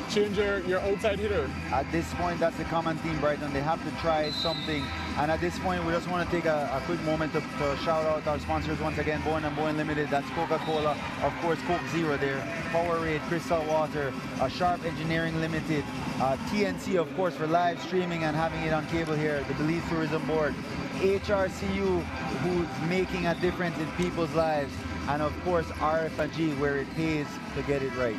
Change your outside hitter. At this point, that's the common theme, Brighton. They have to try something. And at this point, we just want to take a quick moment to shout out our sponsors once again. Bowen & Bowen Limited, that's Coca-Cola. Of course, Coke Zero there. Powerade, Crystal Water, Sharp Engineering Limited. TNC, of course, for live streaming and having it on cable here. The Belize Tourism Board. HRCU, who's making a difference in people's lives. And of course, RFG, where it pays to get it right.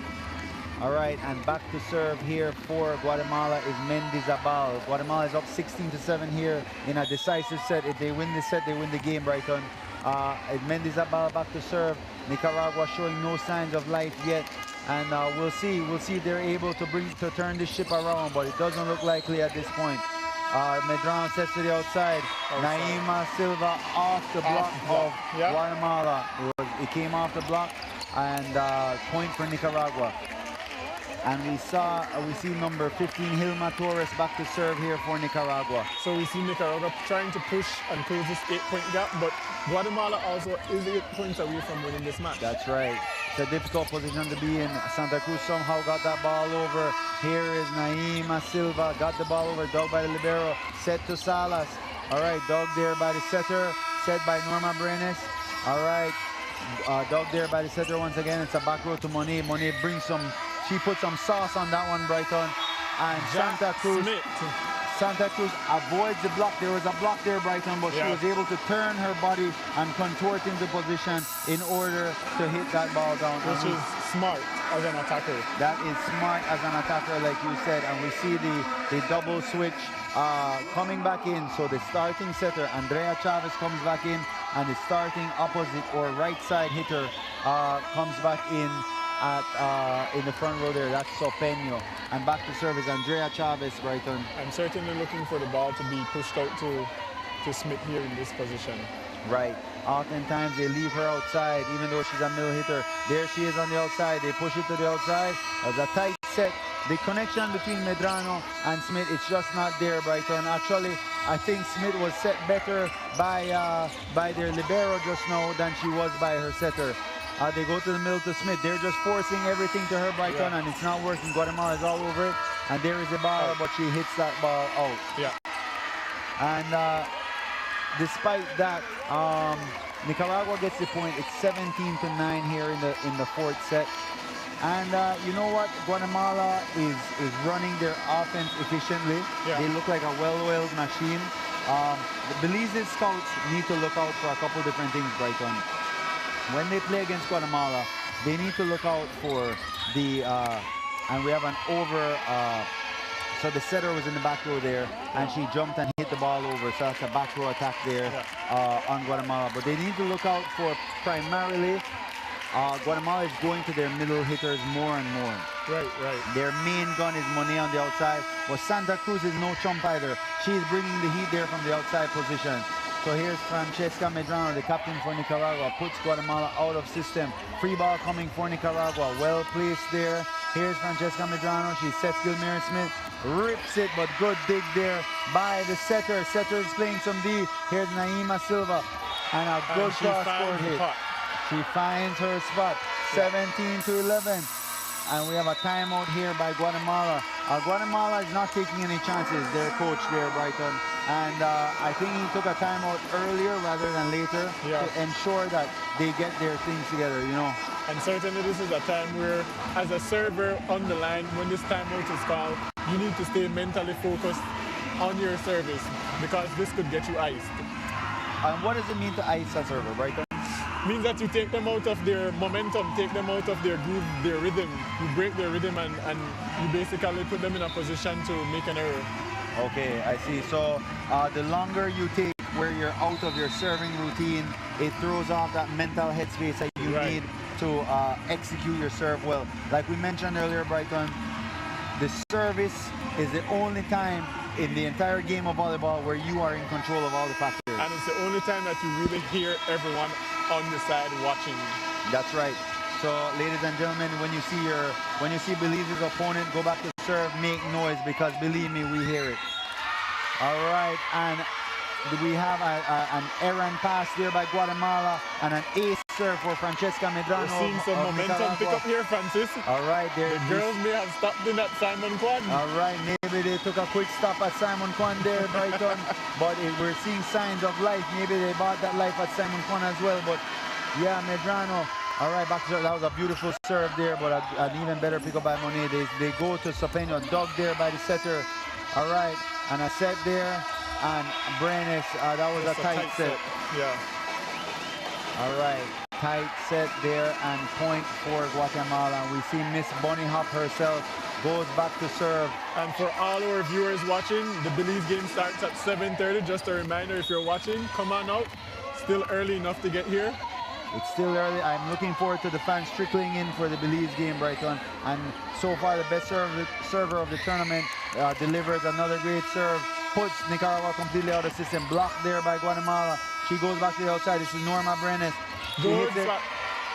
All right, and back to serve here for Guatemala is Mendizabal. Guatemala is up 16-7 here in a decisive set. If they win this set, they win the game, Brighton. Mendizabal back to serve. Nicaragua showing no signs of life yet. And we'll see if they're able to turn this ship around, but it doesn't look likely at this point. Medrano sets to the outside. Naima Silva off the block of Guatemala. It came off the block, and point for Nicaragua. And we see number 15 Hilma Torres back to serve here for Nicaragua. So we see Nicaragua trying to push and close this 8-point gap, but Guatemala also is 8 points away from winning this match. That's right. It's a difficult position to be in. Santa Cruz somehow got that ball over. Here is Naima Silva, got the ball over, dug by the libero, set to Salas. All right, dug there by the setter, set by Norma Brenes. All right, dug there by the setter once again. It's a back row to Monet. Monet brings she put some sauce on that one, Brighton. And Santa Cruz avoids the block. There was a block there, Brighton, but she was able to turn her body and contort into position in order to hit that ball down. Which is smart as an attacker. That is smart as an attacker, like you said. And we see the double switch coming back in. So the starting setter, Andrea Chavez, comes back in, and the starting opposite or right side hitter comes back in in the front row there. That's Sopeño. And back to service, Andrea Chavez, Brighton. I'm certainly looking for the ball to be pushed out to Smith here in this position. Right. Oftentimes they leave her outside, even though she's a middle hitter. There she is on the outside. They push it to the outside. There's a tight set. The connection between Medrano and Smith, it's just not there, Brighton. Actually, I think Smith was set better by their libero just now than she was by her setter. They go to the middle to Smith. They're just forcing everything to her, Brighton, and it's not working. Guatemala is all over it, and there is a ball, but she hits that ball out. Yeah. And despite that, Nicaragua gets the point. It's 17-9 here in the fourth set. And you know what? Guatemala is running their offense efficiently. Yeah. They look like a well-oiled machine. The Belize's scouts need to look out for a couple different things, Brighton. When they play against Guatemala, they need to look out for the, and we have an over, so the setter was in the back row there, and she jumped and hit the ball over, so that's a back row attack there on Guatemala. But they need to look out for primarily, Guatemala is going to their middle hitters more and more. Right. Their main gun is Monet on the outside, but Santa Cruz is no chump either. She's bringing the heat there from the outside position. So here's Francesca Medrano, the captain for Nicaragua, puts Guatemala out of system. Free ball coming for Nicaragua, well placed there. Here's Francesca Medrano, she sets Gilmira Smith, rips it, but good dig there by the setter. Setter is playing some D. Here's Naima Silva, and a good cross-court hit. She finds her spot, 17-11. And we have a timeout here by Guatemala. Guatemala is not taking any chances, their coach there, Brighton. And I think he took a timeout earlier rather than later to ensure that they get their things together, you know. And certainly this is a time where, as a server on the line, when this timeout is called, you need to stay mentally focused on your service, because this could get you iced. And what does it mean to ice a server, Brighton? Means that you take them out of their momentum, take them out of their groove, their rhythm. You break their rhythm and you basically put them in a position to make an error. Okay, I see. So the longer you take where you're out of your serving routine, it throws off that mental headspace that you need to execute your serve well. Like we mentioned earlier, Brighton, the service is the only time in the entire game of volleyball where you are in control of all the factors. And it's the only time that you really hear everyone on the side watching. That's right. So, ladies and gentlemen, when you see Belize's opponent go back to serve, make noise because believe me, we hear it. All right, and we have an errant pass there by Guatemala and an ace serve for Francesca Medrano. We're seeing some momentum pick up here, Francis. All right, the girls may have stopped in at Simon Kwan. All right, maybe they took a quick stop at Simon Kwan there, Brighton, but we're seeing signs of life. Maybe they bought that life at Simon Kwan as well, but yeah, Medrano. All right, back to serve. That was a beautiful serve there, but an even better pickup by Monet. They go to Sopeno, dug there by the setter. All right, and a set there. And Brenes, that was a tight set. Yeah. All right, tight set there and point for Guatemala. We see Miss Bonnie Hop herself goes back to serve. And for all our viewers watching, the Belize game starts at 7:30. Just a reminder, if you're watching, come on out. Still early enough to get here. It's still early. I'm looking forward to the fans trickling in for the Belize game, Brighton. And so far, the best server of the tournament delivers another great serve. Puts Nicaragua completely out of the system. Blocked there by Guatemala. She goes back to the outside. This is Norma Brenes. Good.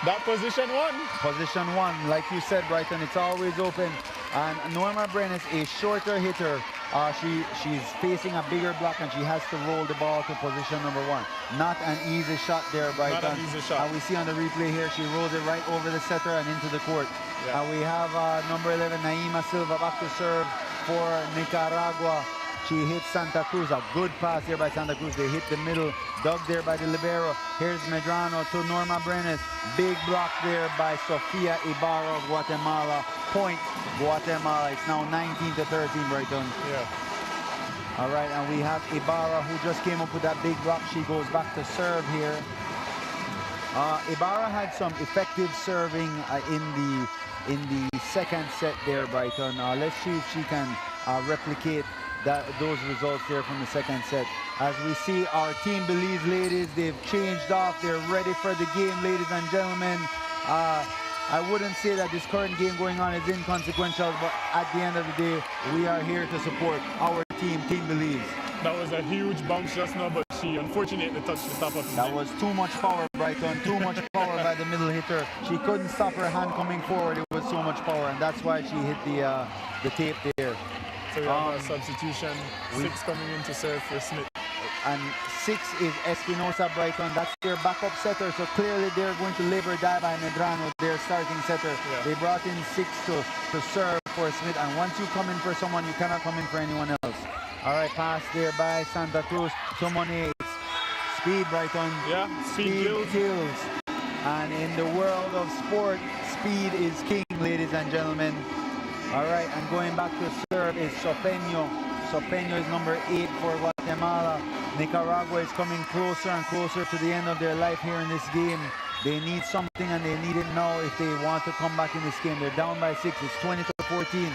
That position one. Position one. Like you said, Brighton, it's always open. And Norma Brenes, a shorter hitter. She's facing a bigger block and she has to roll the ball to position number one. Not an easy shot there, Brighton. Not an easy shot. And we see on the replay here, she rolls it right over the setter and into the court. Yeah. And we have number 11, Naima Silva, back to serve for Nicaragua. She hits Santa Cruz. A good pass here by Santa Cruz. They hit the middle. Dug there by the libero. Here's Medrano to Norma Brenes. Big block there by Sofia Ibarra of Guatemala. Point Guatemala. It's now 19-13, Brighton. Yeah. All right, and we have Ibarra who just came up with that big block. She goes back to serve here. Ibarra had some effective serving in the second set there, Brighton. Let's see if she can replicate those results there from the second set. As we see our Team Belize ladies, they've changed off. They're ready for the game, ladies and gentlemen. I wouldn't say that this current game going on is inconsequential, but at the end of the day, we are here to support our team, Team Belize. That was a huge bounce just now, but she unfortunately touched the top of the That was too much power, Brighton. Too much power by the middle hitter. She couldn't stop her hand coming forward. It was so much power, and that's why she hit the tape there. So we have a substitution. 6 coming in to serve for Smith. And 6 is Espinosa, Brighton. That's their backup setter. So clearly they're going to live or die by Medrano, their starting setter. Yeah. They brought in 6 to serve for Smith. And once you come in for someone, you cannot come in for anyone else. All right, pass there by Santa Cruz to Monet. Speed, Brighton. Yeah, speed kills. And in the world of sport, speed is king, ladies and gentlemen. All right, and going back to serve is Sopeno. Sopeno is number 8 for Guatemala. Nicaragua is coming closer and closer to the end of their life here in this game. They need something and they need it now if they want to come back in this game. They're down by 6. It's 20-14.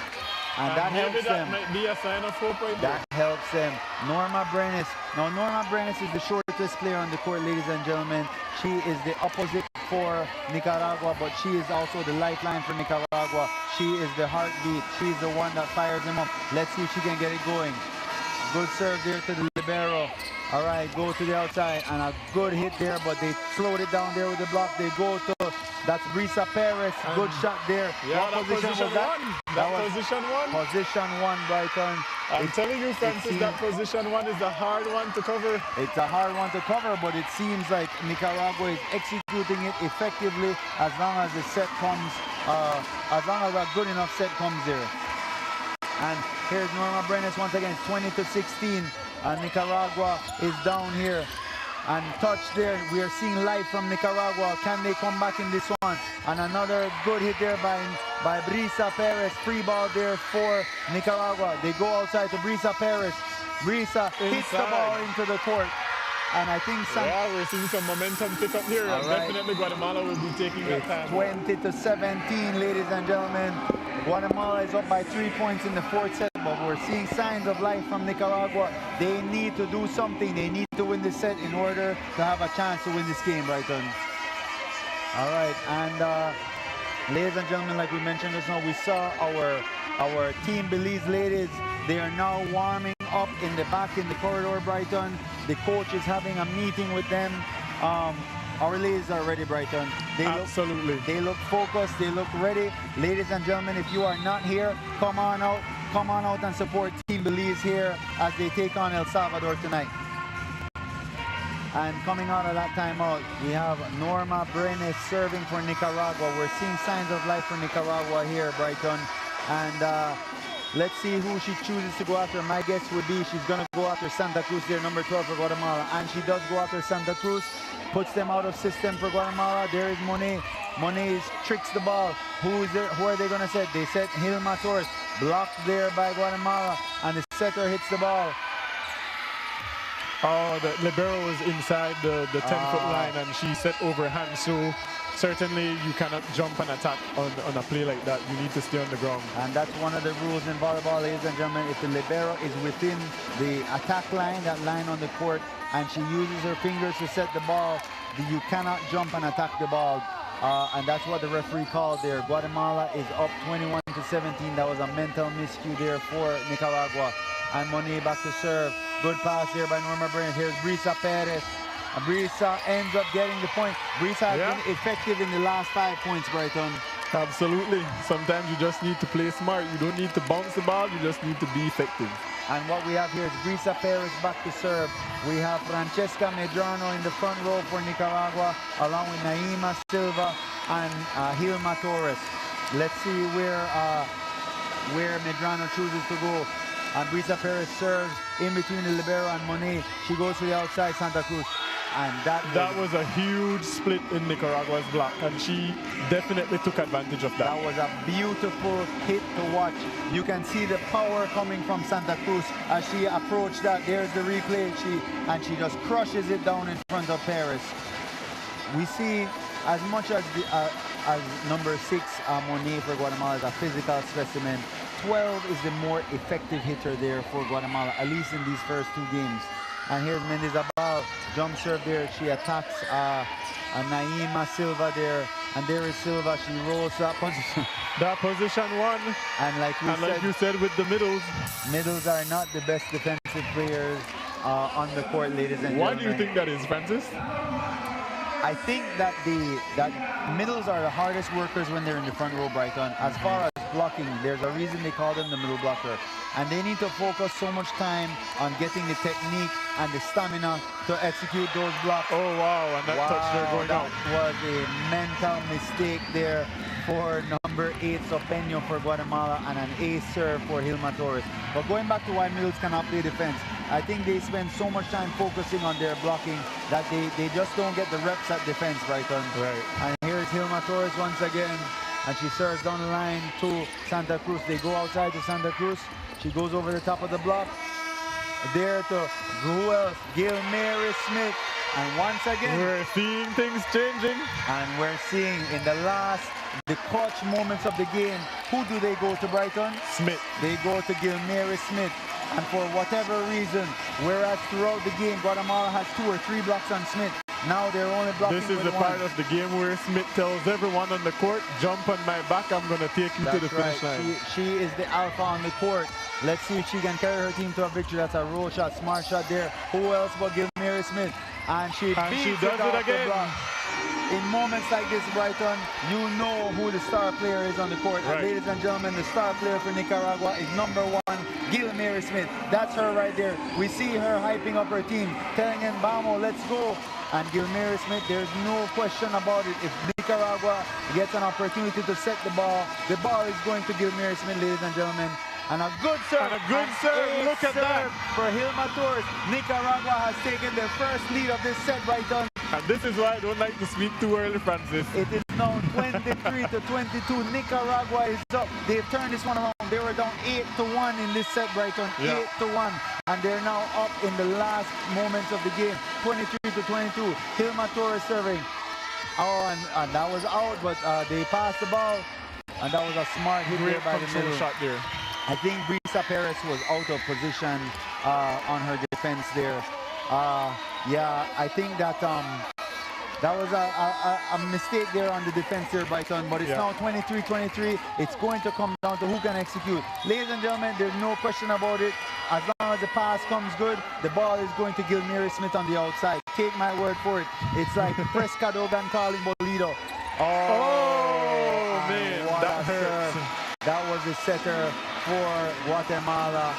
And that helps them. That might be a sign of hope right there. That helps them. Norma Brenes. Now, Norma Brenes is the shortest player on the court, ladies and gentlemen. She is the opposite for Nicaragua, but she is also the lifeline for Nicaragua. She is the heartbeat. She's the one that fires them up. Let's see if she can get it going. Good serve there to the libero. All right, go to the outside, and a good hit there, but they slowed it down there with the block. They go to, that's Brisa Perez. Good shot there. Yeah, what position was that? That was position 1. Position 1, Brighton. I'm telling you, Francis, that position 1 is a hard one to cover. It's a hard one to cover, but it seems like Nicaragua is executing it effectively as long as the set comes, as long as a good enough set comes there. And here's Norma Brenes once again, 20-16. And Nicaragua is down here. And touch there. We are seeing life from Nicaragua. Can they come back in this one? And another good hit there by Brisa Perez. Free ball there for Nicaragua. They go outside to Brisa Perez. Brisa hits the ball into the court. And I think we're seeing some momentum pick up here. Right. Definitely Guatemala will be taking that time. 20-17, ladies and gentlemen. Guatemala is up by 3 points in the fourth set, but we're seeing signs of life from Nicaragua. They need to do something. They need to win this set in order to have a chance to win this game, Brighton. All right, and ladies and gentlemen, like we mentioned just now, we saw our Team Belize ladies. They are now warming up in the back in the corridor, Brighton. The coach is having a meeting with them. Our ladies are ready, Brighton. Absolutely. They look focused. They look ready. Ladies and gentlemen, if you are not here, come on out. Come on out and support Team Belize here as they take on El Salvador tonight. And coming out of that timeout, we have Norma Brenes serving for Nicaragua. We're seeing signs of life for Nicaragua here, Brighton. And let's see who she chooses to go after. My guess would be she's going to go after Santa Cruz there, number 12 for Guatemala. And she does go after Santa Cruz, puts them out of system for Guatemala. There is Monet. Monet tricks the ball. Who is there? Who are they going to set? They set Hilma Torres. Blocked there by Guatemala. And the setter hits the ball. Oh, the libero is inside the 10-foot line, and she set overhand. So certainly you cannot jump and attack on a play like that. You need to stay on the ground. And that's one of the rules in volleyball, ladies and gentlemen. If the libero is within the attack line, that line on the court, and she uses her fingers to set the ball, you cannot jump and attack the ball. And that's what the referee called there. Guatemala is up 21-17. That was a mental miscue there for Nicaragua. And Monet back to serve. Good pass here by Norma Brent. Here's Brisa Perez. And Brisa ends up getting the point. Brisa has been effective in the last 5 points, Brighton. Absolutely. Sometimes you just need to play smart. You don't need to bounce the ball. You just need to be effective. And what we have here is Brisa Perez back to serve. We have Francesca Medrano in the front row for Nicaragua, along with Naima Silva and Hilma Torres. Let's see where Medrano chooses to go. And Brisa Perez serves in between the libero and Monet. She goes to the outside, Santa Cruz. And that was a huge split in Nicaragua's block, and she definitely took advantage of that. That was a beautiful hit to watch. You can see the power coming from Santa Cruz as she approached that. There's the replay, and she just crushes it down in front of Perez. We see as much as number 6, Monet for Guatemala is a physical specimen. 12 is the more effective hitter there for Guatemala, at least in these first 2 games. And here's Mendizabal, jump serve there. She attacks Naima Silva there. And there is Silva, she rolls that position. That position 1. And like you said with the middles. Middles are not the best defensive players on the court, ladies and gentlemen. Why do you think that is, Francis? I think that that middles are the hardest workers when they're in the front row, Brighton. As far as blocking, there's a reason they call them the middle blocker. And they need to focus so much time on getting the technique and the stamina to execute those blocks. Oh, wow, and that touch there going out. That was a mental mistake there for number 8, Sopeño for Guatemala, and an ace serve for Hilma Torres. But going back to why middles cannot play defense, I think they spend so much time focusing on their blocking that they just don't get the reps at defense, Brighton. Right. And here's Hilma Torres once again, and she serves down the line to Santa Cruz. They go outside to Santa Cruz. She goes over the top of the block. There to who else? Gilmary Smith. And once again, we're seeing things changing. And we're seeing in the clutch moments of the game, who do they go to, Brighton? Smith. They go to Gilmary Smith. And for whatever reason, whereas throughout the game, Guatemala has 2 or 3 blocks on Smith. Now they're only blocking This is the part of the game where Smith tells everyone on the court, jump on my back, I'm going to take you to the finish line. She is the alpha on the court. Let's see if she can carry her team to a victory. That's a roll shot, smart shot there. Who else but Gilmary Smith? And she does it again. In moments like this, Brighton, you know who the star player is on the court. Right. And ladies and gentlemen, the star player for Nicaragua is number 1, Gilmary Smith. That's her right there. We see her hyping up her team, telling them, vamos, let's go. And Gilmary Smith, there's no question about it. If Nicaragua gets an opportunity to set the ball is going to Gilmary Smith, ladies and gentlemen. And a good serve. And a good serve. Look at that. For Hilma Torres. Nicaragua has taken their first lead of this set, Brighton. And this is why I don't like to speak too early, Francis. It is now 23-22. Nicaragua is up. They've turned this one around. They were down 8-1 in this set, Brighton. 8-1. And they're now up in the last moments of the game. 23-22. Hilma Torres serving. Oh, and that was out, but they passed the ball. And that was a smart hit there by the middle. Shot there. I think Brisa Perez was out of position on her defense there. Yeah, I think that That was a mistake there on the defense there, Brighton, but it's now 23-23. It's going to come down to who can execute. Ladies and gentlemen, there's no question about it. As long as the pass comes good, the ball is going to Gilmire Smith on the outside. Take my word for it. It's like Prescadogan calling Bolido. Oh man, that hurts. That was the setter for Guatemala.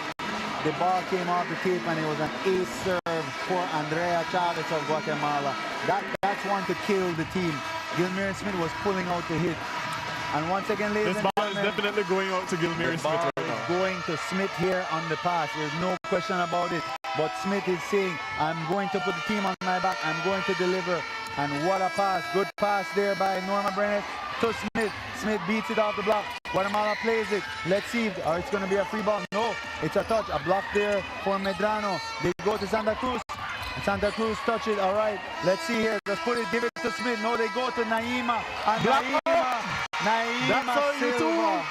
The ball came off the tape and it was an ace serve for Andrea Chavez of Guatemala. That's one to kill the team. Gilmire Smith was pulling out the hit. And once again, ladies and gentlemen, this ball is definitely going out to Gilmire Smith right now. Going to Smith here on the pass. There's no question about it. But Smith is saying, I'm going to put the team on my back. I'm going to deliver. And what a pass. Good pass there by Norma Brennan to Smith. Smith beats it off the block. Guatemala plays it. Let's see if it's going to be a free ball. No, it's a touch. A block there for Medrano. They go to Santa Cruz. Santa Cruz touch it. All right, let's see here. Let's put it, give it to Smith. No, they go to Naima. And Naima Silva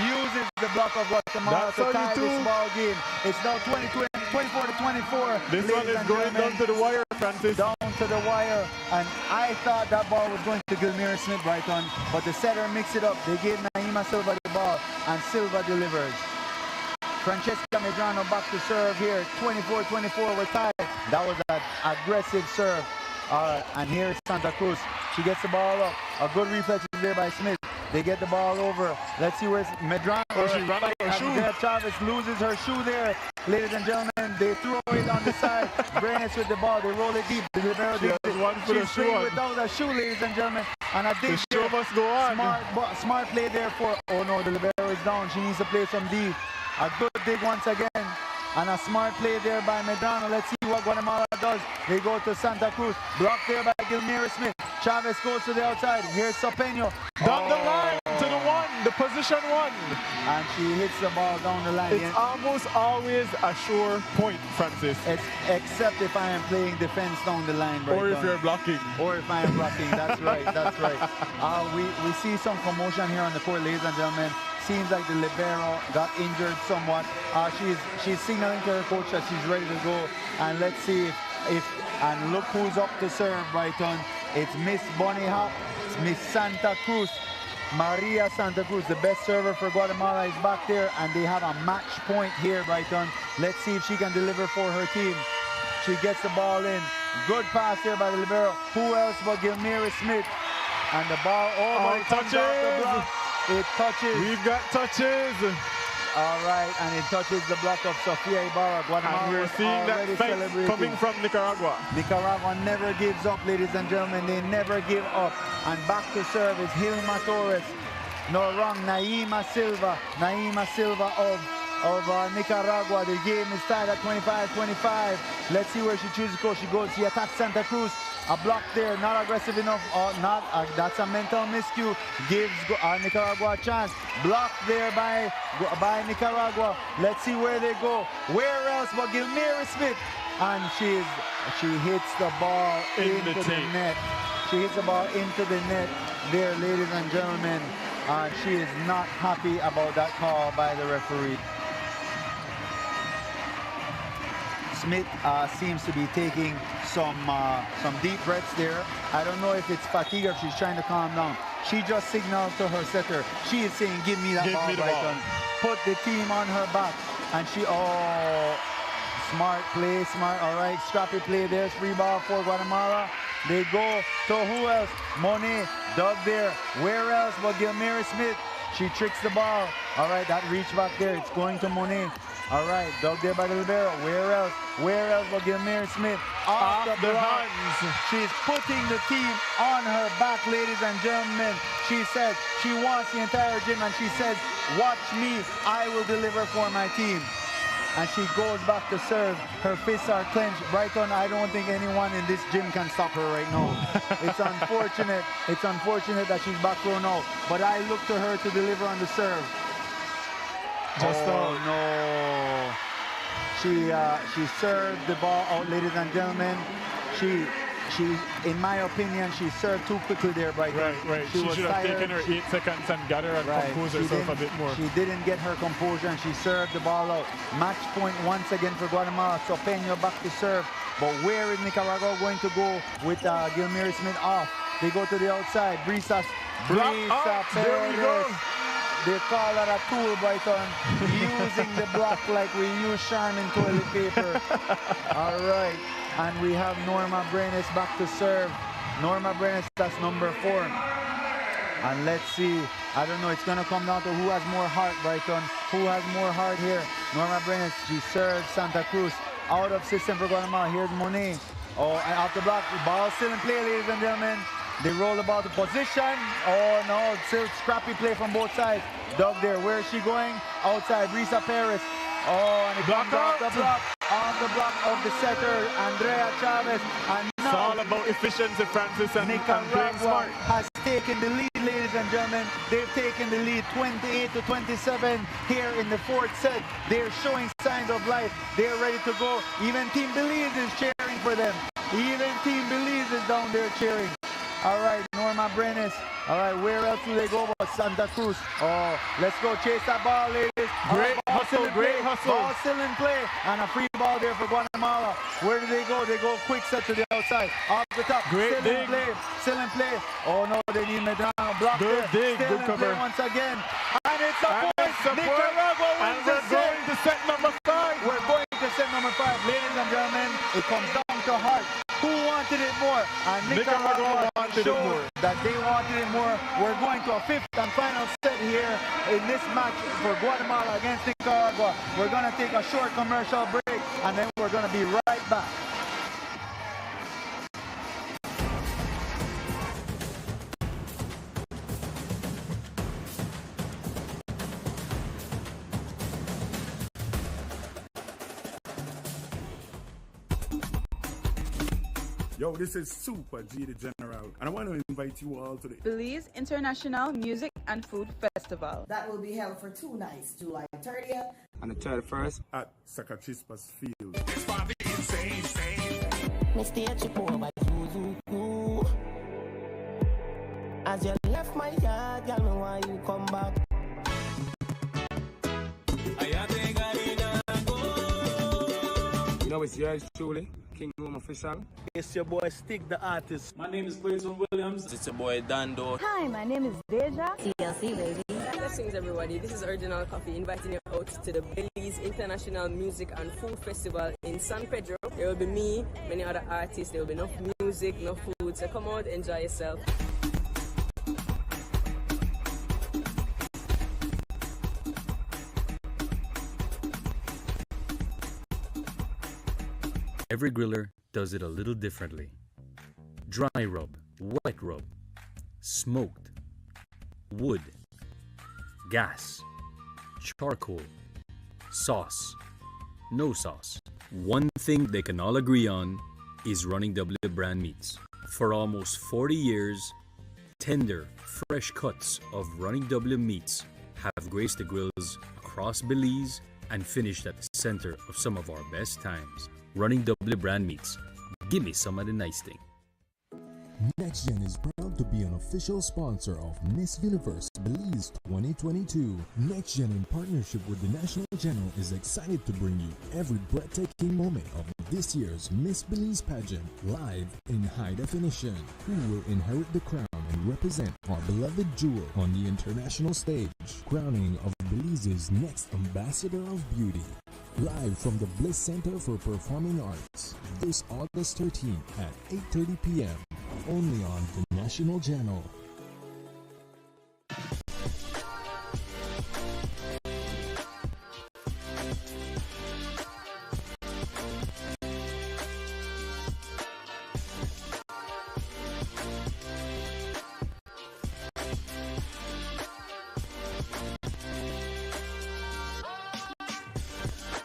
uses the block of Guatemala to tie this ball game. It's now 24-24. This one is going down to the wire, Francis. Down to the wire. And I thought that ball was going to Gilmire Smith, Brighton. But the setter mixed it up. They gave Naima Silva the ball. And Silva delivers. Francesca Medrano back to serve here. 24-24, we're tied. That was an aggressive serve. And here's Santa Cruz. She gets the ball up. A good reflex there by Smith. They get the ball over. Let's see where's Medrano. She ran out her shoe. Chavez loses her shoe there. Ladies and gentlemen, they throw it on the side. Brenes with the ball. They roll it deep. The libero digs it. She's playing without a shoe, ladies and gentlemen. And I think the show must go on. Smart play there for... Oh no, the libero is down. She needs to play some D. A good dig once again. And a smart play there by Medrano. Let's see what Guatemala does. They go to Santa Cruz. Blocked there by Gilmire Smith. Chavez goes to the outside. Here's Sopeño. Down the line to the one. The position one. And she hits the ball down the line. It's almost always a sure point, Francis. Except if I am playing defense down the line. Right or if you're blocking. Or if I am blocking. That's right. That's right. We see some commotion here on the court, ladies and gentlemen. Seems like the libero got injured somewhat. She's signaling to her coach that she's ready to go. And let's see and look who's up to serve, Brighton. It's Miss Bonnie Hop. It's Miss Santa Cruz. Maria Santa Cruz, the best server for Guatemala, is back there. And they have a match point here, Brighton. Let's see if she can deliver for her team. She gets the ball in. Good pass here by the libero. Who else but Gilmire Smith? And the ball, it touches the block. It touches. We've got touches. All right, and it touches the block of Sofia Ibarra. Guatemala, and we're seeing that fight coming from Nicaragua. Nicaragua never gives up, ladies and gentlemen. They never give up. And back to serve is Hilma Torres. No, wrong. Naima Silva. Naima Silva of Nicaragua. The game is tied at 25-25. Let's see where she chooses to go. She attacks Santa Cruz. A block there, not aggressive enough, that's a mental miscue. Gives Nicaragua a chance. Blocked there by Nicaragua. Let's see where they go. Where else but Gilmire Smith? And she hits the ball into the net. She hits the ball into the net there, ladies and gentlemen. She is not happy about that call by the referee. Smith seems to be taking some deep breaths there. I don't know if it's fatigue or if she's trying to calm down. She just signaled to her setter. She is saying, give me that ball, Brighton. Put the team on her back. And she, smart play, all right, scrappy play. There's free ball for Guatemala. They go to who else? Monet, dug there. Where else but Gilmire Smith? She tricks the ball. All right, that reach back there. It's going to Monet. All right, dug there by the libero. Where else? Where else but Gilmire Smith? Off the hands. She's putting the team on her back, ladies and gentlemen. She said she wants the entire gym, and she says, watch me. I will deliver for my team. And she goes back to serve. Her fists are clenched. Brighton, I don't think anyone in this gym can stop her right now. It's unfortunate. It's unfortunate that she's back row now. But I look to her to deliver on the serve. No. She served the ball out, ladies and gentlemen. She, in my opinion, she served too quickly there, Brighton. Right. She should have taken her 8 seconds and gather and compose herself a bit more. She didn't get her composure and she served the ball out. Match point once again for Guatemala. Sopeño back to serve. But where is Nicaragua going to go with Gilmire Smith off? They go to the outside. Brisa There we go. They call that a tool, Brighton. Using the block like we use Charmin toilet paper. All right. And we have Norma Brenes back to serve. Norma Brenes, that's number 4. And let's see. I don't know. It's going to come down to who has more heart, Brighton. Who has more heart here? Norma Brenes, she serves Santa Cruz. Out of system for Guatemala. Here's Monet. Oh, and off the block. The ball still in play, ladies and gentlemen. They roll the ball to position. Oh, no. Still scrappy play from both sides. Doug there. Where is she going? Outside. Brisa Perez. Oh, and it comes off the block. On the block of the setter, Andrea Chavez. And It's all about efficiency, Francis, and playing smart. Has taken the lead, ladies and gentlemen. They've taken the lead 28-27 here in the 4th set. They're showing signs of life. They're ready to go. Even Team Belize is cheering for them. Even Team Belize is down there cheering. All right, Norma Brenes. All right, where else do they go but Santa Cruz? Oh, let's go chase that ball, ladies. Great hustle, great hustle. Ball still in play, and a free ball there for Guatemala. Where do they go? They go quick set to the outside. Off the top, Great still dig. in play, still in play. Oh no, they need Medrano. Block Good there. dig, Still good in cover. play once again. And it's a And point. it's a point. Nicaragua And wins we're the set. going to set number 5. We're going to set number 5. Ladies and gentlemen, it comes down to heart. Who wanted it more? And Nicaragua wanted it showed more. that they wanted it more. We're going to a 5th and final set here in this match for Guatemala against Nicaragua. We're going to take a short commercial break, and then we're going to be right back. Yo, this is Super G the General, and I want to invite you all to the Belize International Music and Food Festival. That will be held for 2 nights, July 30th and the 31st at Sacachispas Field. As you left my yard, girl, me why you come back? You know, it's yours truly, King Room Official. It's your boy Stick the Artist. My name is Clayton Williams. It's your boy Dando. Hi, my name is Deja. TLC, baby. Blessings, everybody. This is Original Coffee inviting you out to the Belize International Music and Food Festival in San Pedro. There will be me, many other artists. There will be enough music, enough food. So come out, enjoy yourself. Every griller does it a little differently. Dry rub, wet rub, smoked, wood, gas, charcoal, sauce, no sauce. One thing they can all agree on is Running W brand meats. For almost 40 years, tender, fresh cuts of Running W meats have graced the grills across Belize and finished at the center of some of our best times. Running W brand meats. Give me some of the nice thing. NextGen is proud to be an official sponsor of Miss Universe Belize 2022. NextGen, in partnership with the National General, is excited to bring you every breathtaking moment of this year's Miss Belize pageant live in high definition. Who will inherit the crown and represent our beloved jewel on the international stage? Crowning of Belize's next ambassador of beauty. Live from the Bliss Center for Performing Arts, this August 13th at 8:30 p.m. only on the National Channel.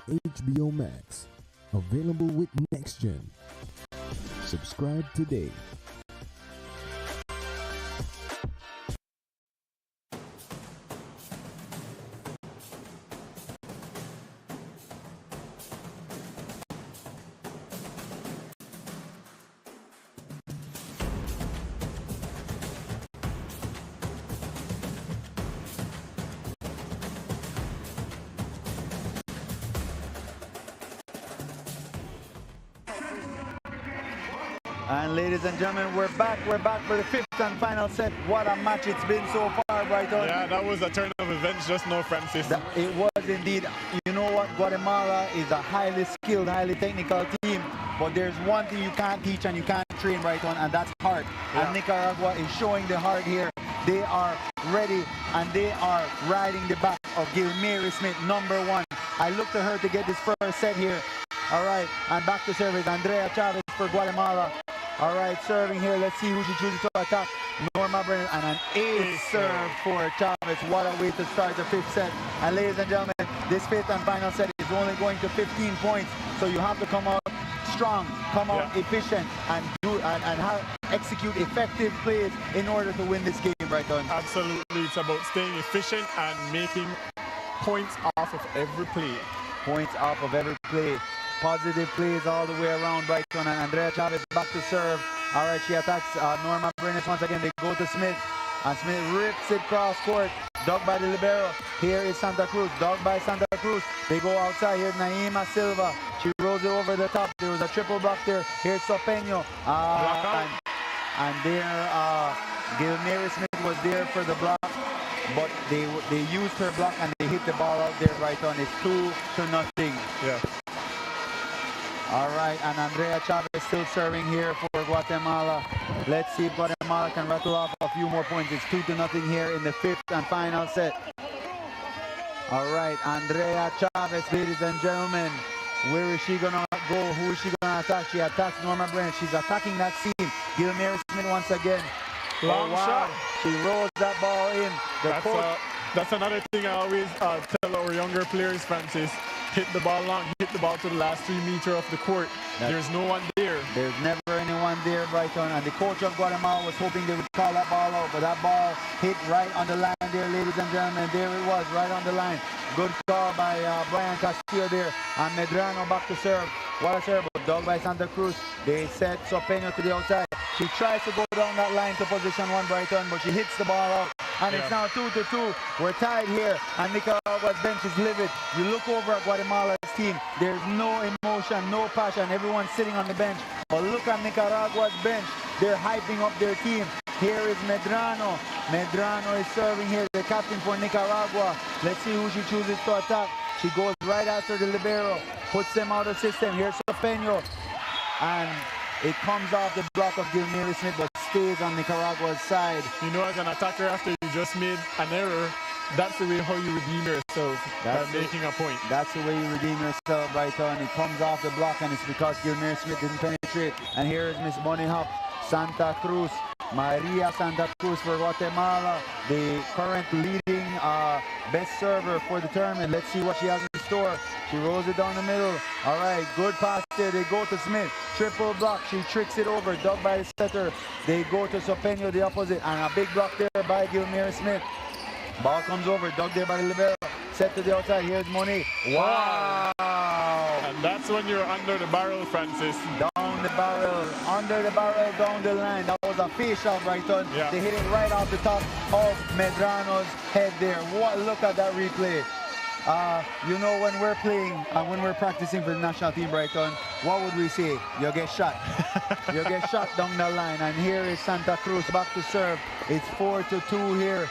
HBO Max, available with NextGen. Subscribe today. And ladies and gentlemen, we're back for the fifth and final set. What a match it's been so far, Brighton. Yeah, that was a turn of events just now, Francis. It was indeed. You know what? Guatemala is a highly skilled, highly technical team. But there's one thing you can't teach and you can't train, Brighton, and that's heart. Yeah. And Nicaragua is showing the heart here. They are ready and they are riding the back of Gilmary Smith, number one. I look to her to get this first set here. All right, and back to service. Andrea Chavez for Guatemala. All right, serving here. Let's see who she chooses to attack. Norma Brennan, and an ace serve for Chavez. What a way to start the fifth set. And ladies and gentlemen, this fifth and final set is only going to 15 points. So you have to come out strong, come out efficient, and execute effective plays in order to win this game, Brighton. Absolutely. It's about staying efficient and making points off of every play. Points off of every play. Positive plays all the way around, Brighton. And Andrea Chavez back to serve. All right, she attacks Norma Brenes once again. They go to Smith, and Smith rips it cross court. Dug by the libero. Here is Santa Cruz. Dug by Santa Cruz. They go outside. Here's Naima Silva. She rolls it over the top. There was a triple block there. Here's Sopeño. And there, Gilmary Smith was there for the block. But they used her block and they hit the ball out there, Brighton. It's 2-0. Yeah. All right, and Andrea Chavez still serving here for Guatemala. Let's see if Guatemala can rattle off a few more points. It's 2-0 here in the fifth and final set. All right, Andrea Chavez, ladies and gentlemen. Where is she gonna go? Who is she gonna attack? She attacks Norma Brennan. She's attacking that seam. Gilmary Smith once again. Long shot. She rolls that ball in. That's another thing I always tell our younger players, Francis. Hit the ball long, hit the ball to the last 3 meters of the court. There's no one there. There's never anyone there, Brighton. And the coach of Guatemala was hoping they would call that ball out, but that ball hit right on the line there, ladies and gentlemen. There it was, right on the line. Good call by Brian Castillo there. And Medrano back to serve. What a serve, but dug by Santa Cruz. They set Sopeño to the outside. She tries to go down that line to position one, Brighton, but she hits the ball out. And it's now 2-2. We're tied here, and Nicaragua's bench is livid. You look over at Guatemala's team. There's no emotion, no passion. Everyone's sitting on the bench. But look at Nicaragua's bench. They're hyping up their team. Here is Medrano. Medrano is serving here, the captain for Nicaragua. Let's see who she chooses to attack. She goes right after the libero, puts them out of system. Here's Sopeño. And it comes off the block of Gilmary Smith, but stays on Nicaragua's side. You know, as an attacker, after you just made an error, that's the way how you redeem yourself, by making a point. That's the way you redeem yourself, Brighton. It comes off the block, and it's because Gilmary Smith didn't penetrate. And here is Miss Bonnie Hop, Santa Cruz. Maria Santa Cruz for Guatemala, the current leading best server for the tournament. Let's see what she has in store. She rolls it down the middle. All right, good pass there. They go to Smith. Triple block. She tricks it over. Dug by the setter. They go to Sopeño, the opposite. And a big block there by Gilmary Smith. Ball comes over. Dug there by the libero. Set to the outside. Here's Monique. Wow. And that's when you're under the barrel, Francis. Down the barrel. Under the barrel, down the line. That was a face shot, Brighton. Yeah. They hit it right off the top of Medrano's head there. What? Look at that replay. You know, when we're playing and when we're practicing for the national team, Brighton, what would we say? You get shot. You get shot down the line. And here is Santa Cruz back to serve. It's 4-2 here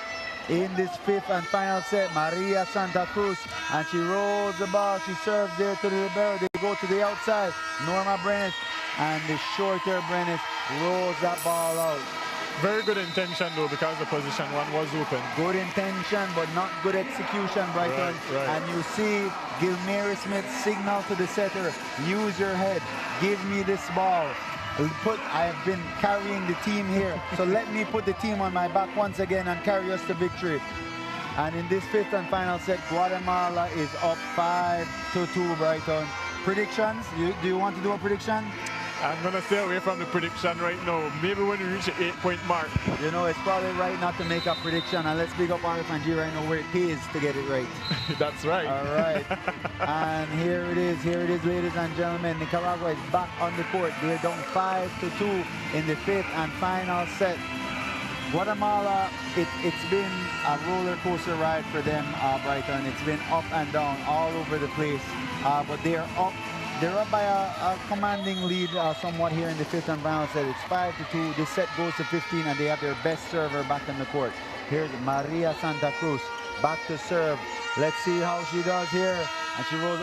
in this fifth and final set. Maria Santa Cruz, and she rolls the ball. She serves there to the libero. They go to the outside. Norma Brenes, and the shorter Brenes rolls that ball out. Very good intention though, because the position one was open. Good intention, but not good execution, Brighton. Right. And you see Gilmary Smith signal to the setter, use your head, give me this ball. I have been carrying the team here, so let me put the team on my back once again and carry us to victory. And in this fifth and final set, Guatemala is up 5-2, Brighton. Predictions? Do you want to do a prediction? I'm going to stay away from the prediction right now. Maybe when we reach the 8-point mark. You know, it's probably right not to make a prediction. And let's big up RF and G right now where it pays to get it right. That's right. All right. And here it is, ladies and gentlemen. Nicaragua is back on the court. They're down 5-2 in the fifth and final set. Guatemala, it's been a roller coaster ride for them, Brighton. It's been up and down all over the place. But they are up they're up by a commanding lead somewhat here in the fifth and final set. It's 5-2. This set goes to 15, and they have their best server back on the court. Here's Maria Santa Cruz back to serve. Let's see how she does here. And she rolls,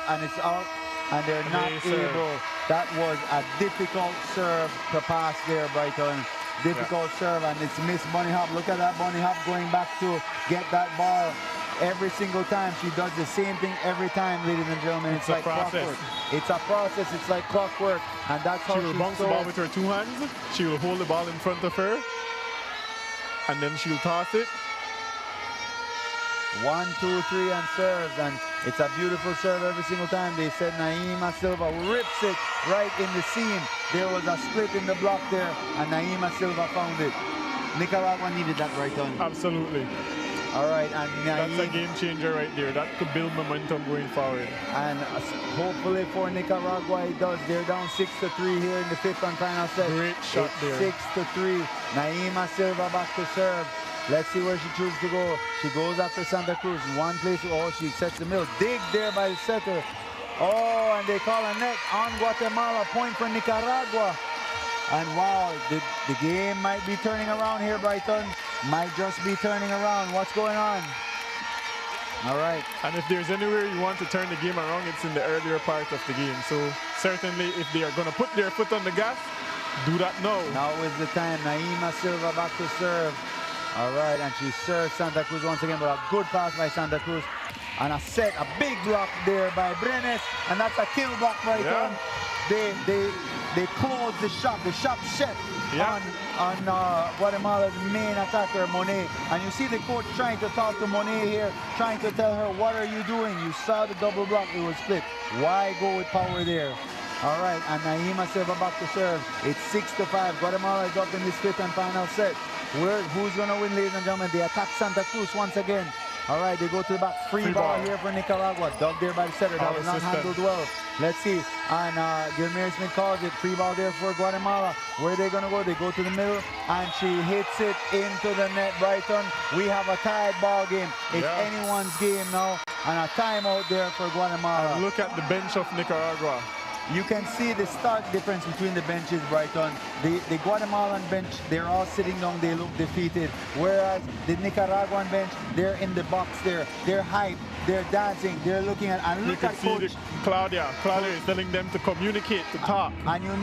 and it's out, and they're not able. That was a difficult serve to pass there, Brighton. Difficult serve, and it's Miss Bunny Hop. Look at that Bunny Hop going back to get that ball. Every single time she does the same thing every time, ladies and gentlemen. It's like clockwork. It's a process. It's like clockwork, and that's how she will bounce the ball with her two hands. She will hold the ball in front of her, and then she'll toss it. 1, 2, 3, and serves, and it's a beautiful serve every single time. They said Naima Silva rips it right in the seam. There was a split in the block there, and Naima Silva found it. Nicaragua needed that right on. Absolutely. All right, and that's a game changer right there. That could build momentum going forward. And hopefully for Nicaragua it does. They're down 6-3 here in the fifth and final set. Great shot there. 6-3. Naima Silva back to serve. Let's see where she chooses to go. She goes after Santa Cruz. One place. Oh, she sets the middle. Dig there by the setter. Oh, and they call a net on Guatemala. Point for Nicaragua. And wow, the game might be turning around here, Brighton. Might just be turning around. What's going on? All right. And if there's anywhere you want to turn the game around, it's in the earlier part of the game. So certainly if they are going to put their foot on the gas, do that now. Now is the time. Naima Silva back to serve. All right, and she serves Santa Cruz once again, but a good pass by Santa Cruz. And a big block there by Brenes, and that's a kill block right on. They close the shop set on Guatemala's main attacker, Monet. And you see the coach trying to talk to Monet here, trying to tell her, what are you doing? You saw the double block, it was split. Why go with power there? All right, and Naima Silva back to serve. It's 6-5. Guatemala is up in this fifth and final set. Who's going to win, ladies and gentlemen? They attack Santa Cruz once again. All right, they go to the back. Free ball here for Nicaragua. Dug there by the setter. That was not handled well. Let's see. And Gilmere Smith calls it. Free ball there for Guatemala. Where are they going to go? They go to the middle, and she hits it into the net, Brighton. We have a tied ball game. It's anyone's game now. And a timeout there for Guatemala. And look at the bench of Nicaragua. You can see the stark difference between the benches, Brighton. The Guatemalan bench, they're all sitting down, they look defeated. Whereas the Nicaraguan bench, they're in the box there. They're hyped, they're dancing, they're looking at, and look at Coach. Claudia is telling them to communicate, to talk. And you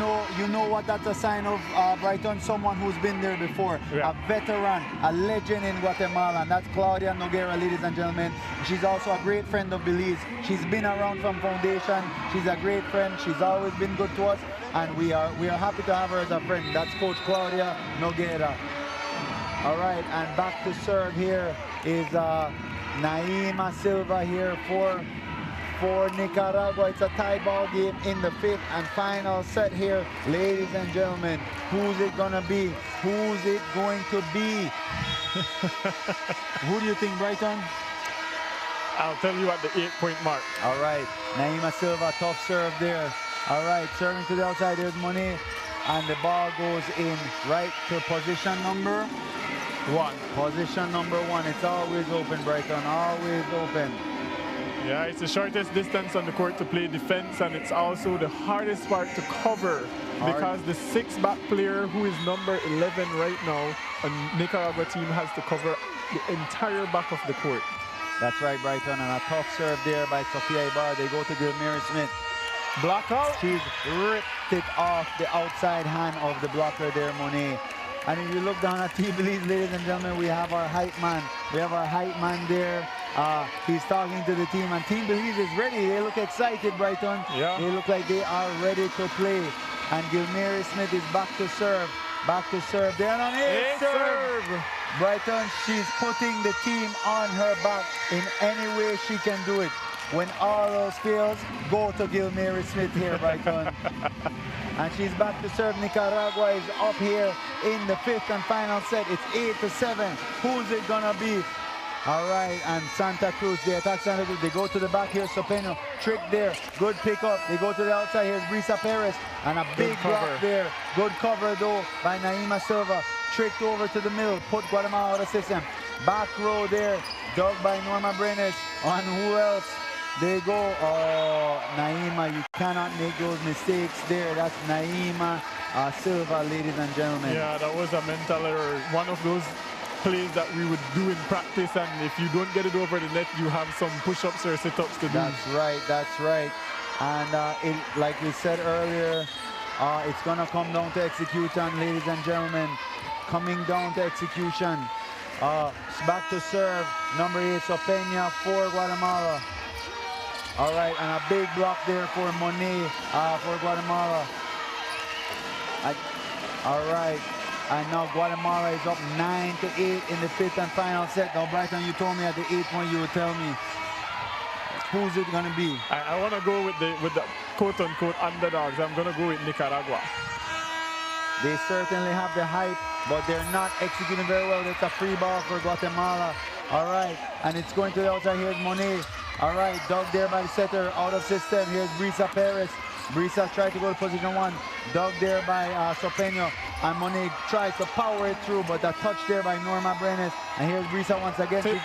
know what that's a sign of, Brighton, someone who's been there before. A veteran, a legend in Guatemala, and that's Claudia Noguera, ladies and gentlemen. She's also a great friend of Belize. She's been around from Foundation. She's a great friend. She's always been good to us, and we are happy to have her as a friend. That's Coach Claudia Noguera. All right, and back to serve here is Naima Silva here for Nicaragua. It's a tie ball game in the fifth and final set here, ladies and gentlemen. Who's it gonna be? Who's it going to be? Who do you think, Brighton? I'll tell you at the 8-point mark. All right, Naima Silva, tough serve there. All right, serving to the outside, there's Monet. And the ball goes in right to position number 1. Position number 1. It's always open, Brighton, always open. Yeah, it's the shortest distance on the court to play defense, and it's also the hardest part to cover because the 6th back player, who is number 11 right now, a Nicaragua team has to cover the entire back of the court. That's right, Brighton, and a tough serve there by Sofia Ibarra. They go to Gilmere Smith. Block out. She's ripped it off the outside hand of the blocker there, Monet. And if you look down at Team Belize, ladies and gentlemen, we have our hype man. We have our hype man there. He's talking to the team, and Team Belize is ready. They look excited, Brighton. Yeah. They look like they are ready to play. And Gilmere Smith is back to serve. Back to serve. They're on a serve. Brighton, she's putting the team on her back in any way she can do it. When all else fails, go to Gilmere Smith here, Brighton. And she's back to serve. Nicaragua is up here in the fifth and final set. It's 8-7. Who's it gonna be? All right, and Santa Cruz, they attack Santa Cruz. They go to the back here, Sopeno. Trick there, good pickup. They go to the outside, here's Brisa Perez. And a big block there. Good cover though by Naima Silva. Tricked over to the middle, put Guatemala out of system. Back row there, dug by Norma Brenes. On who else? They go. Oh, Naima, you cannot make those mistakes there. That's Naima Silva, ladies and gentlemen. Yeah, that was a mental error. One of those plays that we would do in practice, and if you don't get it over the net, you have some push-ups or sit-ups to do. That's right, that's right. And like we said earlier, it's going to come down to execution, ladies and gentlemen. Coming down to execution. Back to serve, number 8, Sopena for Guatemala. All right, and a big block there for Monet for Guatemala. All right, and now Guatemala is up 9-8 in the 5th and final set. Now, Brighton, you told me at the 8th one you would tell me who's it gonna be. I want to go with the quote-unquote underdogs. I'm gonna go with Nicaragua. They certainly have the hype, but they're not executing very well. It's a free ball for Guatemala. All right, and it's going to the outside. Here's Monet. All right, dug there by the setter, out of system. Here's Brisa Perez. Brisa tried to go to position 1. Dug there by Sopena. And Monet tries to power it through, but a touch there by Norma Brenes. And here's Brisa once again. She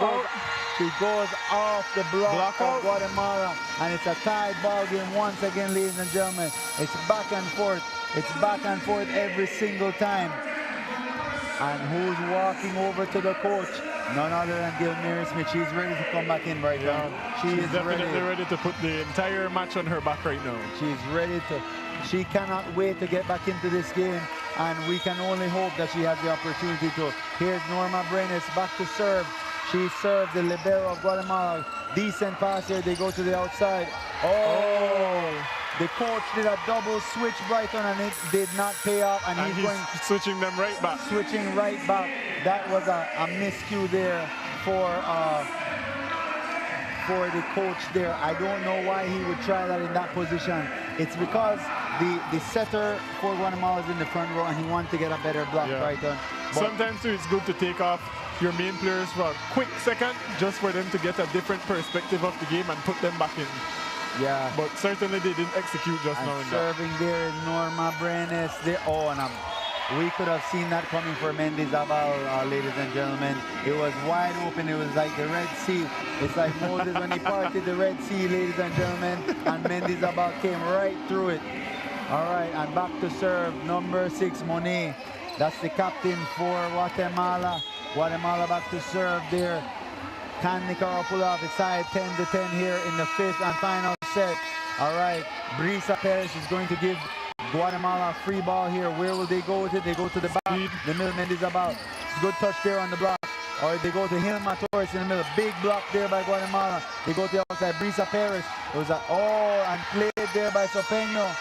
goes off the block of Guatemala. And it's a tied ball game once again, ladies and gentlemen. It's back and forth. It's back and forth every single time. And who's walking over to the coach? None other than Gilmary Smith. She's ready to come back in right now. She's definitely ready to put the entire match on her back right now. She's ready to. She cannot wait to get back into this game, and we can only hope that she has the opportunity to. Here's Norma Brenes back to serve. She serves the libero of Guatemala. Decent pass here. They go to the outside. Oh! The coach did a double switch, Brighton, and it did not pay off. And he's going switching them right back. Switching right back. That was a miscue there for the coach there. I don't know why he would try that in that position. It's because the setter for Guatemala is in the front row, and he wanted to get a better block, Brighton. Sometimes too, it's good to take off your main players for a quick second, just for them to get a different perspective of the game and put them back in. Yeah. But certainly they didn't execute just now. Serving there is Norma Brenes. We could have seen that coming for Mendizabal, ladies and gentlemen. It was wide open. It was like the Red Sea. It's like Moses when he parted the Red Sea, ladies and gentlemen. And Mendizabal came right through it. All right, and back to serve, number 6, Monet. That's the captain for Guatemala. Guatemala back to serve there. Can Nicaragua pull off? It's tied 10-10 here in the 5th and final set. All right, Brisa Perez is going to give Guatemala a free ball here. Where will they go with it? They go to the back. The middle Mendizabal. Good touch there on the block. All right, they go to Hilma Torres in the middle. Big block there by Guatemala. They go to the outside. Brisa Perez. It was and played there by Sopena.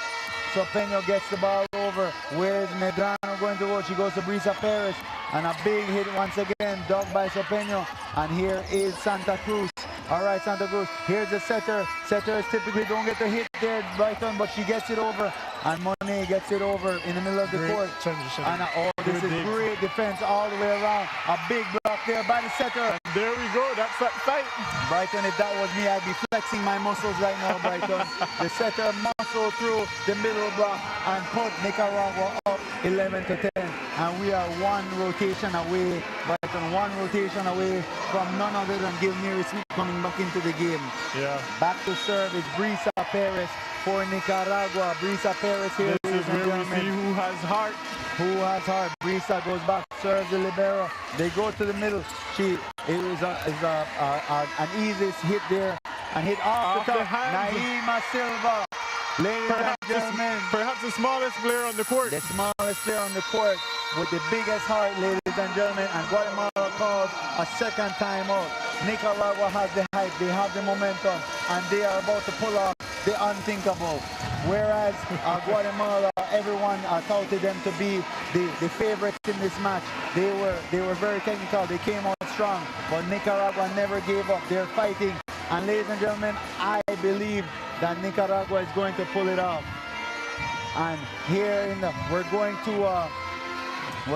Sopena gets the ball over. Where is Medrano going to go? She goes to Brisa Perez. And a big hit once again, dug by Sopena. And here is Santa Cruz. All right, Santa Cruz. Here's the setter. Setters typically don't get the hit there, Brighton, but she gets it over. And Monet gets it over in the middle of the court. Transition. And this is great defense all the way around. A big block there by the setter. And there we go. That's that fight. Brighton, if that was me, I'd be flexing my muscles right now, Brighton. The setter muscled through the middle block and put Nicaragua up 11-10. And we are one rotation away, Brighton, one rotation away from none other than Gilmary Smith coming back into the game. Yeah. Back to serve is Brisa Perez for Nicaragua. Brisa Perez here. This is where we see who has heart. Who has heart. Brisa goes back, serves the libero. They go to the middle. It was an easy hit there. And hit off the top. Naima Silva. Ladies and gentlemen. Perhaps the smallest player on the court. The smallest player on the court with the biggest heart, ladies and gentlemen. And Guatemala calls a second timeout. Nicaragua has the hype, they have the momentum, and they are about to pull off the unthinkable. Whereas Guatemala, everyone touted them to be the favorites in this match. They were very technical, they came out strong, but Nicaragua never gave up. They're fighting. And ladies and gentlemen, I believe that Nicaragua is going to pull it off. And here we're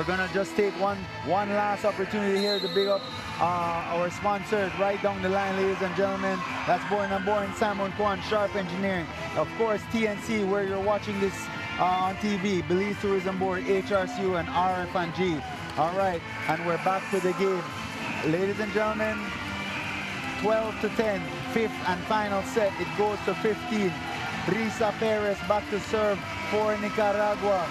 gonna just take one last opportunity here to big up our sponsors right down the line, ladies and gentlemen. That's Boyne & Boyne, Simon Kwan, Sharp Engineering. Of course, TNC, where you're watching this on TV, Belize Tourism Board, HRCU, and RF&G. All right, and we're back to the game. Ladies and gentlemen, 12-10, fifth and final set. It goes to 15. Risa Perez back to serve for Nicaragua.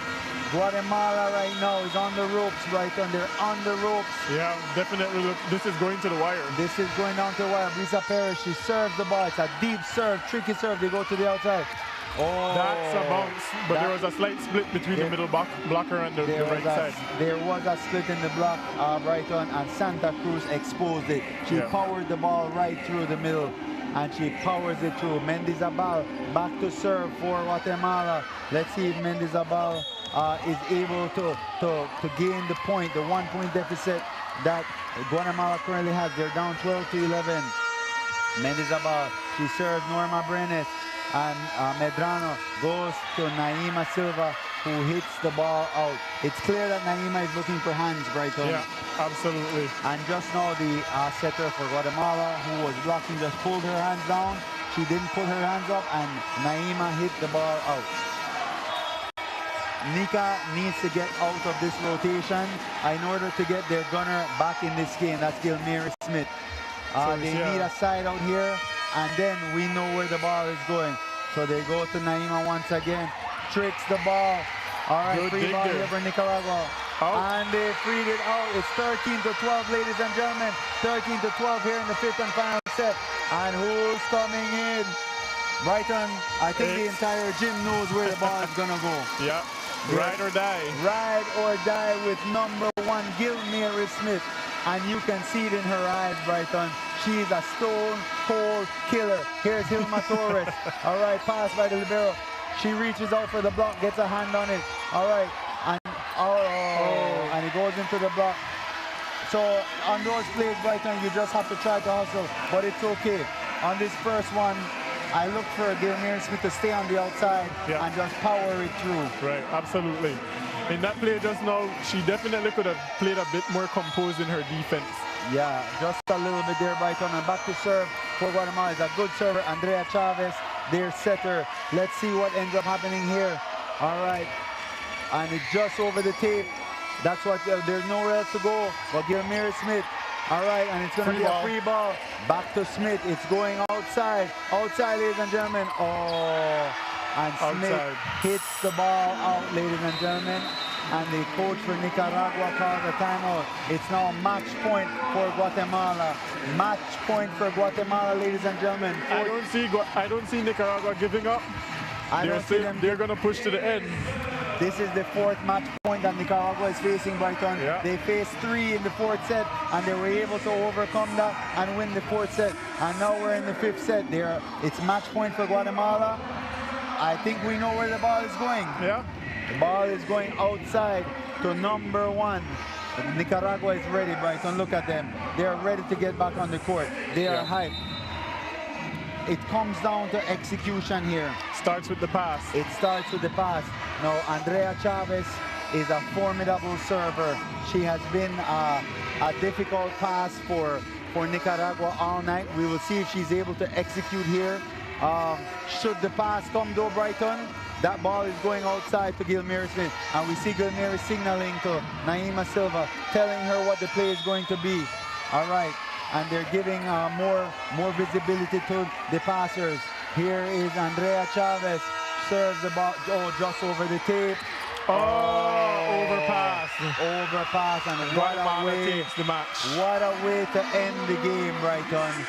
Guatemala right now is on the ropes, Brighton. They're on the ropes. Yeah, definitely. Look, this is going to the wire. This is going down to the wire. Risa Perez, she serves the ball. It's a deep serve, tricky serve. They go to the outside. Oh, that's a bounce, but there was a slight split between the middle blocker and the right side. There was a split in the block, Brighton, and Santa Cruz exposed it. She powered the ball right through the middle, and she powers it through. Mendizabal back to serve for Guatemala. Let's see if Mendizabal is able to gain the point, the 1 point deficit that Guatemala currently has. They're down 12 to 11. Mendizabal, she serves Norma Brenes. And Medrano goes to Naima Silva, who hits the ball out. It's clear that Naima is looking for hands, Brighton. Yeah, absolutely. And just now the setter for Guatemala, who was blocking, just pulled her hands down. She didn't put her hands up, and Naima hit the ball out. Nika needs to get out of this rotation in order to get their gunner back in this game. That's Gilmary Smith. They need a side out here. And then we know where the ball is going. So they go to Naima once again. Tricks the ball. All right, free ball here for Nicaragua. And they freed it out. It's 13 to 12, ladies and gentlemen. 13 to 12 here in the fifth and final set. And who's coming in? Brighton, I think the entire gym knows where the ball is going to go. Yeah, ride or die. Ride or die with number 1, Gilmary Smith. And you can see it in her eyes, Brighton. She's a stone cold killer. Here's Hilma Torres. All right, pass by the libero. She reaches out for the block, gets a hand on it. All right, and and it goes into the block. So on those plays, Brighton, you just have to try to hustle, but it's okay. On this first one, I look for Gilmary Smith to stay on the outside and just power it through. Right, absolutely. In that play just now, she definitely could have played a bit more composed in her defense. Yeah, just a little bit there, Brighton. And back to serve for Guatemala is a good server, Andrea Chavez, their setter. Let's see what ends up happening here. All right, and it's just over the tape. That's what, there's nowhere else to go but Gilmary Smith. All right, and it's going to be a free ball. Back to Smith. It's going outside. Outside, ladies and gentlemen. Oh, and Smith hits the ball out, ladies and gentlemen. And the coach for Nicaragua calls a timeout. It's now match point for Guatemala. Match point for Guatemala, ladies and gentlemen. I don't see Nicaragua giving up. They're going to push to the end. This is the 4th match point that Nicaragua is facing, Brighton. Yeah. They faced 3 in the 4th set, and they were able to overcome that and win the 4th set. And now we're in the 5th set. It's match point for Guatemala. I think we know where the ball is going. Yeah. The ball is going outside to number 1. Nicaragua is ready, Brighton. Look at them. They are ready to get back on the court. They are hyped. It comes down to execution here. Starts with the pass. It starts with the pass. Now, Andrea Chavez is a formidable server. She has been a difficult pass for Nicaragua all night. We will see if she's able to execute here. Should the pass come though, Brighton, that ball is going outside to Gilmary Smith. And we see Gilmary signaling to Naima Silva, telling her what the play is going to be. All right. And they're giving more visibility to the passers. Here is Andrea Chavez, serves the ball, just over the tape. Overpass. Overpass, and Guatemala takes the match. What a way to end the game, Brighton.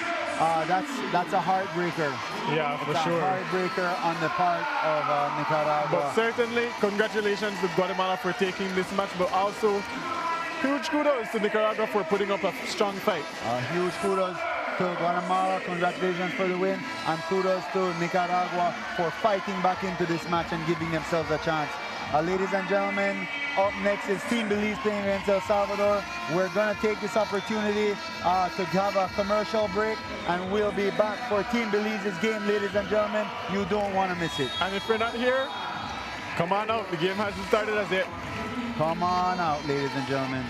That's a heartbreaker. Yeah, for sure. A heartbreaker on the part of Nicaragua. But certainly, congratulations to Guatemala for taking this match, but also huge kudos to Nicaragua for putting up a strong fight. Huge kudos to Guatemala, congratulations for the win, and kudos to Nicaragua for fighting back into this match and giving themselves a chance. Ladies and gentlemen, up next is Team Belize playing against El Salvador. We're going to take this opportunity to have a commercial break, and we'll be back for Team Belize's game, ladies and gentlemen. You don't want to miss it. And if you're not here, come on out. The game hasn't started as yet. Come on out, ladies and gentlemen.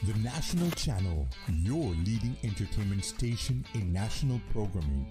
The National Channel, your leading entertainment station in national programming.